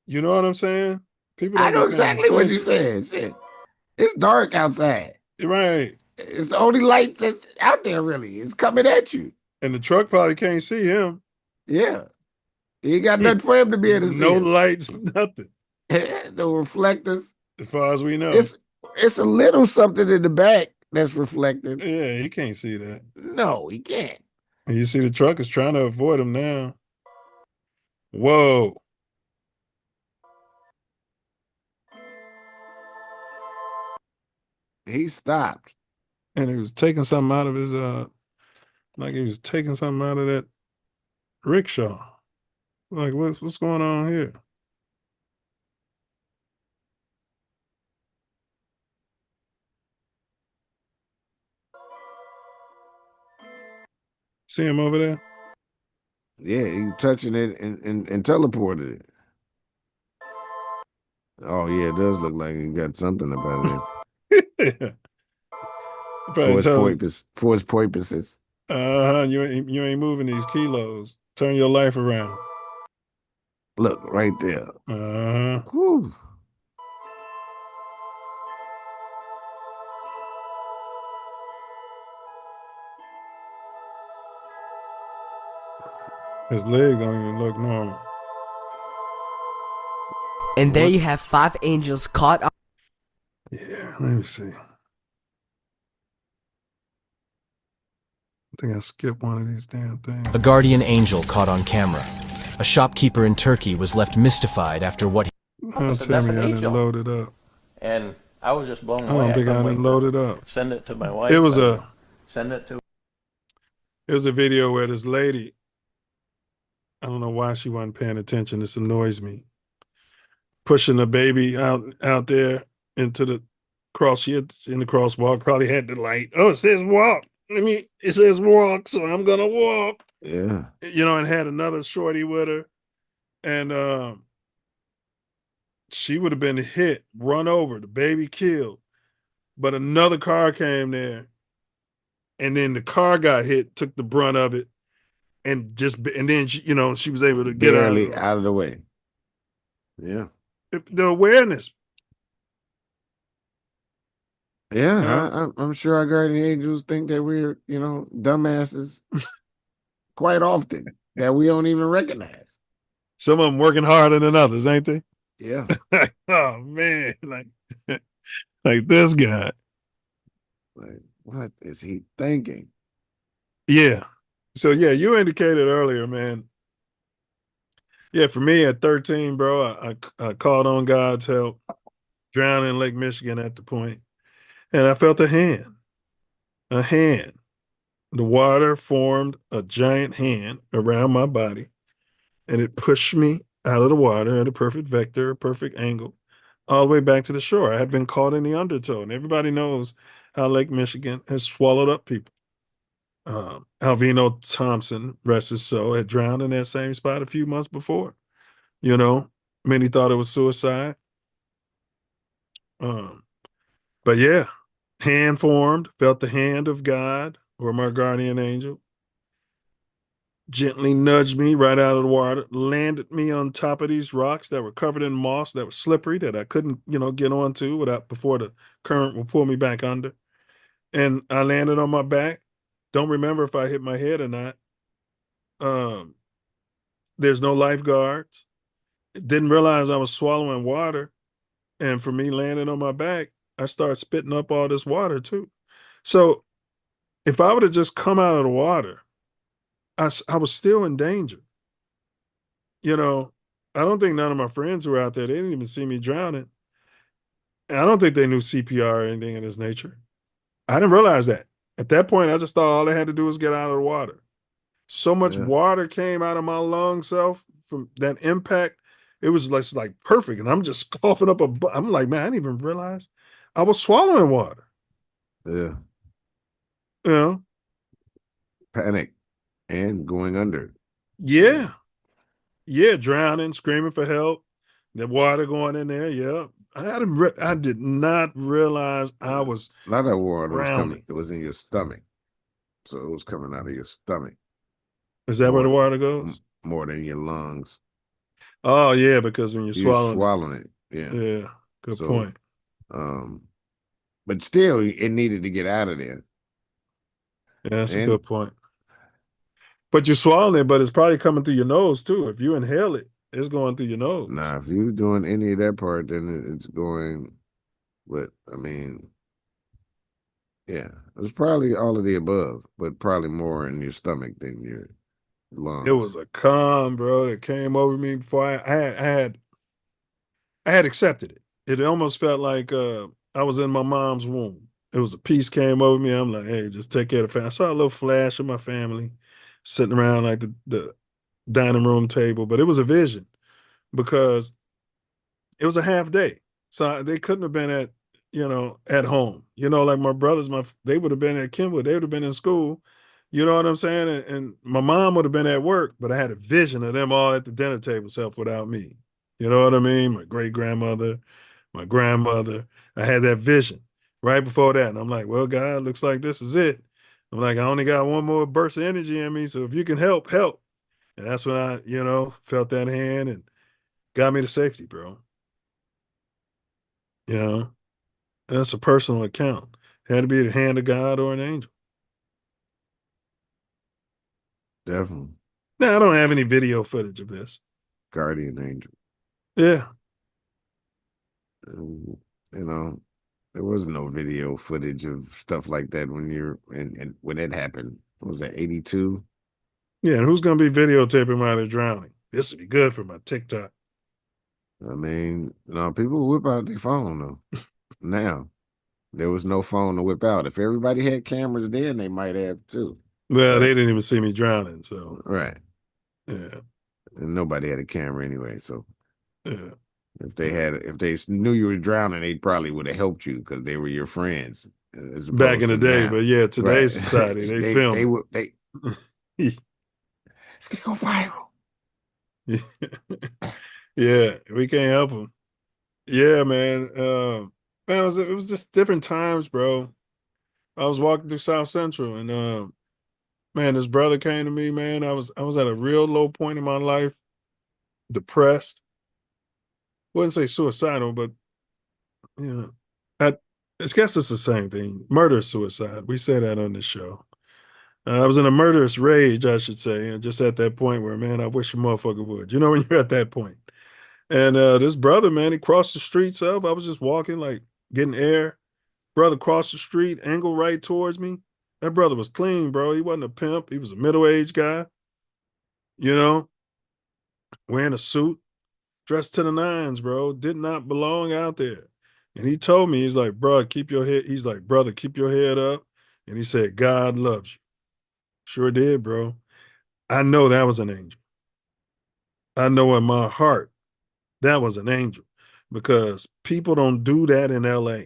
You know what I'm saying? People I don't know be paying exactly what you're attention. saying. Shit. It's dark outside. Right. It's the only light that's out there, really. It's coming at you. And the truck probably can't see him. Yeah. He ain't got nothing for him to be able to see. No him. lights, nothing. No reflectors. As far as we know. It's a little something in the back that's reflecting. Yeah, he can't see that. No, he can't. And you see the truck is trying to avoid him now. Whoa. He stopped. And he was taking something out of his like he was taking something out of that rickshaw. Like what's going on here? See him over there? Yeah, he touching it and teleported it. Oh yeah, it does look like he got something about it. For his purposes. You ain't moving these kilos. Turn your life around. Look right there. Whew. His legs don't even look normal. And there you have 5 angels caught on. Yeah, let me see. I think I skipped one of these damn things. A guardian angel caught on camera. A shopkeeper in Turkey was left mystified after what he... Don't tell me I didn't load it up. And I was just blown I away. don't think I couldn't didn't wait load to it up. Send it to my wife. It was send it to. It was a video where this lady, I don't know why she wasn't paying attention. This annoys me. Pushing the baby out there into the cross. She had in the crosswalk, probably had the light. Oh, it says walk. It says walk, so I'm gonna walk. Yeah. And had another shorty with her. And she would have been hit, run over, the baby killed. But another car came there. And then the car got hit, took the brunt of it. And then she was able to get Barely out of the way. Yeah. The awareness. Yeah, I'm sure our guardian angels think that we're, dumbasses quite often that we don't even recognize. Some of them working harder than others, ain't they? Yeah. Oh man, like this guy. Like, what is he thinking? Yeah. So yeah, you indicated earlier, man. Yeah, for me at 13, bro, I called on God's help, drowned in Lake Michigan at the point, and I felt a hand. The water formed a giant hand around my body, and it pushed me out of the water at a perfect vector, a perfect angle, all the way back to the shore. I had been caught in the undertow, and everybody knows how Lake Michigan has swallowed up people. Alvino Thompson, rest his soul, had drowned in that same spot a few months before. Many thought it was suicide. But yeah, hand formed, felt the hand of God or my guardian angel, gently nudged me right out of the water, landed me on top of these rocks that were covered in moss, that were slippery, that I couldn't, get onto before the current would pull me back under. And I landed on my back. Don't remember if I hit my head or not. There's no lifeguards. Didn't realize I was swallowing water. And for me landing on my back, I started spitting up all this water too. So if I would have just come out of the water, I was still in danger. I don't think none of my friends were out there. They didn't even see me drowning. And I don't think they knew CPR or anything of this nature. I didn't realize that. At that point, I just thought all they had to do was get out of the water. So much water came out of my lung self from that impact. It was like perfect. And I'm just coughing up I'm like, man, I didn't even realize I was swallowing water. Yeah. Panic and going under. Yeah. Yeah, drowning, screaming for help. The water going in there. Yeah. I did not realize I was a lot of that water was drowning. coming. It was in your stomach. So it was coming out of your stomach. Is that where the water goes? More than your lungs. Oh yeah, because when you're swallowing it. Yeah. Yeah. Good point. But still it needed to get out of there. Yeah, that's a good point. But you're swallowing it, but it's probably coming through your nose too. If you inhale it, it's going through your nose. Nah, if you're doing any of that part, then it's going. But I mean, yeah, it's probably all of the above, but probably more in your stomach than your lungs. It was a calm, bro, that came over me before I had accepted it. It almost felt like I was in my mom's womb. It was a peace came over me. I'm like, hey, just take care of the family. I saw a little flash of my family sitting around like the dining room table, but it was a vision because it was a half day. So they couldn't have been at home. Like my brothers, they would have been at Kenwood. They would have been in school. You know what I'm saying? And my mom would have been at work, but I had a vision of them all at the dinner table, self without me. You know what I mean? My great grandmother, my grandmother. I had that vision, right before that. And I'm like, well, God, looks like this is it. I'm like, I only got one more burst of energy in me. So if you can help, help. And that's when I, felt that hand and got me to safety, bro. You know, that's a personal account. Had to be the hand of God or an angel. Definitely. Now, I don't have any video footage of this. Guardian angel. Yeah. There was no video footage of stuff like that and when it happened. What was that, 82? Yeah, and who's going to be videotaping while they're drowning? This would be good for my TikTok. I mean, no, people whip out their phone though. Now, there was no phone to whip out. If everybody had cameras then, they might have too. Well, they didn't even see me drowning, so. Right. Yeah. And nobody had a camera anyway, so. Yeah. If they knew you were drowning, they probably would have helped you because they were your friends. As Back in opposed the to day, now. but yeah, today's Right. society, they film It's gonna go viral. Yeah, we can't help them. Yeah, man. Man, it was just different times, bro. I was walking through South Central, and man, this brother came to me, man. I was at a real low point in my life, depressed. Wouldn't say suicidal, but I guess it's the same thing. Murder suicide. We say that on this show. I was in a murderous rage, I should say, and just at that point where, man, I wish a motherfucker would. You know, when you're at that point. And this brother, man, he crossed the street, self. I was just walking, like getting air. Brother crossed the street, angled right towards me. That brother was clean, bro. He wasn't a pimp. He was a middle-aged guy, you know, wearing a suit, dressed to the nines, bro. Did not belong out there. And he told me, he's like, bro, keep your head. He's like, brother, keep your head up. And he said, God loves you. Sure did, bro. I know that was an angel. I know in my heart that was an angel because people don't do that in LA.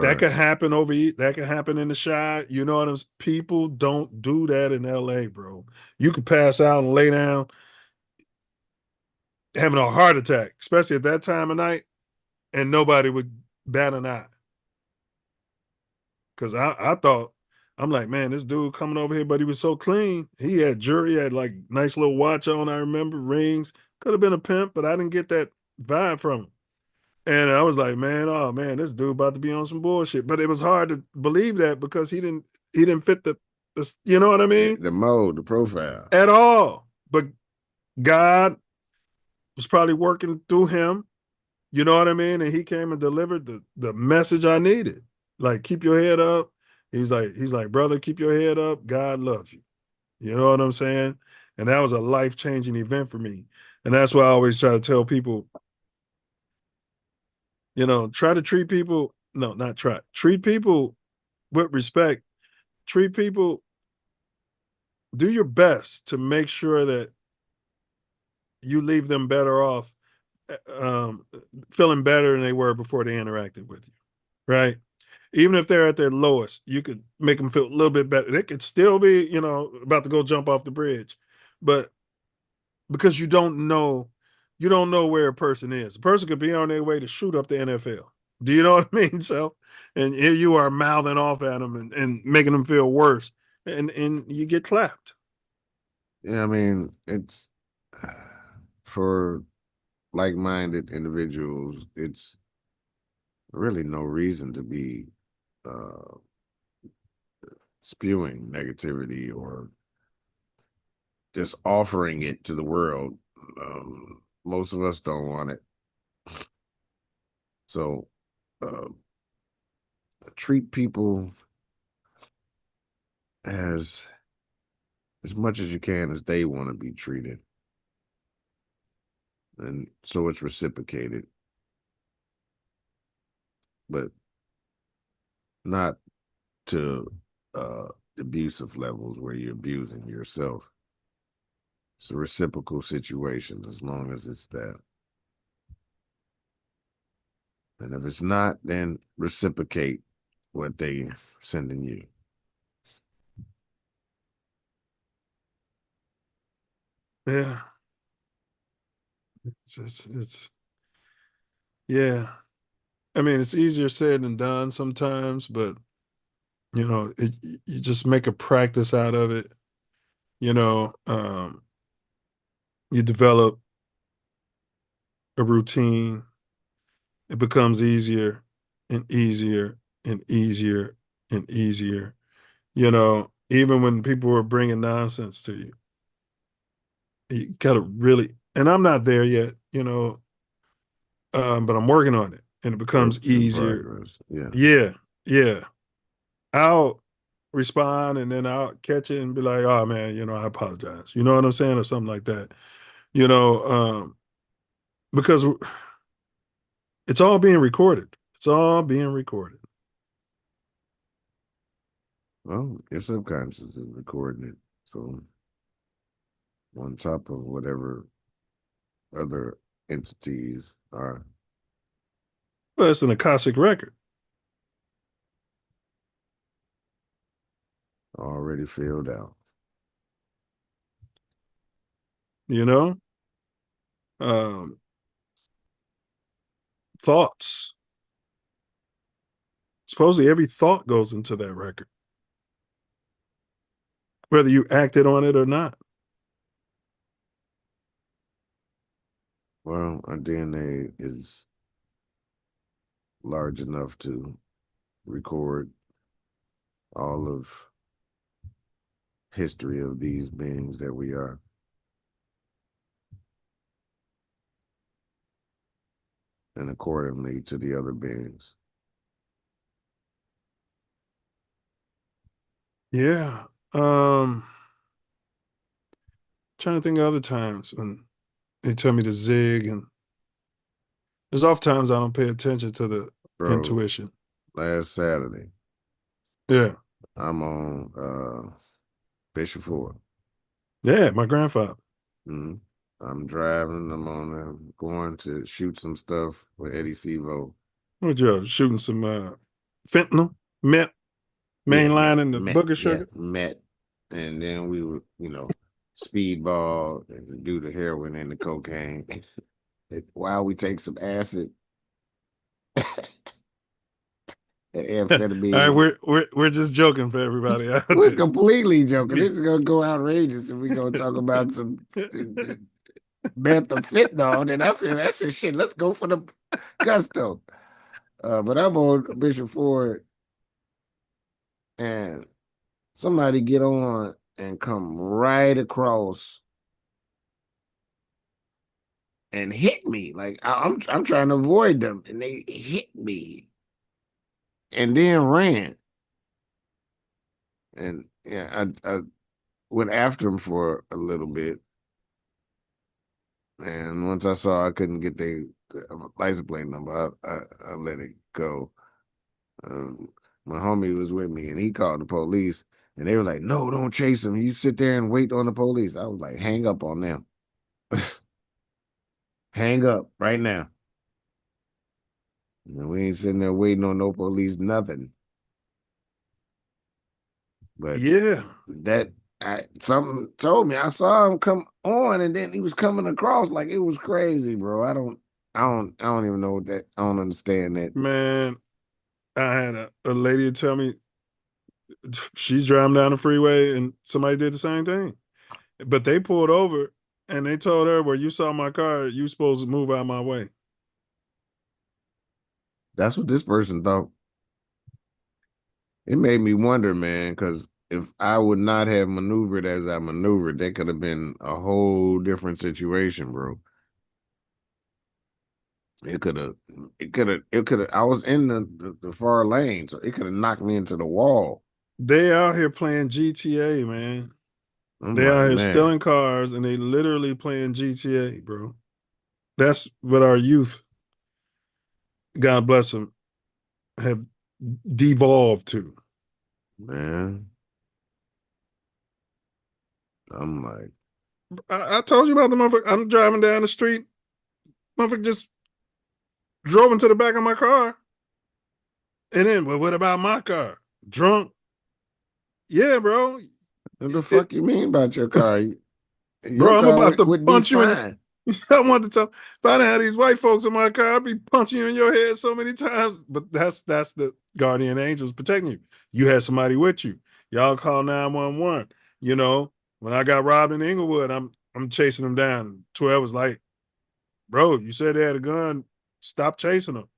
That could happen over here. That could happen in the Chi. You know what I'm saying? People don't do that in LA, bro. You could pass out and lay down having a heart attack, especially at that time of night, and nobody would bat an eye. Because I thought, I'm like, man, this dude coming over here, but he was so clean. He had jewelry, had like nice little watch on, I remember, rings. Could have been a pimp, but I didn't get that vibe from him. And I was like, man, oh man, this dude about to be on some bullshit. But it was hard to believe that because he didn't fit the you know what I mean? The mode, the profile. At all. But God was probably working through him. You know what I mean? And he came and delivered the message I needed. Like, keep your head up. He's like, brother, keep your head up. God loves you. You know what I'm saying? And that was a life-changing event for me. And that's why I always try to tell people, try to treat people, no, not try, treat people with respect. Treat people, do your best to make sure that you leave them better off, feeling better than they were before they interacted with you, right? Even if they're at their lowest, you could make them feel a little bit better. They could still be, about to go jump off the bridge, but because you don't know where a person is. A person could be on their way to shoot up the NFL. Do you know what I mean? So, and here you are mouthing off at them and making them feel worse, and you get clapped. Yeah, I mean, it's for like-minded individuals, it's really no reason to be spewing negativity or just offering it to the world. Most of us don't want it. So treat people as much as you can as they want to be treated. And so it's reciprocated. But not to abusive levels where you're abusing yourself. It's a reciprocal situation as long as it's that. And if it's not, then reciprocate what they sending you. Yeah. It's yeah. I mean, it's easier said than done sometimes, but you just make a practice out of it. You develop a routine. It becomes easier and easier and easier and easier. Even when people are bringing nonsense to you, you gotta really. And I'm not there yet, but I'm working on it, and it becomes Works in easier. progress. Yeah. Yeah, yeah. I'll respond, and then I'll catch it and be like, "Oh man, I apologize." You know what I'm saying, or something like that. You know, because it's all being recorded. It's all being recorded. Well, your subconscious is recording it. So on top of whatever other entities are. Well, it's an Akashic record. Already filled out. Thoughts. Supposedly every thought goes into that record, whether you acted on it or not. Well, our DNA is large enough to record all of history of these beings that we are. And accordingly to the other beings. Yeah. Trying to think of other times when they tell me to zig, and there's oft times I don't pay attention to the intuition. Last Saturday. Yeah. I'm on Bishop Ford. Yeah, my grandfather. Mm-hmm. I'm driving. I'm on going to shoot some stuff with Eddie Sevo. What you shooting some fentanyl, meth, mainline in the booger sugar? Yeah, meth. And then we would, speedball and do the heroin and the cocaine while we take some acid and amphetamine. All right, we're just joking for everybody. We're completely joking. This is gonna go outrageous if we're gonna talk about some meth or fentanyl. Then I feel that's just shit. Let's go for the gusto. But I'm on Bishop Ford, and somebody get on and come right across and hit me. Like I'm trying to avoid them, and they hit me, and then ran. And yeah, I went after him for a little bit, and once I saw I couldn't get the license plate number, I let it go. My homie was with me, and he called the police, and they were like, "No, don't chase him. You sit there and wait on the police." I was like, "Hang up on them." Hang up right now. We ain't sitting there waiting on no police, nothing. But yeah, something told me I saw him come on, and then he was coming across like it was crazy, bro. I don't even know what that. I don't understand that. Man, I had a lady tell me she's driving down the freeway and somebody did the same thing, but they pulled over and they told her, "Well, you saw my car. You supposed to move out of my way." That's what this person thought. It made me wonder, man, because if I would not have maneuvered as I maneuvered, that could have been a whole different situation, bro. It could have. I was in the far lane, so it could have knocked me into the wall. They out here playing GTA, man. They out here stealing cars, and they literally playing GTA, bro. That's what our youth, God bless them, have devolved to. Man, I'm like, I told you about the motherfucker. I'm driving down the street. Motherfucker just drove into the back of my car. And then, well, what about my car? Drunk? Yeah, bro. What the fuck you mean about your car? Your Bro, I'm car about to would punch be you in fine. I want to tell. If I didn't have these white folks in my car, I'd be punching you in your head so many times. But that's the guardian angels protecting you. You had somebody with you. Y'all call 911. You know, when I got robbed in Inglewood, I'm chasing them down. 12 was like, bro, you said they had a gun. Stop chasing them.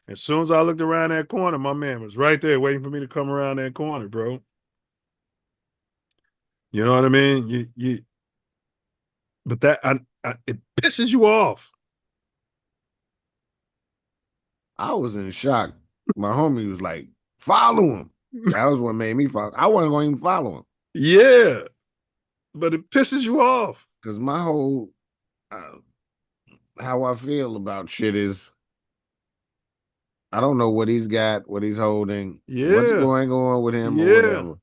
As soon as I looked around that corner, my man was right there waiting for me to come around that corner, bro. You know what I mean? But that it pisses you off. I was in shock. My homie was like, follow him. That was what made me follow. I wasn't going to even follow him. Yeah, but it pisses you off. Because my whole, how I feel about shit is, I don't know what he's got, what he's holding, what's going on with him or whatever.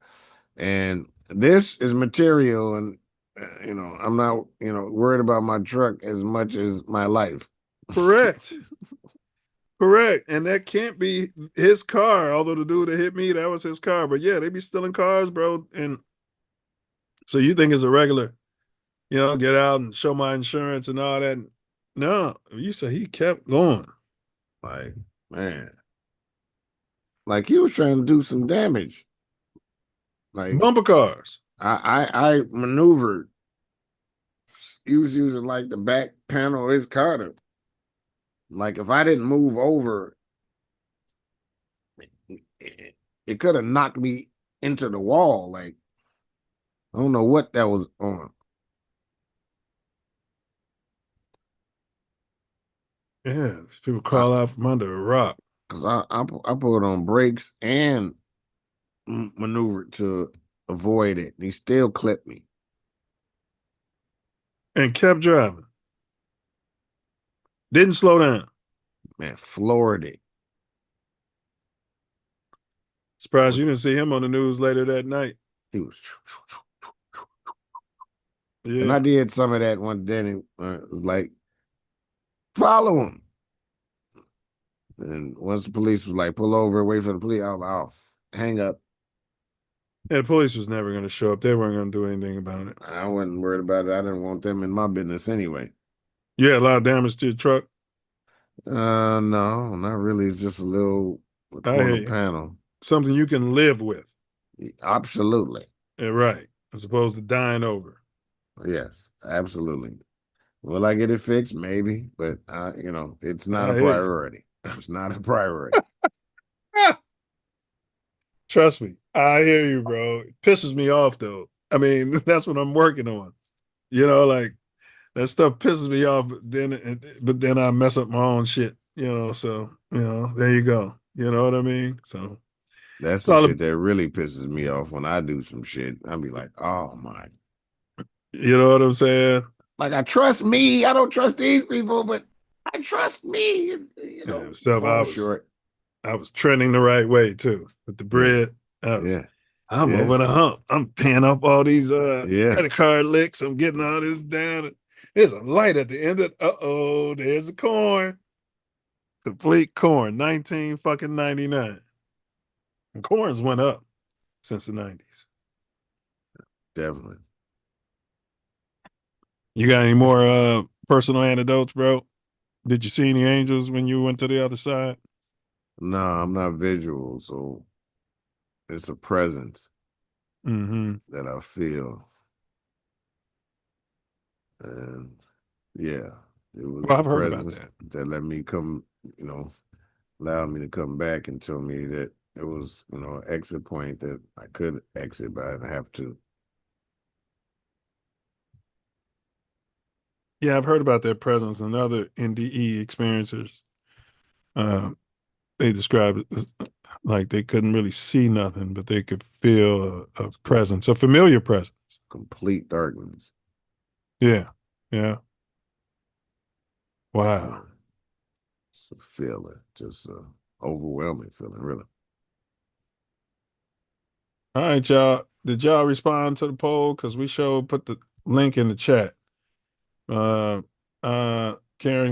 And this is material, and you know, I'm not, you know, worried about my truck as much as my life. Correct. Correct. And that can't be his car. Although the dude that hit me, that was his car. But yeah, they be stealing cars, bro. And so you think it's a regular, you know, get out and show my insurance and all that. No, you say he kept going. Like, man. Like he was trying to do some damage. Like bumper cars. I maneuvered. He was using like the back panel of his car to, like if I didn't move over, it could have knocked me into the wall. Like I don't know what that was on. Yeah, people crawl out from under a rock. Because I put on brakes and maneuvered to avoid it. He still clipped me. And kept driving. Didn't slow down. Man, floored it. Surprised you didn't see him on the news later that night. He was. Yeah. And I did some of that one day. And it was like, follow him. And once the police was like, pull over, wait for the police, I was like, oh, hang up. Yeah, the police was never going to show up. They weren't going to do anything about it. I wasn't worried about it. I didn't want them in my business anyway. You had a lot of damage to your truck? No, not really. It's just a little corner panel. Something you can live with. Absolutely. Yeah, right. As opposed to dying over. Yes, absolutely. Will I get it fixed? Maybe, but you know, it's not a priority. It's not a priority. Trust me, I hear you, bro. It pisses me off though. I mean, that's what I'm working on. You know, like that stuff pisses me off, but then I mess up my own shit. You know, so you know, there you go. You know what I mean? So that's the shit that really pisses me off when I do some shit. I'll be like, oh my. You know what I'm saying? Like I trust me. I don't trust these people, but I trust me. You know, I was trending the right way too with the bread. I'm over the hump. I'm paying off all these credit card licks. I'm getting all this down. There's a light at the end of there's the corn. Complete corn, 1999. And corns went up since the 90s. Definitely. You got any more personal anecdotes, bro? Did you see any angels when you went to the other side? No, I'm not visual, so it's a presence that I feel. And yeah, it was I've a heard about presence that let me come, you know, allowed me to come back and tell me that it was, you know, an exit point that I could exit, but I didn't have to. Yeah, I've heard about that presence and other NDE experiencers. They described it as like they couldn't really see nothing, but they could feel a presence, a familiar presence. Complete darkness. Yeah. Yeah. Wow. It's a feeling, just overwhelming feeling, really. All right, y'all. Did y'all respond to the poll? Because we put the link in the chat. Karen,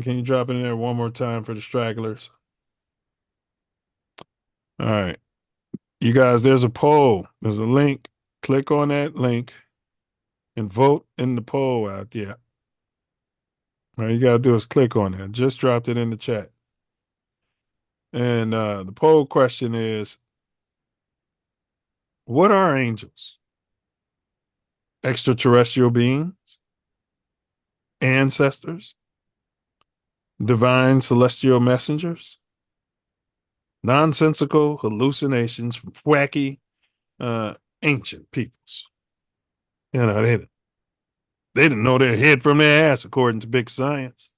can you drop it in there one more time for the stragglers? All right. You guys, there's a poll. There's a link. Click on that link and vote in the poll out there. All you gotta do is click on it. Just dropped it in the chat. And the poll question is, what are angels? Extraterrestrial beings? Ancestors? Divine celestial messengers? Nonsensical hallucinations from wacky ancient peoples? You know, they didn't know their head from their ass, according to big science.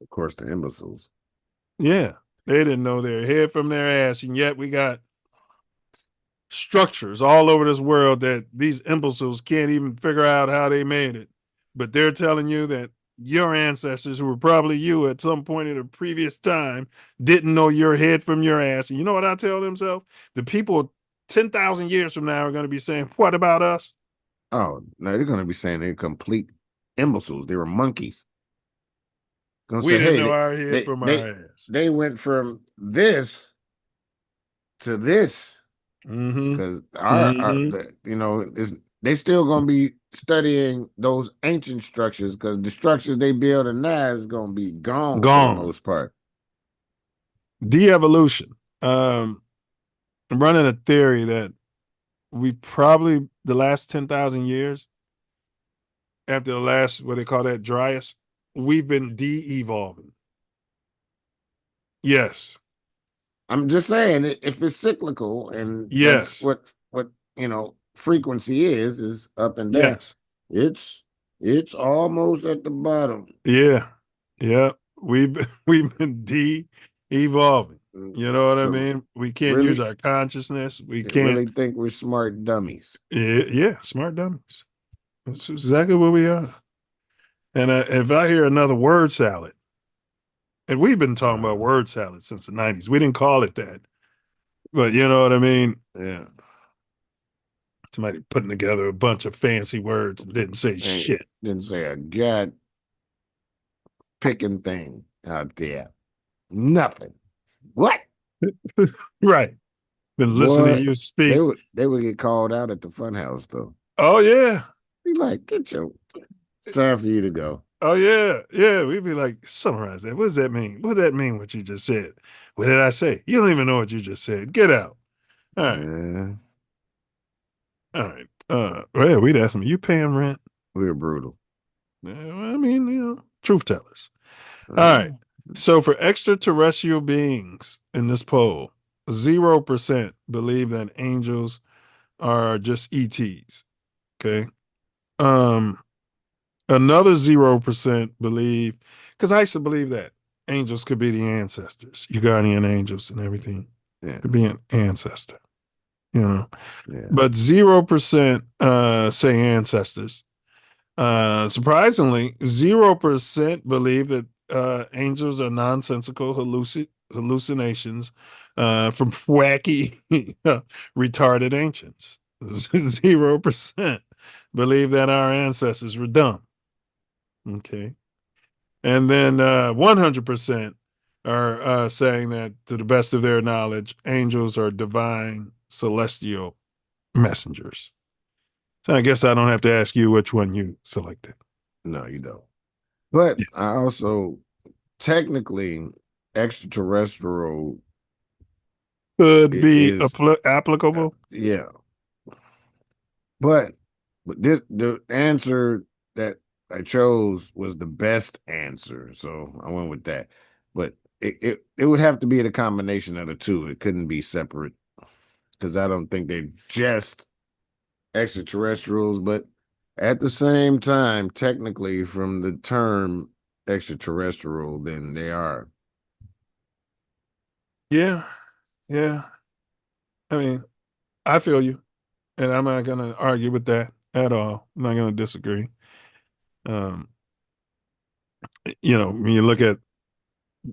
Of course, the imbeciles. Yeah, they didn't know their head from their ass, and yet we got structures all over this world that these imbeciles can't even figure out how they made it. But they're telling you that your ancestors, who were probably you at some point in a previous time, didn't know your head from your ass. And you know what I tell themselves? The people 10,000 years from now are going to be saying, what about us? Oh, no, they're going to be saying they're complete imbeciles. They were monkeys. Gonna We say, didn't hey, know our head from our ass. They went from this to this. Because they still gonna be studying those ancient structures, because the structures they building now is gonna be gone for the most part. De-evolution. I'm running a theory that we probably the last 10,000 years, after the last, what they call that, Dryas, we've been de-evolving. Yes. I'm just saying, if it's cyclical, and yes, that's what frequency is up and down. Yes. It's almost at the bottom. Yeah. We've been de-evolving. You know what I mean? We can't use our consciousness. We can't really think we're smart dummies. Yeah, smart dummies. That's exactly what we are. And if I hear another word salad, and we've been talking about word salad since the 90s. We didn't call it that. But you know what I mean? Yeah. Somebody putting together a bunch of fancy words and didn't say shit. Didn't say a god picking thing out there. Nothing. What? Right. Been listening to you speak. They would get called out at the funhouse, though. Oh, yeah. Be like, it's time for you to go. Oh, yeah. Yeah. We'd be like, summarize that. What does that mean? What does that mean, what you just said? What did I say? You don't even know what you just said. Get out. All right. Yeah. All right. Well, we'd ask them, you paying rent? We were brutal. Well, I mean, truth tellers. All right. So for extraterrestrial beings in this poll, 0% believe that angels are just ETs. Okay. Another 0% believe, because I used to believe that angels could be the ancestors, your guardian angels and everything. Yeah. Could be an ancestor, But 0% say ancestors. Surprisingly, 0% believe that angels are nonsensical hallucinations from wacky, retarded ancients. 0% believe that our ancestors were dumb. Okay. And then 100% are saying that, to the best of their knowledge, angels are divine celestial messengers. So I guess I don't have to ask you which one you selected. No, you don't. But I also, technically, extraterrestrial could be applicable. Yeah. But the answer that I chose was the best answer, so I went with that. But it would have to be the combination of the two. It couldn't be separate, because I don't think they're just extraterrestrials, but at the same time, technically, from the term extraterrestrial, then they are. Yeah. I mean, I feel you, and I'm not going to argue with that at all. I'm not going to disagree. When you look at,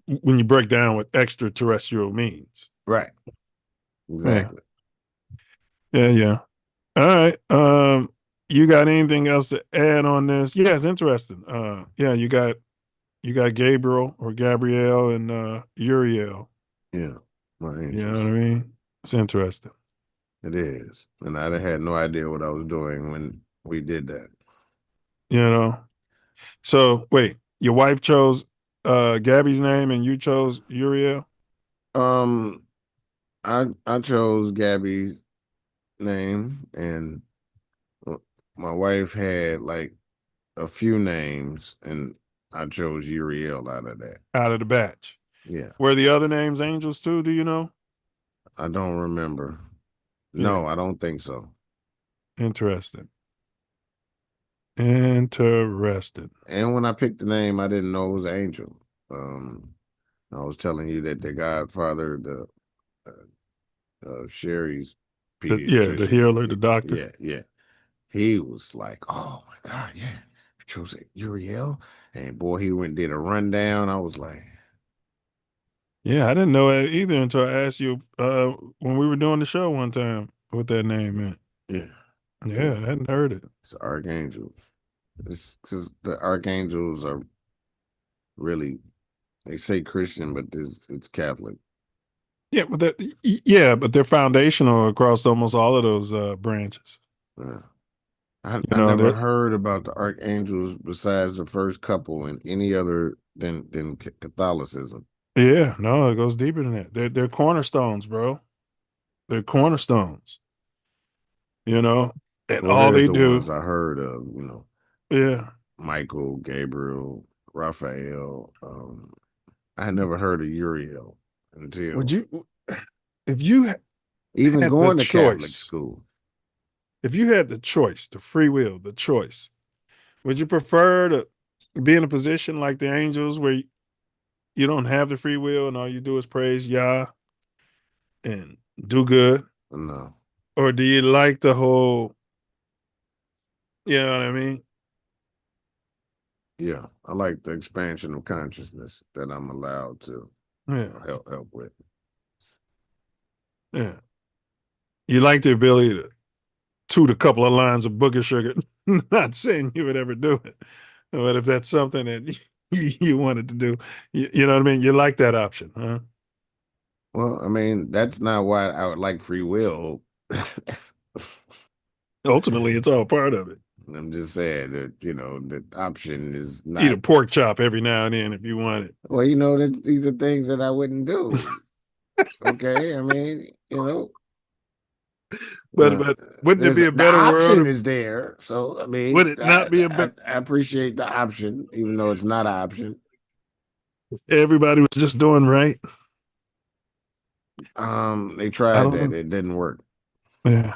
when you break down what extraterrestrial means. Right. Exactly. Yeah. All right. You got anything else to add on this? Yeah, it's interesting. You got Gabriel or Gabrielle and Uriel. Yeah. My angels. You know what I mean? It's interesting. It is. And I had no idea what I was doing when we did that. So wait, your wife chose Gabby's name and you chose Uriel? I chose Gabby's name, and my wife had like a few names, and I chose Uriel out of that. Out of the batch. Yeah. Were the other names angels too, do you know? I don't remember. No, I don't think so. Interesting. Interesting. And when I picked the name, I didn't know it was Angel. I was telling you that the godfather, Sherry's pediatrician, The healer, the doctor. yeah, he was like, "Oh my God, yeah, you chose Uriel," and boy, he went and did a rundown. I was like, Yeah, I didn't know it either until I asked you when we were doing the show one time what that name meant. Yeah. Yeah, I hadn't heard it. It's Archangel. It's because the archangels are really, they say Christian, but it's Catholic. Yeah, but they're foundational across almost all of those branches. I never heard about the archangels besides the first couple in any other than Catholicism. Yeah, no, it goes deeper than that. They're cornerstones, bro. They're cornerstones. And all There's they the do. ones I heard of, Yeah. Michael, Gabriel, Raphael. I had never heard of Uriel until. Would you, if you even had going the to Catholic choice, school? If you had the choice, the free will, the choice, would you prefer to be in a position like the angels where you don't have the free will and all you do is praise Yah and do good? No. Or do you like the whole, you know what I mean? Yeah, I like the expansion of consciousness that I'm allowed to help with. Yeah. You like the ability to toot a couple of lines of booger sugar. Not saying you would ever do it, but if that's something that you wanted to do, you know what I mean? You like that option, huh? Well, I mean, that's not why I would like free will. Ultimately, it's all part of it. I'm just saying that, the option is not. Eat a pork chop every now and then if you want it. Well, that these are things that I wouldn't do. Okay, I mean, But wouldn't it be a better the world? option is there, so I mean, Would it not be a better? I appreciate the option, even though it's not an option. Everybody was just doing right. They tried that; it didn't work. Yeah.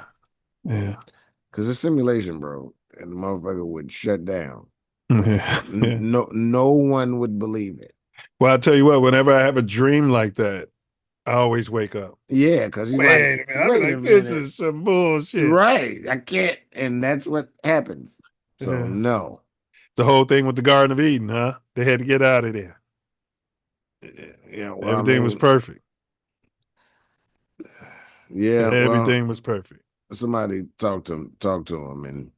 Because it's simulation, bro, and the motherfucker would shut down. Yeah. No one would believe it. Well, I'll tell you what. Whenever I have a dream like that, I always wake up. Yeah, because he's wait a minute. This is some bullshit. Right. I can't. And that's what happens. So, no. The whole thing with the Garden of Eden, huh? They had to get out of there. Yeah. Well, Everything was perfect. Yeah. Everything was perfect. Somebody talk to him and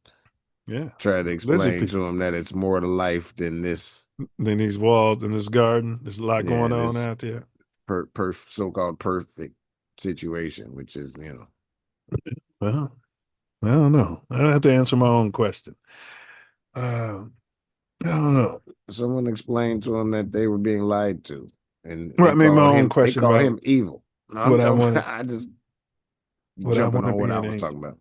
try to explain to him that it's more to life than this. Than these walls in this garden. There's a lot going on out there. So-called perfect situation, which is, Well, I don't know. I have to answer my own question. I don't know. Someone explained to him that they were being lied to, and I mean, my own question. They call him evil. No, I just jumping on what I was talking about.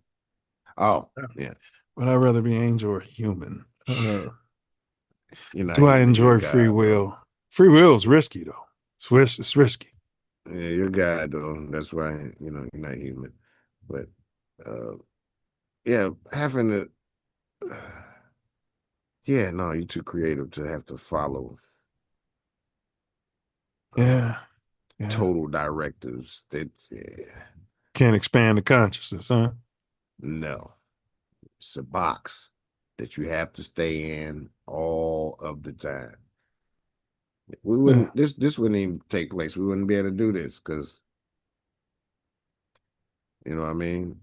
Oh, yeah. Would I rather be angel or human? Do I enjoy free will? Free will is risky, though. It's risky. Yeah, you're God, though. That's why, you're not human. But, having to, you're too creative to have to follow. Total directives that, Can't expand the consciousness, huh? No. It's a box that you have to stay in all of the time. We wouldn't. This wouldn't even take place. We wouldn't be able to do this because, you know what I mean.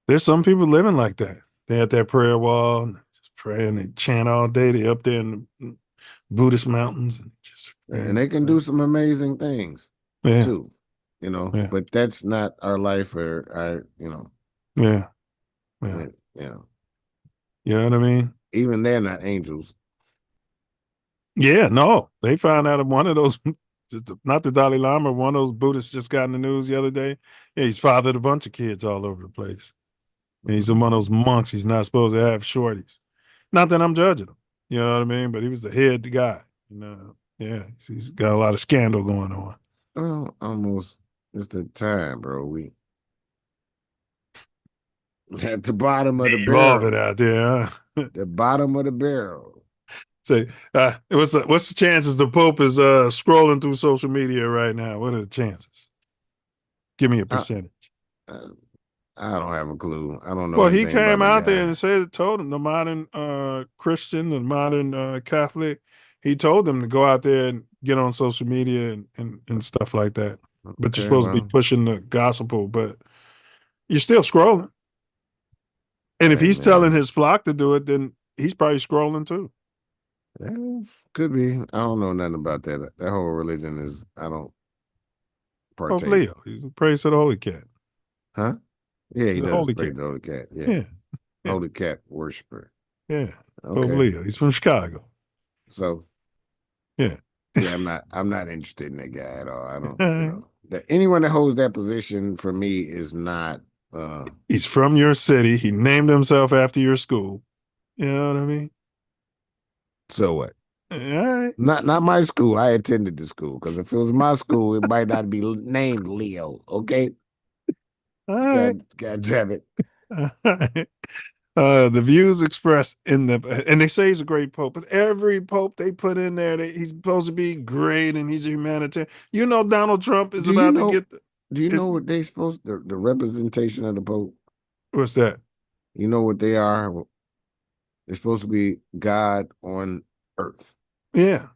There's some people living like that. They at that prayer wall, and just pray and they chant all day. They up there in the Buddhist mountains and just. And they can do some amazing things too, But that's not our life or our, Yeah. You know what I mean? Even they're not angels. Yeah, no, they found out of one of those, not the Dalai Lama, one of those Buddhists just got in the news the other day. Yeah, he's fathered a bunch of kids all over the place. And he's one of those monks. He's not supposed to have shorties. Not that I'm judging him, you know what I mean? But he was the head guy. Yeah, he's got a lot of scandal going on. Well, almost. It's the time, bro. We at the bottom of the Evolving barrel. out there, huh? The bottom of the barrel. Say, what's the chances the Pope is scrolling through social media right now? What are the chances? Give me a percentage. I don't have a clue. I don't know. Well, he anything about came the out guy. there and told him, the modern Christian, the modern Catholic, he told them to go out there and get on social media and stuff like that. But you're supposed to be pushing the gospel, but you're still scrolling. And if he's telling his flock to do it, then he's probably scrolling too. Yeah, could be. I don't know nothing about that. That whole religion is, I don't partake. Pope Leo, he's a praise to the Holy Cat. Huh? Yeah, he He's a does holy praise cat. the Holy Cat. Yeah. Yeah. Holy Cat worshiper. Yeah. Okay. Pope Leo. He's from Chicago. So yeah. I'm not interested in that guy at all. I don't, anyone that holds that position for me is not he's from your city. He named himself after your school. You know what I mean? So what? All right. Not my school. I attended the school, because if it was my school, it might not be named Leo. Okay. All right. God damn it. All right. The views expressed and they say he's a great pope, but every pope they put in there, he's supposed to be great and he's a humanitarian. Donald Trump is about to get. Do you know what they supposed the representation of the Pope? What's that? You know what they are? They're supposed to be God on earth. Yeah.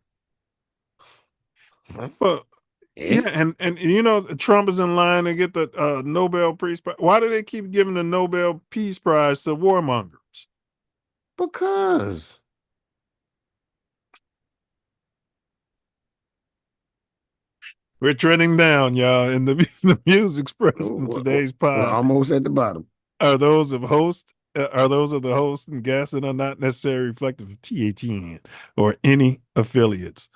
Well, yeah, and Trump is in line to get the Nobel Peace Prize. Why do they keep giving the Nobel Peace Prize to warmongers? Because we're trending down, y'all, in the views expressed in today's pod. We're almost at the bottom. Are those of the host and guests and are not necessarily reflective of TATN or any affiliates.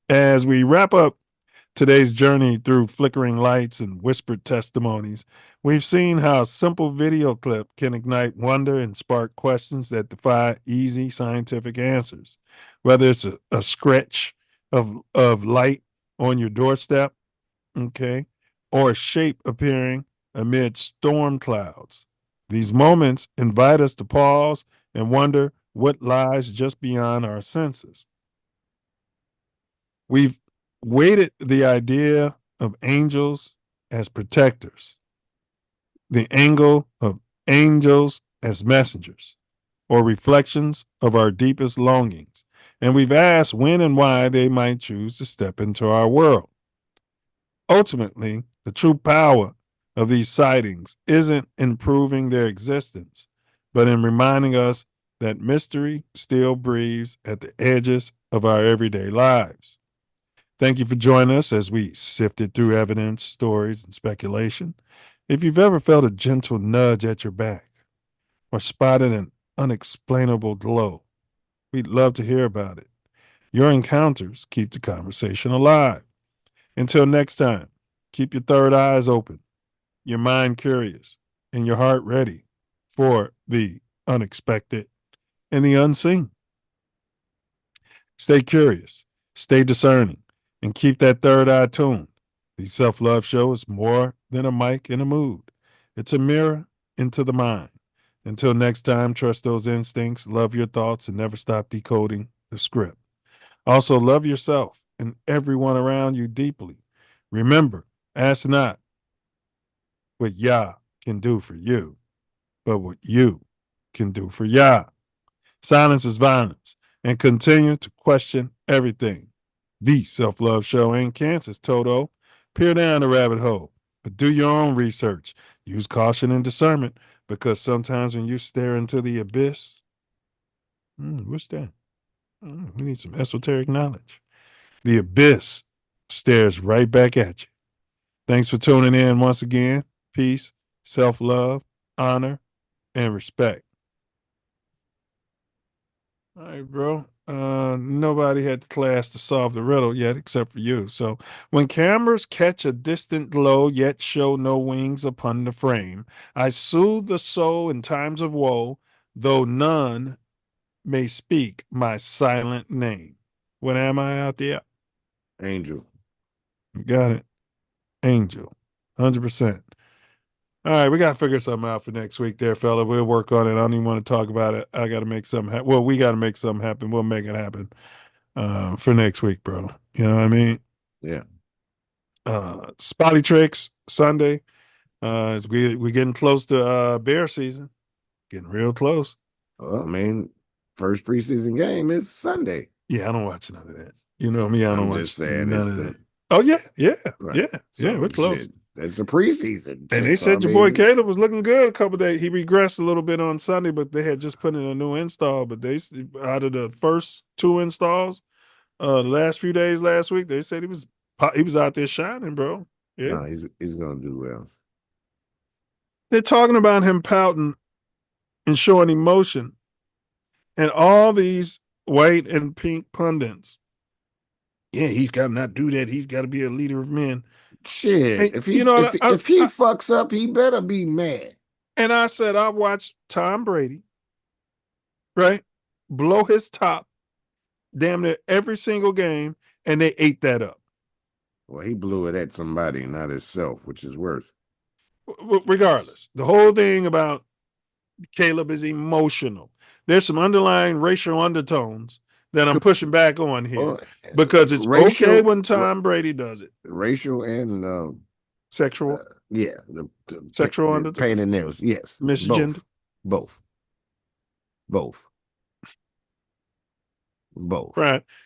As we wrap up today's journey through flickering lights and whispered testimonies, we've seen how a simple video clip can ignite wonder and spark questions that defy easy scientific answers. Whether it's a scratch of light on your doorstep, okay, or a shape appearing amid storm clouds. These moments invite us to pause and wonder what lies just beyond our senses. We've weighted the idea of angels as protectors, the angle of angels as messengers, or reflections of our deepest longings, and we've asked when and why they might choose to step into our world. Ultimately, the true power of these sightings isn't in proving their existence, but in reminding us that mystery still breathes at the edges of our everyday lives. Thank you for joining us as we sifted through evidence, stories, and speculation. If you've ever felt a gentle nudge at your back or spotted an unexplainable glow, we'd love to hear about it. Your encounters keep the conversation alive. Until next time, keep your third eyes open, your mind curious, and your heart ready for the unexpected and the unseen. Stay curious, stay discerning, and keep that third eye tuned. The Self Love Show is more than a mic and a mood. It's a mirror into the mind. Until next time, trust those instincts, love your thoughts, and never stop decoding the script. Also, love yourself and everyone around you deeply. Remember, ask not what Yah can do for you, but what you can do for Yah. Silence is violence, and continue to question everything. The Self Love Show ain't cancer, Toto. Peer down the rabbit hole, but do your own research. Use caution and discernment, because sometimes when you stare into the abyss, what's that? We need some esoteric knowledge. The abyss stares right back at you. Thanks for tuning in once again. Peace, self-love, honor, and respect. All right, bro. nobody had the class to solve the riddle yet except for you. So when cameras catch a distant glow yet show no wings upon the frame, I soothe the soul in times of woe, though none may speak my silent name. What am I out there? Angel. You got it. Angel. 100%. All right, we got to figure something out for next week there, fella. We'll work on it. I don't even want to talk about it. I got to make something happen. Well, we got to make something happen. We'll make it happen for next week, bro. You know what I mean? Yeah. Spotty Tricks Sunday. As we're getting close to bear season. Getting real close. Well, I mean, first preseason game is Sunday. Yeah, I don't watch none of that. You know me, I don't I'm watch just saying none it's of the that. Oh, yeah, right. yeah, we're close. Shit, it's a preseason. And they so, said your boy Caleb was looking good a couple days. He regressed a little bit on Sunday, but they had just put in a new install. But they, out of the first 2 installs, the last few days last week, they said he was out there shining, bro. Yeah, no, he's gonna do well. They're talking about him pouting and showing emotion, and all these white and pink pundits. Yeah, he's got to not do that. He's got to be a leader of men. Shit, And, if he you know, if he fucks up, he better be mad. And I said, I watched Tom Brady, right, blow his top damn near every single game, and they ate that up. Well, he blew it at somebody, not himself, which is worse. Regardless, the whole thing about Caleb is emotional. There's some underlying racial undertones that I'm pushing back on here because it's okay when Tom Brady does it. Racial and sexual. Yeah, sexual the undertones. pain in the nails. Yes, Misgender. Both.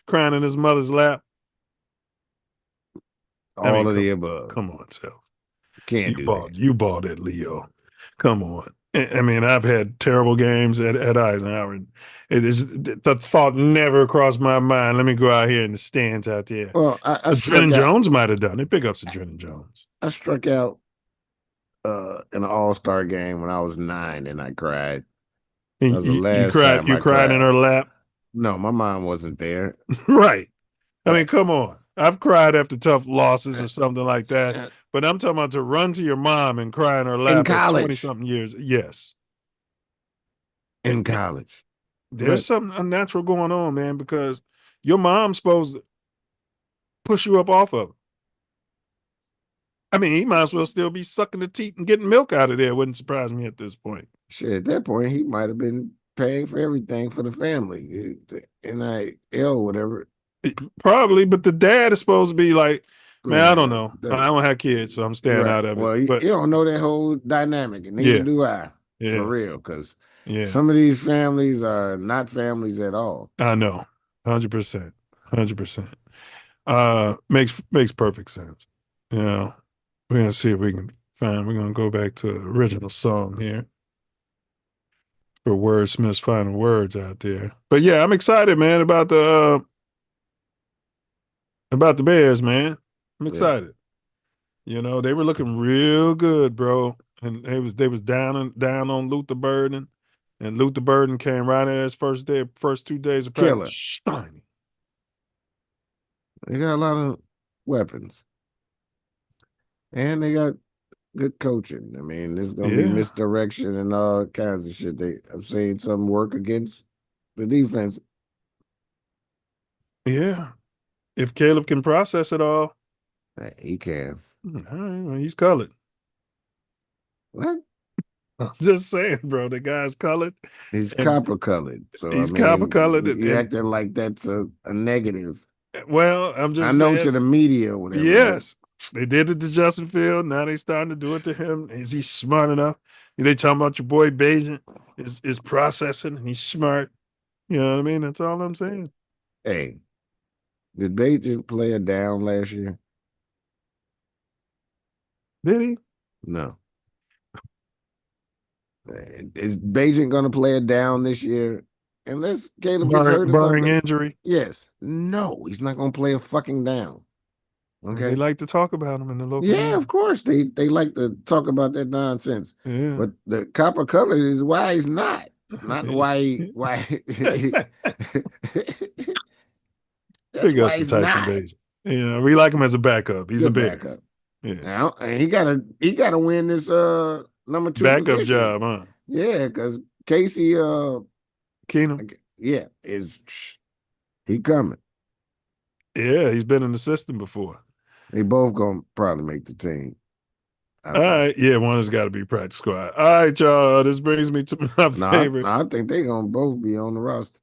Crying in his mother's lap. All of the above. Come on, Self. Can't do that. You bought it, Leo. Come on. I mean, I've had terrible games at Eisenhower. And the thought never crossed my mind. Let me go out here in the stands out there. Well, Drennan Jones might have done it. Big ups to Drennan Jones. I struck out in an All-Star game when I was 9, and I cried. That was the last time you cried in her lap? No, my mom wasn't there. Right. I mean, come on. I've cried after tough losses or something like that. But I'm talking about to run to your mom and cry in her lap at 20-something years. Yes. In college. There's something unnatural going on, man, because your mom's supposed to push you up off of it. I mean, he might as well still be sucking the teat and getting milk out of there. Wouldn't surprise me at this point. Shit, at that point, he might have been paying for everything for the family. NIL, whatever. Probably, but the dad is supposed to be like, man, I don't know. I don't have kids, so I'm staying out of it. Well, but you don't know that whole dynamic, and neither do I, for real, because some of these families are not families at all. I know, 100%, 100%. Makes perfect sense. You know, we're gonna see if we can find. We're gonna go back to the original song here for Wordsmith's final words out there. But yeah, I'm excited, man, about the Bears, man. I'm excited. You know, they were looking real good, bro. And they was down on Luther Burden. And Luther Burden came right in his first 2 days of practice. Shiny. They got a lot of weapons. And they got good coaching. I mean, there's gonna be misdirection and all kinds of shit. I've seen some work against the defense. Yeah. If Caleb can process it all. He can. All right, well, he's colored. What? I'm just saying, bro. The guy's colored. He's copper colored. So he's copper colored. You're acting like that's a negative. Well, I'm just I know saying, to the media or whatever. Yes. They did it to Justin Field. Now they starting to do it to him. Is he smart enough? They talking about your boy Bayesian is processing and he's smart. You know what I mean? That's all I'm saying. Hey, did Bayesian play a down last year? Did he? No. Is Bayesian going to play it down this year? Unless Caleb gets hurt or barring something. Injury? Yes. No, he's not going to play a fucking down. Okay. They like to talk about him in the local. Yeah, of course. They like to talk about that nonsense. Yeah. But the copper color is why he's not. Not why. That's Big why ups to he's Tyson not. Davis. You know, we like him as a backup. He's a Good big backup. Yeah. Now, and he gotta win this number 2 Backup position. job, huh? Yeah, because Casey Keenum. Yeah, he coming. Yeah, he's been in the system before. They both gonna probably make the team. All right, yeah, one has got to be practice squad. All right, y'all. This brings me to my favorite. I think they gonna both be on the roster.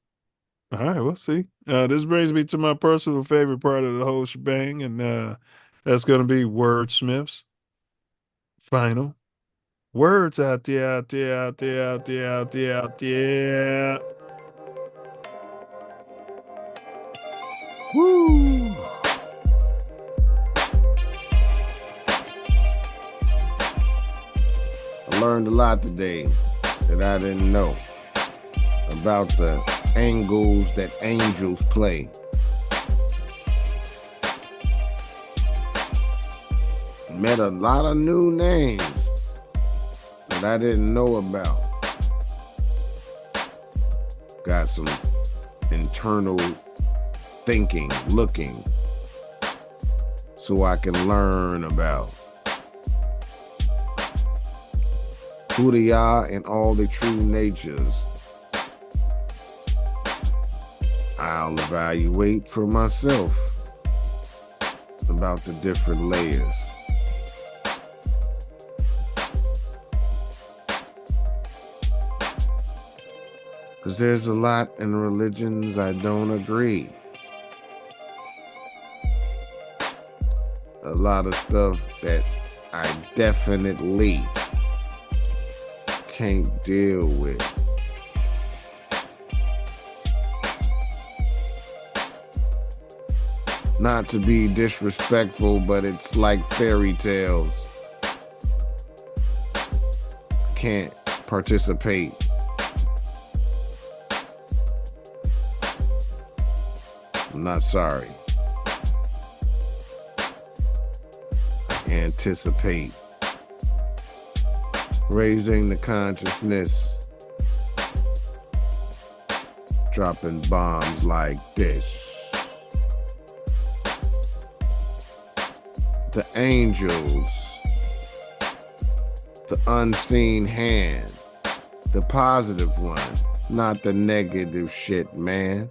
All right, we'll see. This brings me to my personal favorite part of the whole shebang, and that's going to be wordsmiths. Final words out there, out there, out there, out there, out there, out there. Woo! I learned a lot today that I didn't know about the angles that angels play. Met a lot of new names that I didn't know about. Got some internal thinking, looking, so I can learn about who they are and all their true natures. I'll evaluate for myself about the different layers. Because there's a lot in religions I don't agree. A lot of stuff that I definitely can't deal with. Not to be disrespectful, but it's like fairy tales. Can't participate. I'm not sorry. Anticipate. Raising the consciousness. Dropping bombs like this. The angels. The unseen hand. The positive one. Not the negative shit, man.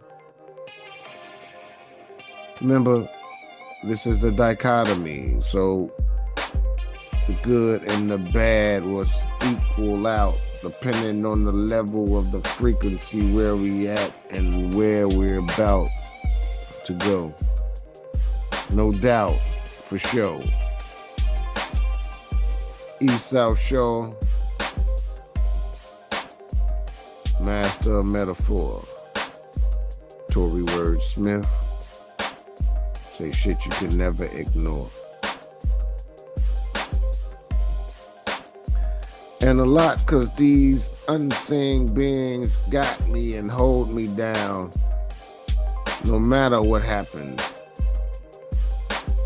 Remember, this is a dichotomy, so the good and the bad will equal out depending on the level of the frequency where we at and where we're about to go. No doubt, for sure. East South Shore, master of metaphor, Tory Wordsmith. Say shit you can never ignore. And a lot cause these unseen beings got me and hold me down. No matter what happens,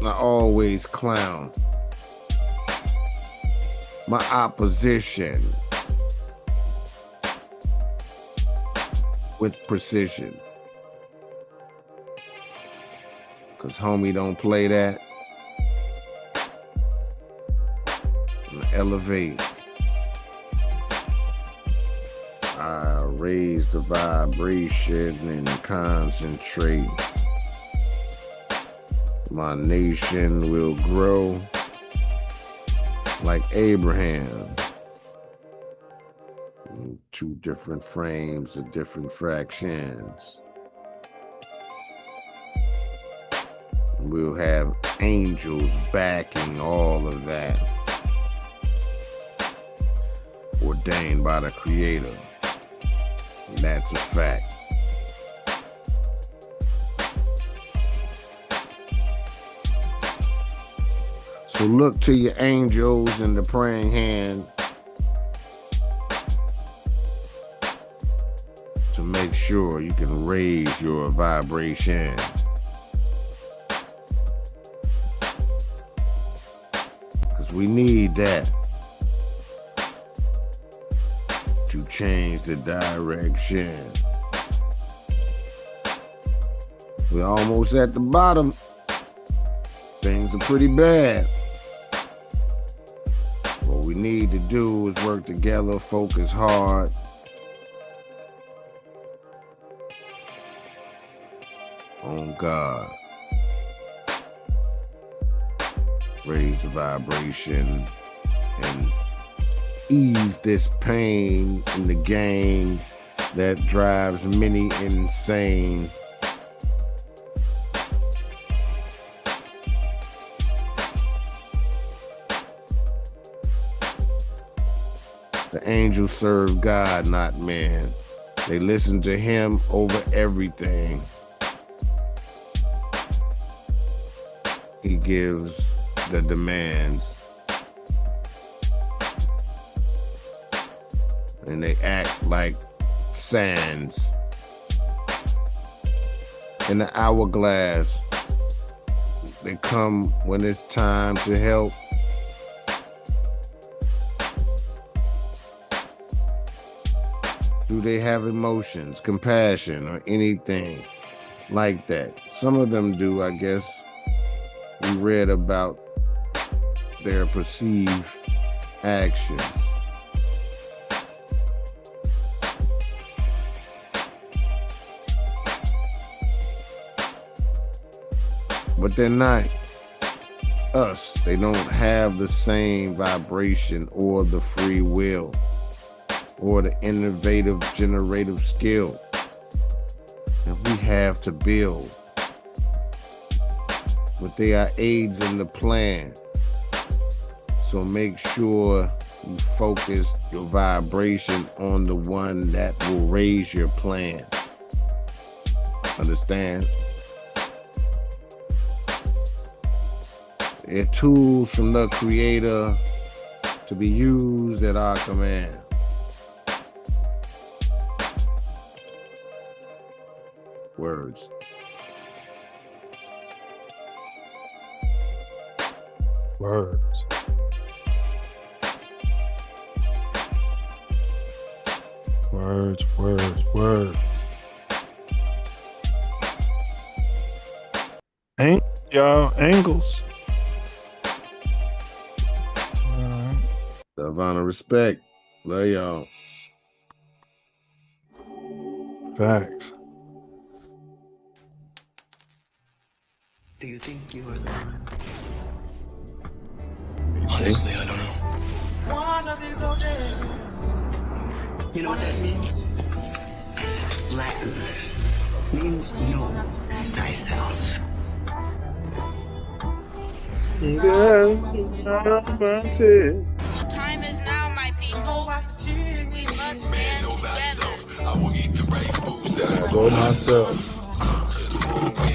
I always clown my opposition with precision. Cause homie don't play that. I'm gonna elevate. I raise the vibration and concentrate. My nation will grow like Abraham. In 2 different frames of different fractions. We'll have angels backing all of that. Ordained by the Creator. That's a fact. So look to your angels in the praying hand to make sure you can raise your vibration. We need that to change the direction. We're almost at the bottom. Things are pretty bad. What we need to do is work together, focus hard. On God. Raise the vibration and ease this pain in the game that drives many insane. The angels serve God, not man. They listen to him over everything. He gives the demands. And they act like sands in the hourglass. They come when it's time to help. Do they have emotions, compassion, or anything like that? Some of them do, I guess. We read about their perceived actions. But they're not us. They don't have the same vibration or the free will or the innovative generative skill that we have to build. But they are aids in the plan. So make sure you focus your vibration on the one that will raise your plan. Understand? They're tools from the Creator to be used at our command. Words. Words. Words, words, words. Ain't y'all angles? Love, honor, respect. Love y'all. Facts. Do you think you are the one? Honestly, I don't know. You know what that means? It's Latin. Means know thyself. Time is now, my people. We must Man, know thyself. I will eat the right foods that I grow myself.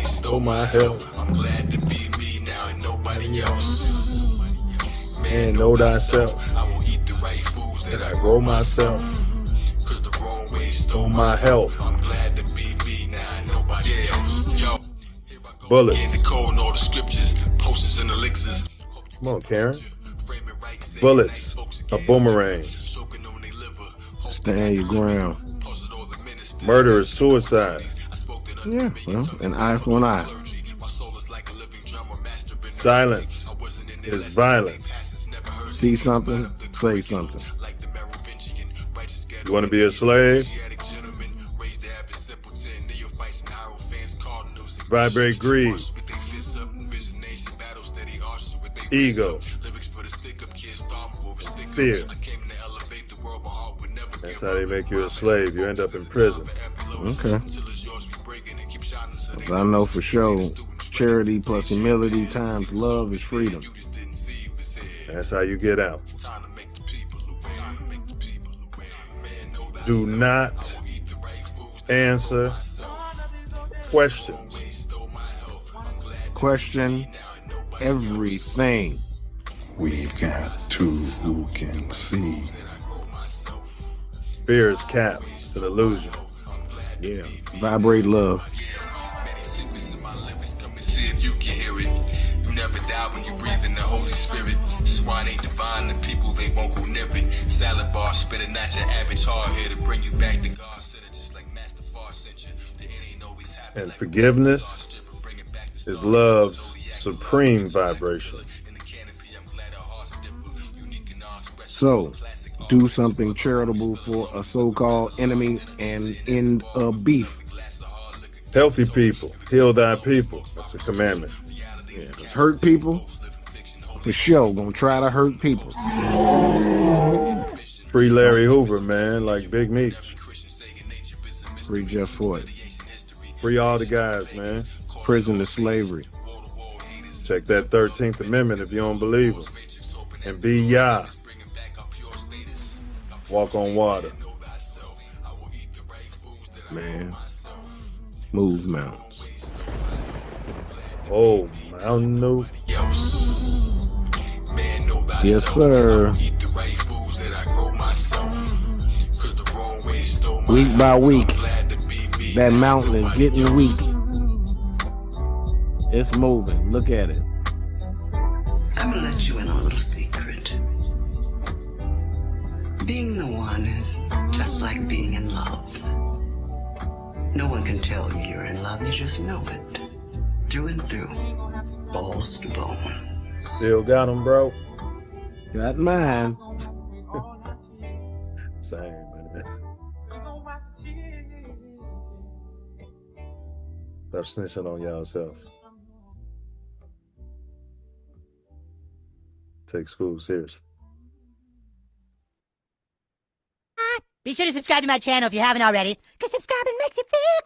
Stole my health. I'm glad to be me now and nobody else. Man, know thyself. I will eat the right foods that I grow myself. Cause the wrong way Stole my health. I'm glad to be me now and nobody else. Yo, Bullets. in the code and all the scriptures, potions and elixirs. Come on, Karen. Bullets. A boomerang. Stand your ground. Murder is suicide. Yeah, well, an eye for an eye. Silence is violence. See something, say something. You want to be a slave? Vibrate greed. Ego. Fear. That's how they make you a slave. You end up in prison. Okay. But I know for sure, charity plus humility times love is freedom. That's how you get out. Do not answer questions. Question everything. We've got two who can see. Fear is cap. It's an illusion. Yeah. Vibrate love. See if you can hear it. You never die. out when you breathe in the Holy Spirit. Swine ain't divine, the people they won't go near it. Salad bar spinning at your avatar here to bring you back to God. Just like Master Far sent you. The end ain't always happy. And forgiveness is love's supreme vibration. So, do something charitable for a so-called enemy and end a beef. Healthy people, heal thy people. That's a commandment. Yeah, 'cause hurt people, for sure, gonna try to hurt people. Free Larry Hoover, man, like Big Meech. Free Jeff Floyd. Free all the guys, man. Prison to slavery. Check that 13th Amendment if you don't believe them. And be Yah. Walk on water. Man. Move mountains. Oh, Mountain Dew. Yes, sir. Week by week, that mountain is getting weak. It's moving. Look at it. I'm gonna let you in on a little secret. Being the one is just like being in love. No one can tell you you're in love, you just know it. Through and through. Balls to bones. Still got them, bro. Got mine. Same, man. Stop snitching on y'allself. Take school seriously. Be sure to subscribe to my channel if you haven't already, because subscribing makes you feel